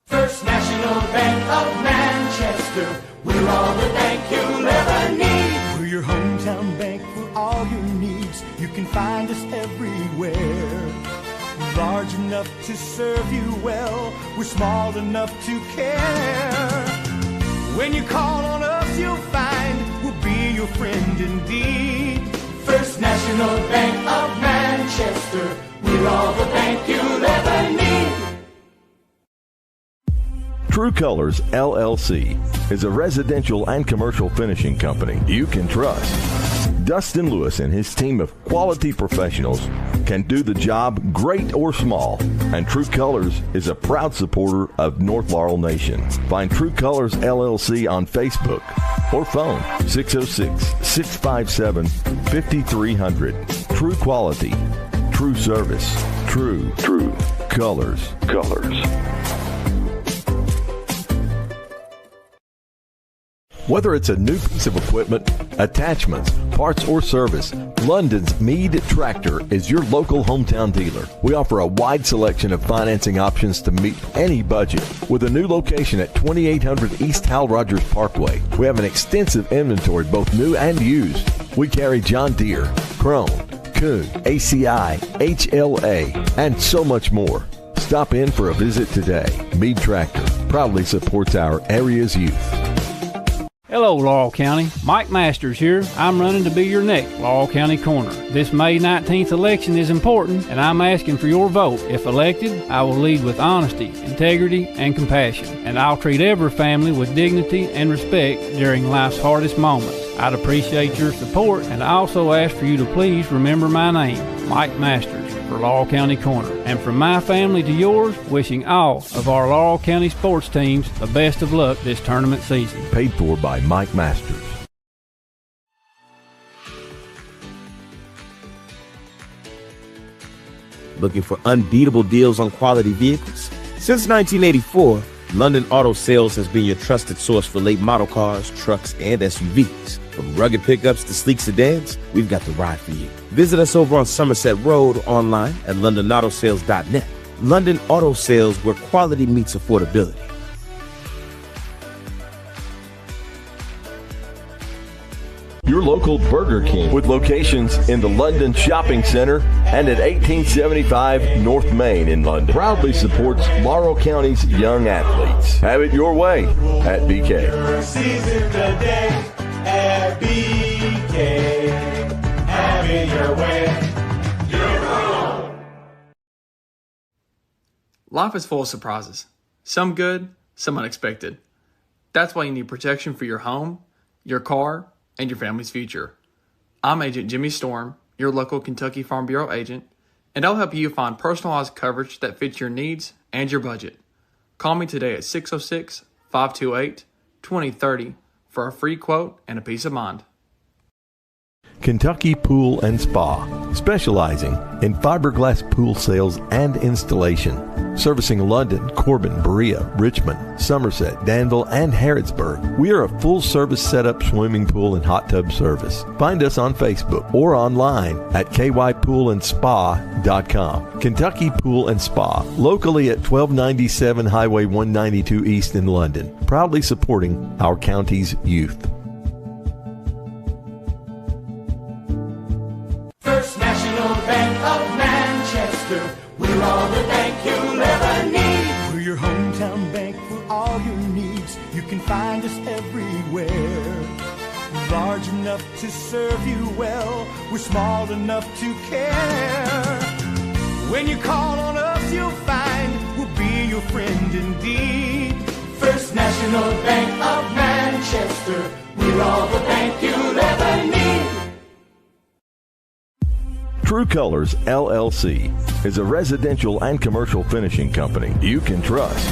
First National Bank of Manchester, we're all the bank you'll ever need. We're your hometown bank for all your needs. You can find us everywhere. We're large enough to serve you well. We're small enough to care. When you call on us, you'll find we'll be your friend indeed. First National Bank of Manchester, we're all the bank you'll ever need. True Colors LLC is a residential and commercial finishing company you can trust. Dustin Lewis and his team of quality professionals can do the job great or small, and True Colors is a proud supporter of North Laurel Nation. Find True Colors LLC on Facebook or phone 606-657-5300. True quality, true service, true colors. Whether it's a new piece of equipment, attachments, parts, or service, London's Meade Tractor is your local hometown dealer. We offer a wide selection of financing options to meet any budget. With a new location at 2800 East Hal Rogers Parkway, we have an extensive inventory, both new and used. We carry John Deere, Krone, Kuhn, ACI, HLA, and so much more. Stop in for a visit today. Meade Tractor proudly supports our area's youth. Hello, Laurel County. Mike Masters here. I'm running to be your next Laurel County Coroner. This May 19th election is important, and I'm asking for your vote. If elected, I will lead with honesty, integrity, and compassion, and I'll treat every family with dignity and respect during life's hardest moments. I'd appreciate your support, and I also ask for you to please remember my name, Mike Masters, for for Laurel County Corner. And from my family to yours, wishing all of our Laurel County sports teams the best of luck this tournament season. Paid for by Mike Masters. Looking for unbeatable deals on quality vehicles? Since 1984, London Auto Sales has been your trusted source for late model cars, trucks, and SUVs. From rugged pickups to sleek sedans, we've got the ride for you. Visit us over on Somerset Road, online at londonautosales.net. London Auto Sales, where quality meets affordability. Your local Burger King with locations in the London Shopping Center and at 1875 North Main in London. Proudly supports Laurel County's young athletes. Have it your way at BK. At BK. Have it your way. Your own. Life is full of surprises. Some good, some unexpected. That's why you need protection for your home, your car, and your family's future. I'm Agent Jimmy Storm, your local Kentucky Farm Bureau agent, and I'll help you find personalized coverage that fits your needs and your budget. Call me today at 606-528-2030 for a free quote and a peace of mind. Kentucky Pool and Spa, specializing in fiberglass pool sales and installation. Servicing London, Corbin, Berea, Richmond, Somerset, Danville, and Harrodsburg. We are a full-service setup swimming pool and hot tub service. Find us on Facebook or online at kypoolandspa.com. Kentucky Pool and Spa, locally at 1297 Highway 192 East in London. Proudly supporting our county's youth. First National Bank of Manchester. We're all the bank you'll ever need. We're your hometown bank for all your needs. You can find us everywhere. Large enough to serve you well. We're small enough to care. When you call on us, you'll find we'll be your friend indeed. First National Bank of Manchester. We're all the bank you'll ever need. True Colors LLC is a residential and commercial finishing company you can trust.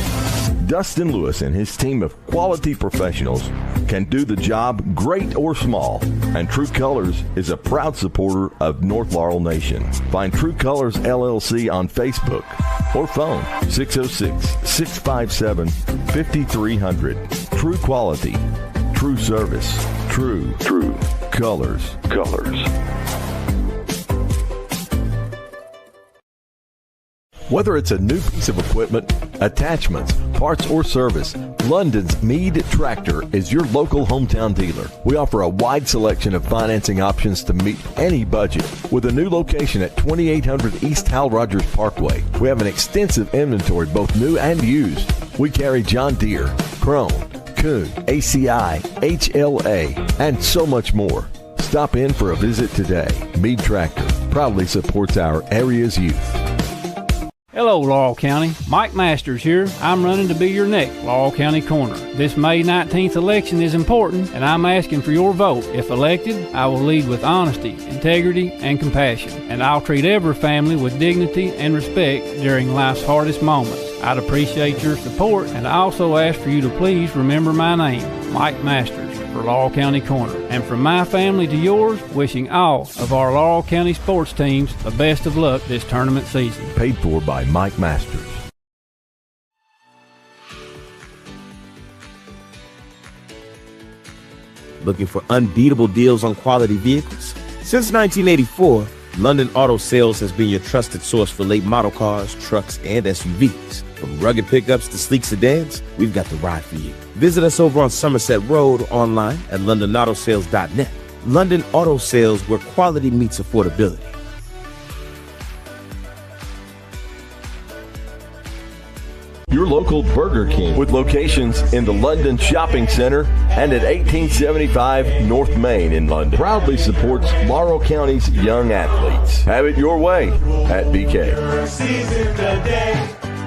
Dustin Lewis and his team of quality professionals can do the job great or small, and True Colors is a proud supporter of North Laurel Nation. Find True Colors LLC on Facebook or phone 606-657-5300. True quality, true service, true colors. Whether it's a new piece of equipment, attachments, parts, or service, London's Meade Tractor is your local hometown dealer. We offer a wide selection of financing options to meet any budget. With a new location at 2800 East Hal Rogers Parkway, we have an extensive inventory, both new and used. We carry John Deere, Krone, Kuhn, ACI, HLA, and so much more. Stop in for a visit today. Meade Tractor proudly supports our area's youth. Hello, Laurel County. Mike Masters here. I'm running to be your next Laurel County Corner. This May 19th election is important, and I'm asking for your vote. If elected, I will lead with honesty, integrity, and compassion, and I'll treat every family with dignity and respect during life's hardest moments. I'd appreciate your support, and I also ask for you to please remember my name, Mike Masters, for Laurel County Corner. And from my family to yours, wishing all of our Laurel County sports teams the best of luck this tournament season. Paid for by Mike Masters. Looking for unbeatable deals on quality vehicles? Since 1984, London Auto Sales has been your trusted source for late model cars, trucks, and SUVs. From rugged pickups to sleek sedans, we've got the ride for you. Visit us over on Somerset Road, online at londonautosales.net. London Auto Sales, where quality meets affordability. Your local Burger King with locations in the London Shopping Center and at 1875 North Main in London. Proudly supports Laurel County's young athletes. Have it your way at BK.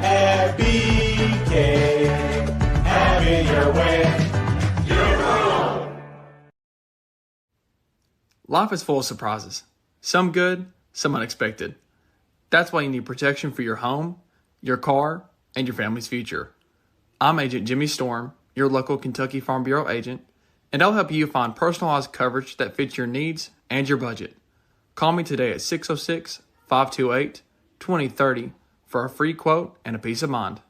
At BK. Have it your way. Your own. Life is full of surprises. Some good, some unexpected. That's why you need protection for your home, your car, and your family's future. I'm Agent Jimmy Storm, your local Kentucky Farm Bureau agent, and I'll help you find personalized coverage that fits your needs and your budget. Call me today at 606-528-2030 for a free quote and a peace of mind.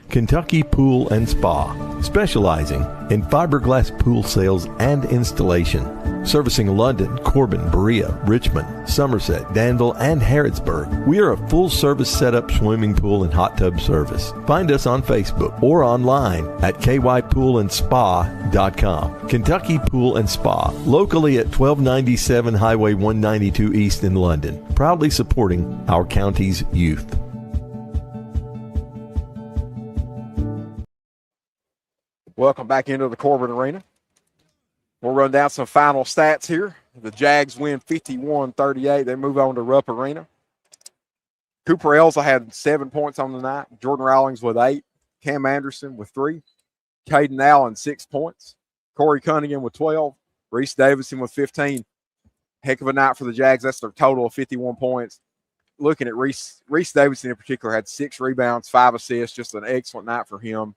Kentucky Pool and Spa, specializing in fiberglass pool sales and installation. Servicing London, Corbin, Berea, Richmond, Somerset, Danville, and Harrodsburg. We are a full-service setup swimming pool and hot tub service. Find us on Facebook or online at kypoolandspa.com. Kentucky Pool and Spa, locally at 1297 Highway 192 East in London, proudly supporting our county's youth. Welcome back into the Corbin Arena. We'll run down some final stats here. The Jags win 51-38. They move on to Rupp Arena. Cooper Elza had 7 points on the night. Jordan Rawlings with 8. Cam Anderson with 3. Caden Allen, 6 points. Corey Cunningham with 12. Reese Davidson with 15. Heck of a night for the Jags. That's their total of 51 points. Looking at Reese Davidson in particular, had 6 rebounds, 5 assists. Just an excellent night for him.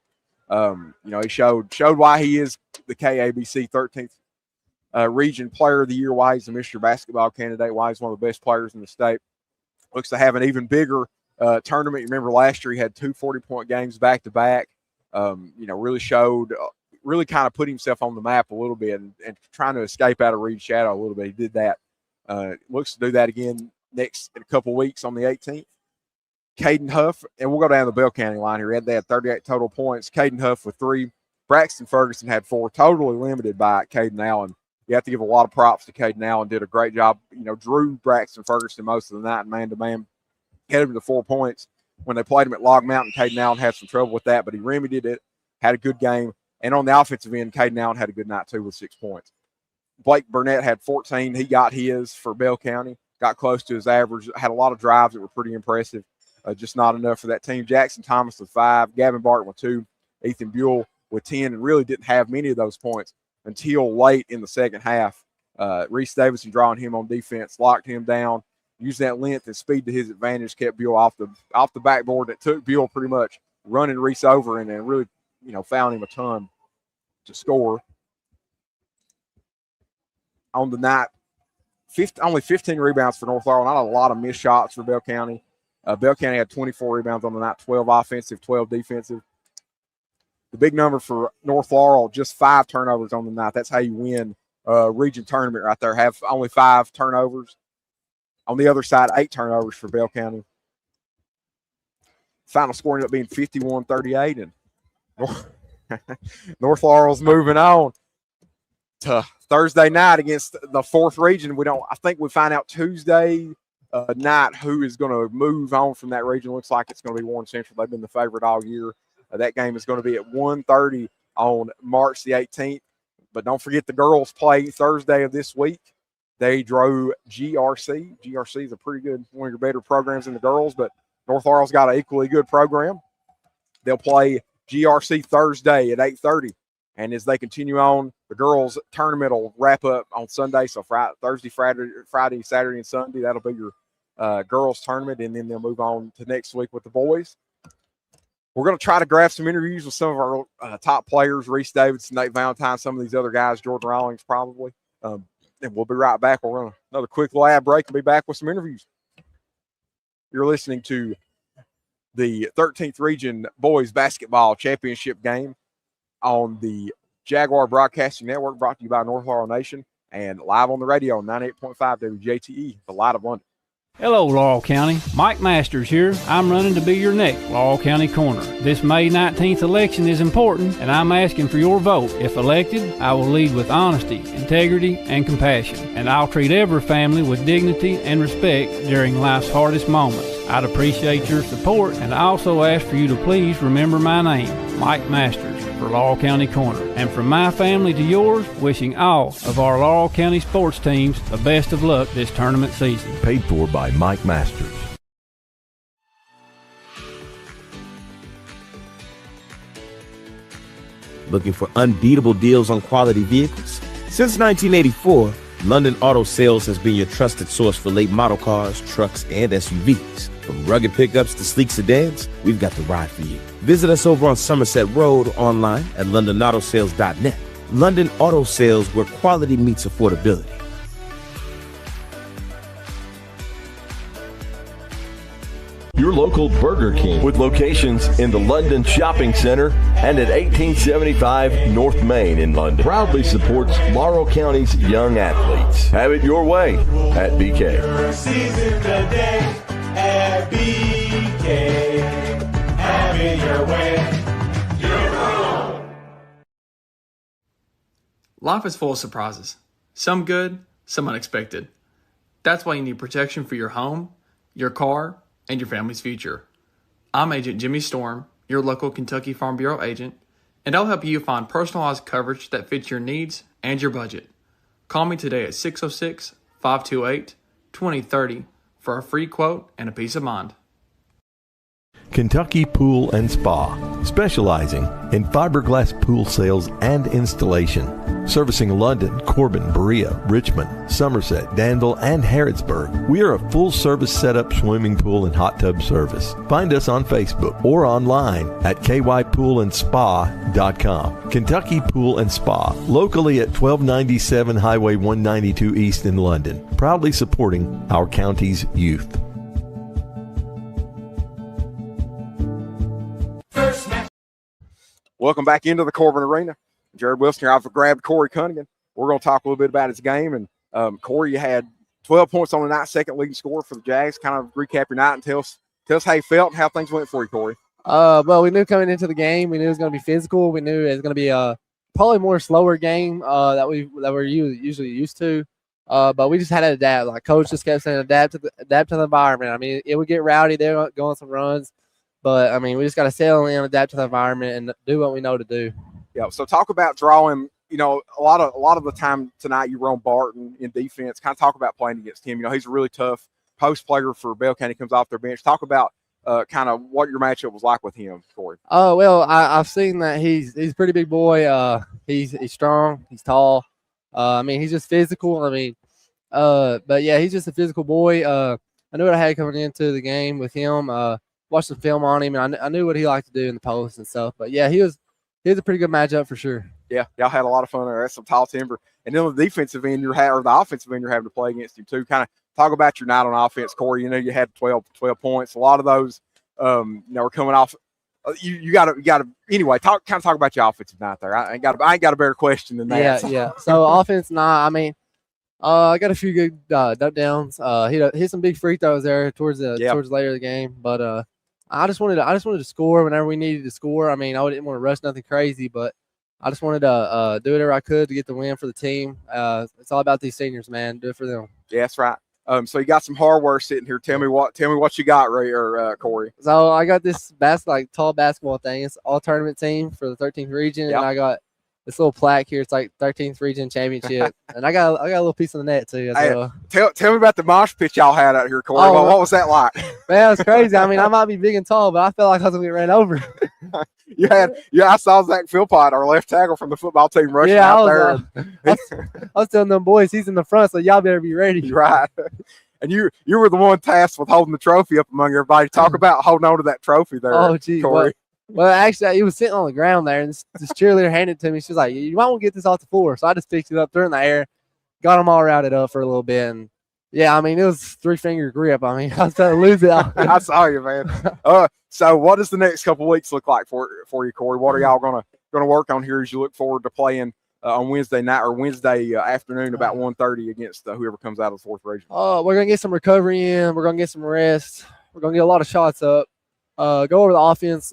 He showed why he is the KABC 13th region player of the year, why he's a Mr. Basketball candidate, why he's one of the best players in the state. Looks to have an even bigger tournament. You remember last year he had 2 40-point games back-to-back. Really kind of put himself on the map a little bit and trying to escape out of Reed's shadow a little bit. He did that. Looks to do that again in a couple weeks on the 18th. Caden Huff, and we'll go down the Bell County line here. They had 38 total points. Caden Huff with 3. Braxton Ferguson had 4, totally limited by Caden Allen. You have to give a lot of props to Caden Allen. Did a great job. Drew Braxton Ferguson most of the night man-to-man. Had him to 4 points. When they played him at Log Mountain, Caden Allen had some trouble with that, but he remedied it, had a good game. And on the offensive end, Caden Allen had a good night too with 6 points. Blake Burnett had 14. He got his for Bell County. Got close to his average. Had a lot of drives that were pretty impressive. Just not enough for that team. Jackson Thomas with 5, Gavin Barton with 2, Ethan Buell with 10, and really didn't have many of those points until late in the second half. Reese Davidson drawing him on defense, locked him down, used that length and speed to his advantage, kept Buell off the backboard. It took Buell pretty much running Reese over and really, found him a ton to score. On the night, only 15 rebounds for North Laurel. Not a lot of missed shots for Bell County. Bell County had 24 rebounds on the night, 12 offensive, 12 defensive. The big number for North Laurel, just 5 turnovers on the night. That's how you win a region tournament right there. Have only 5 turnovers. On the other side, 8 turnovers for Bell County. Final score ended up being 51-38, and North Laurel's moving on to Thursday night against the 4th region. I think we find out Tuesday night who is going to move on from that region. Looks like it's going to be Warren Central. They've been the favorite all year. That game is going to be at 1:30 on March the 18th. But don't forget the girls play Thursday of this week. They drove GRC. GRC is a pretty good, one of your better programs in the girls, but North Laurel's got an equally good program. They'll play GRC Thursday at 8:30. And as they continue on, the girls' tournament will wrap up on Sunday. So Thursday, Friday, Saturday, and Sunday, that'll be your girls' tournament. And then they'll move on to next week with the boys. We're going to try to grab some interviews with some of our top players, Reese Davidson, Nate Valentine, some of these other guys, Jordan Rawlings probably. And we'll be right back. We're going to another quick little ad break and be back with some interviews. You're listening to the 13th Region Boys Basketball Championship game on the Jaguar Broadcasting Network, brought to you by North Laurel Nation and live on the radio on 98.5 WJTE, the Light of London. Hello, Laurel County. Mike Masters here. I'm running to be your next Laurel County Coroner. This May 19th election is important, and I'm asking for your vote. If elected, I will lead with honesty, integrity, and compassion, and I'll treat every family with dignity and respect during life's hardest moments. I'd appreciate your support, and I also ask for you to please remember my name, Mike Masters, for Laurel County Coroner. And from my family to yours, wishing all of our Laurel County sports teams the best of luck this tournament season. Paid for by Mike Masters. Looking for unbeatable deals on quality vehicles? Since 1984, London Auto Sales has been your trusted source for late model cars, trucks, and SUVs. From rugged pickups to sleek sedans, we've got the ride for you. Visit us over on Somerset Road, online at londonautosales.net. London Auto Sales, where quality meets affordability. Your local Burger King with locations in the London Shopping Center and at 1875 North Main in London proudly supports Laurel County's young athletes. Have it your way at BK. Season the day at BK. Have it your way. Life is full of surprises. Some good, some unexpected. That's why you need protection for your home, your car, and your family's future. I'm Agent Jimmy Storm, your local Kentucky Farm Bureau agent, and I'll help you find personalized coverage that fits your needs and your budget. Call me today at 606-528-2030 for a free quote and a peace of mind. Kentucky Pool and Spa, specializing in fiberglass pool sales and installation. Servicing London, Corbin, Berea, Richmond, Somerset, Danville, and Harrodsburg. We are a full-service setup swimming pool and hot tub service. Find us on Facebook or online at kypoolandspa.com. Kentucky Pool and Spa, locally at 1297 Highway 192 East in London, proudly supporting our county's youth. Welcome back into the Corbin Arena. Jared Wilson here. I've grabbed Corey Cunningham. We're going to talk a little bit about his game. And Corey, you had 12 points on the night, second leading scorer for the Jags. Kind of recap your night and tell us how you felt and how things went for you, Corey. Well, we knew coming into the game, we knew it was going to be physical. We knew it was going to be a probably more slower game that we're usually used to. But we just had to adapt. Like Coach just kept saying, adapt to the environment. I mean, it would get rowdy. They're going some runs. But, I mean, we just got to settle in, adapt to the environment, and do what we know to do. Yeah, so talk about drawing. You know, a lot of the time tonight you were on Barton in defense. Kind of talk about playing against him. You know, he's a really tough post player for Bell County, comes off their bench. Talk about kind of what your matchup was like with him, Corey. Oh, well, I've seen that he's a pretty big boy. He's strong. He's tall. I mean, he's just physical. I mean, but, yeah, he's just a physical boy. I knew what I had coming into the game with him. Watched some film on him, and I knew what he liked to do in the post and stuff. But, yeah, he was a pretty good matchup for sure. Yeah, y'all had a lot of fun there. That's some tall timber. And then on the defensive end, or the offensive end, you're having to play against him too. Kind of talk about your night on offense, Corey. You know, you had 12 points. A lot of those, were coming off. You got to anyway. Talk about your offensive night there. I ain't got a better question than that. Yeah. So offense night. I mean, I got a few good duck downs. He hit some big free throws there towards later of the game, but I just wanted to score whenever we needed to score. I mean, I didn't want to rush nothing crazy, but I just wanted to do whatever I could to get the win for the team. It's all about these seniors, man. Do it for them. Yeah, that's right. So you got some hardware sitting here. Tell me what you got, Ray or Corey. So I got this tall basketball thing. It's all tournament team for the 13th region, and I got this little plaque here. It's like 13th region championship, and I got a little piece of the net too. As well. Tell me about the mosh pit y'all had out here, Corey. What was that like? Man, it's crazy. I mean, I might be big and tall, but I felt like I was gonna get ran over. I saw Zach Philpott, our left tackle from the football team, rushing out there. I was telling them boys, he's in the front, so y'all better be ready. Right. And you were the one tasked with holding the trophy up among everybody. Talk about holding on to that trophy there, Corey. Well, actually, it was sitting on the ground there, and this cheerleader handed it to me. She was like, you might want to get this off the floor. So I just picked it up, threw it in the air, got them all routed up for a little bit. And, yeah, I mean, it was 3-finger grip. I mean, I was about to lose it. I saw you, man. So what does the next couple of weeks look like for you, Corey? What are y'all gonna work on here as you look forward to playing on Wednesday night or Wednesday afternoon about 1:30 against whoever comes out of the fourth region? We're going to get some recovery in. We're going to get some rest. We're going to get a lot of shots up. Go over the offense,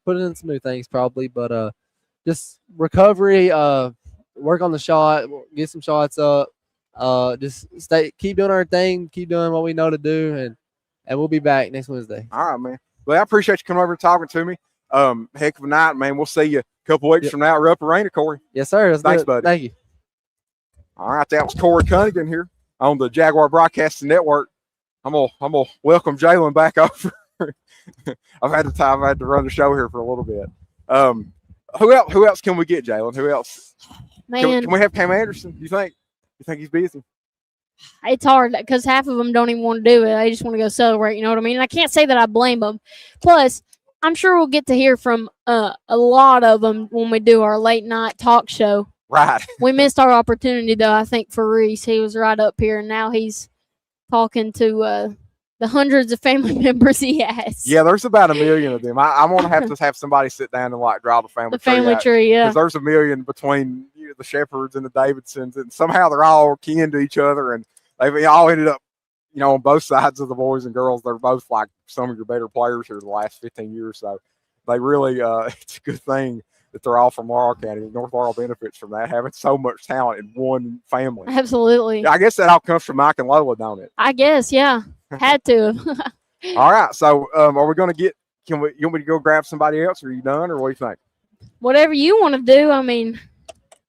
put in some new things probably, but just recovery, work on the shot, get some shots up, just keep doing our thing, keep doing what we know to do, and we'll be back next Wednesday. All right, man. Well, I appreciate you coming over and talking to me. Heck of a night, man. We'll see you a couple weeks from now at Rupp Arena, Corey. Yes, sir. Thanks, buddy. Thank you. All right, that was Corey Cunningham here on the Jaguar Broadcasting Network. I'm gonna welcome Jalen back over. I've had to run the show here for a little bit. Who else can we get, Jalen? Who else? Man, can we have Cam Anderson? You think You think he's busy? It's hard because half of them don't even want to do it. They just want to go celebrate. You know what I mean? And I can't say that I blame them. Plus, I'm sure we'll get to hear from a lot of them when we do our late night talk show. Right. We missed our opportunity, though, I think, for Reese. He was right up here, and now he's talking to the hundreds of family members he has. Yeah, there's about 1 million of them. I'm going to have somebody sit down and like draw the family tree. Yeah. Because there's 1 million between the Shepherds and the Davidsons, and somehow they're all kin to each other, and they've all ended up, on both sides of the boys and girls. They're both like some of your better players here the last 15 years. So they really, it's a good thing that they're all from Laurel County. North Laurel benefits from that, having so much talent in one family. Absolutely. I guess that all comes from Mike and Lola, don't it? I guess, yeah. Had to. All right. So are we going to get – you want me to go grab somebody else, or are you done, or what do you think? Whatever you want to do. I mean –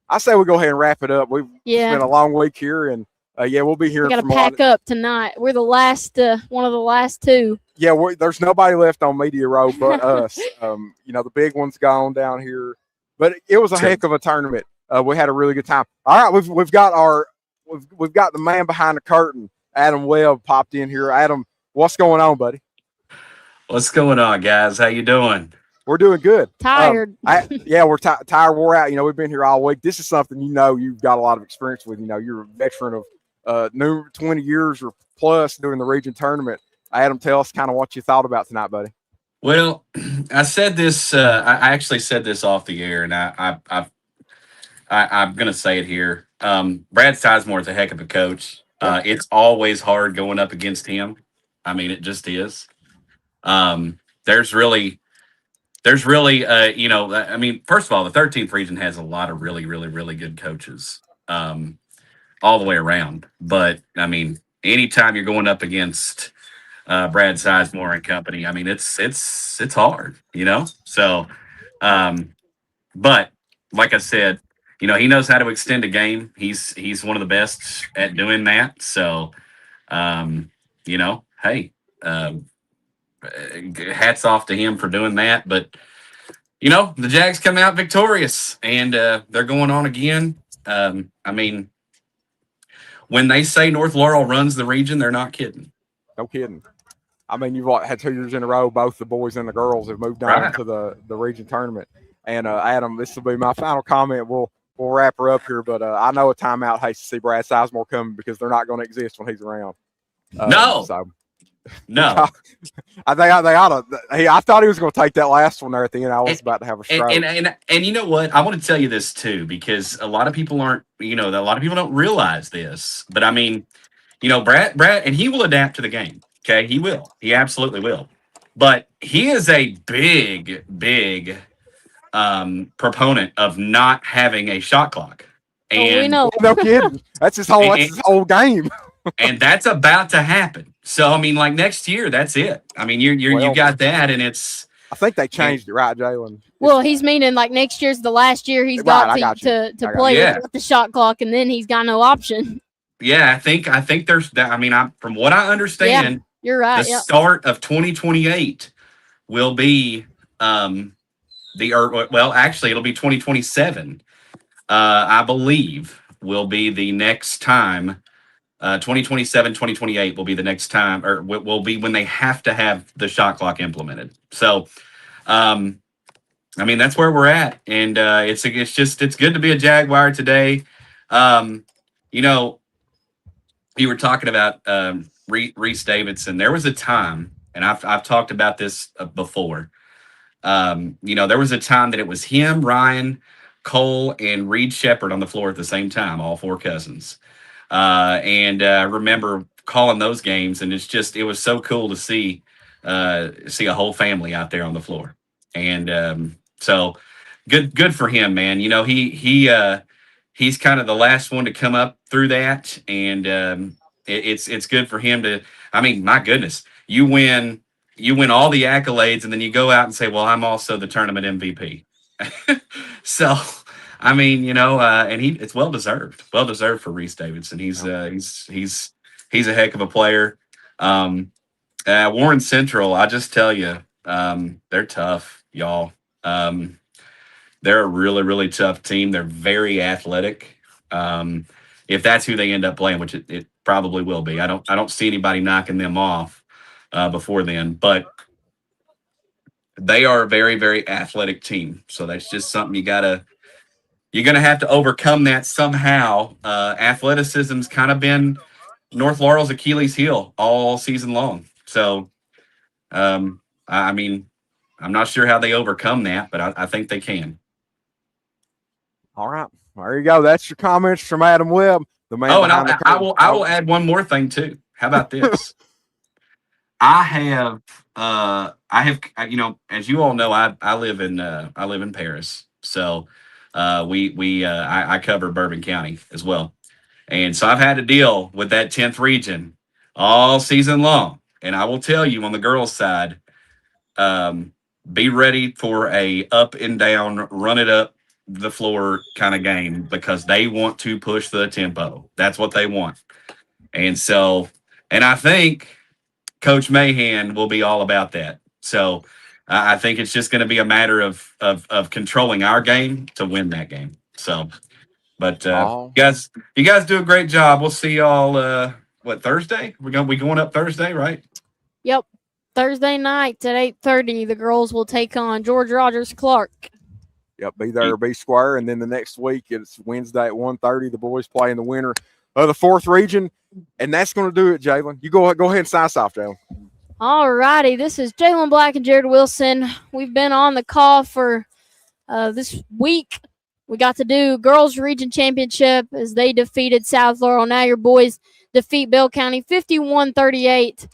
I say we go ahead and wrap it up. It's been a long week here, and we'll be here. We got to pack up tonight. We're the last, one of the last two. Yeah, there's nobody left on Media Row but us. The big one's gone down here, but it was a heck of a tournament. We had a really good time. All right, we've got the man behind the curtain, Adam Webb, popped in here. Adam, what's going on, buddy? What's going on, guys? How you doing? We're doing good. Tired. We're tired, wore out. We've been here all week. This is something you've got a lot of experience with. You're a veteran of 20 years or plus doing the region tournament. Adam, tell us kind of what you thought about tonight, buddy. Well, I said this. I actually said this off the air, and I'm going to say it here. Brad Sizemore is a heck of a coach. It's always hard going up against him. I mean, it just is. There's really, first of all, the 13th region has a lot of really, really, really good coaches all the way around. But, I mean, anytime you're going up against Brad Sizemore and company, I mean, it's hard, So, but like I said, he knows how to extend a game. He's one of the best at doing that. So, hey, hats off to him for doing that. But, the Jags come out victorious, and they're going on again. I mean, when they say North Laurel runs the region, they're not kidding. No kidding. I mean, you've had 2 years in a row, both the boys and the girls have moved on to the region tournament. And Adam, this will be my final comment. We'll wrap her up here, but I know a timeout hates to see Brad Sizemore coming because they're not going to exist when he's around. No. I think they ought to. Hey, I thought he was going to take that last one there at the end. I was about to have a stroke. And you know what? I want to tell you this too, because a lot of people don't realize this. But I mean, Brad, and he will adapt to the game. Okay, he will. He absolutely will. But he is a big proponent of not having a shot clock. And we know. No kidding. That's his whole game. And that's about to happen. So I mean, like next year, that's it. I mean, you got that, and it's. I think they changed it, right, Jalen? Well, he's meaning like next year's the last year he's got to play with the shot clock, and then he's got no option. Yeah, I think there's that. I mean, from what I understand, you're right. The start of 2028 will be actually it'll be 2027. I believe will be the next time. 2027, 2028 will be the next time, or will be when they have to have the shot clock implemented. So, I mean, that's where we're at. And it's good to be a Jaguar today. You were talking about Reese Davidson. There was a time, and I've talked about this before. There was a time that it was him, Ryan, Cole, and Reed Shepard on the floor at the same time, all 4 cousins. And I remember calling those games, and it was so cool to see a whole family out there on the floor. And so good for him, man. He's kind of the last one to come up through that, and it's good for him to. I mean, my goodness, you win all the accolades, and then you go out and say, "Well, I'm also the tournament MVP." So, I mean, and it's well deserved for Reese Davidson. He's a heck of a player. Warren Central, I just tell you, they're tough, y'all. They're a really, really tough team. They're very athletic. if that's who they end up playing, which it probably will be. I don't see anybody knocking them off before then, but they are a very, very athletic team. So that's just something you're going to have to overcome that somehow. Athleticism's kind of been North Laurel's Achilles heel all season long. So, I mean, I'm not sure how they overcome that, but I think they can. All right. There you go. That's your comments from Adam Webb, the man. Oh, and I will add one more thing too. How about this? I have, as you all know, I live in Paris. So, I cover Bourbon County as well. And so I've had to deal with that 10th region all season long. And I will tell you on the girls' side, be ready for a up and down, run it up the floor kind of game, because they want to push the tempo. That's what they want. And so, and I think Coach Mahan will be all about that. So I think it's just going to be a matter of controlling our game to win that game. So, but you guys do a great job. We'll see y'all, Thursday? We're going to be going up Thursday, right? Yep. Thursday night at 8:30, the girls will take on George Rogers Clark. Yep, be there or be square. And then the next week, it's Wednesday at 1:30. The boys play in the winner of the 4th region. And that's going to do it, Jalen. You go ahead and sign us off, Jalen. All righty. This is Jalen Black and Jared Wilson. We've been on the call for this week. We got to do Girls Region Championship as they defeated South Laurel. Now your boys defeat Bell County 51-38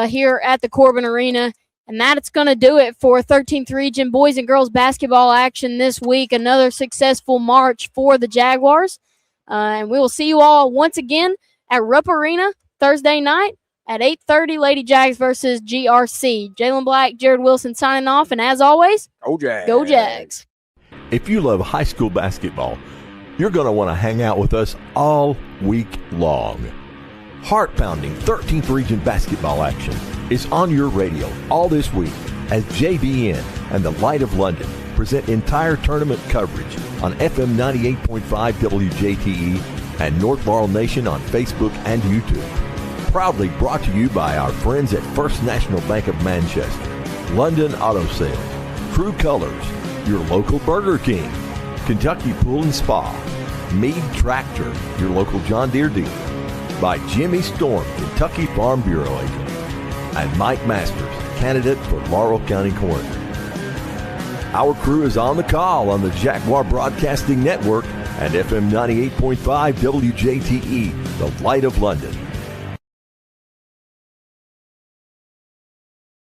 here at the Corbin Arena. And that's going to do it for 13th Region boys and girls basketball action this week. Another successful March for the Jaguars. And we will see you all once again at Rupp Arena Thursday night at 8:30, Lady Jags versus GRC. Jalen Black, Jared Wilson signing off. And as always, go Jags. Go Jags. If you love high school basketball, you're going to want to hang out with us all week long. Heart-pounding 13th Region basketball action is on your radio all this week as JBN and the Light of London present entire tournament coverage on FM 98.5 WJTE and North Laurel Nation on Facebook and YouTube. Proudly brought to you by our friends at First National Bank of Manchester, London Auto Sales, True Colors, your local Burger King, Kentucky Pool and Spa, Meade Tractor, your local John Deere dealer, by Jimmy Storm, Kentucky Farm Bureau agent, and Mike Masters, candidate for Laurel County Coroner. Our crew is on the call on the Jaguar Broadcasting Network and FM 98.5 WJTE, the Light of London.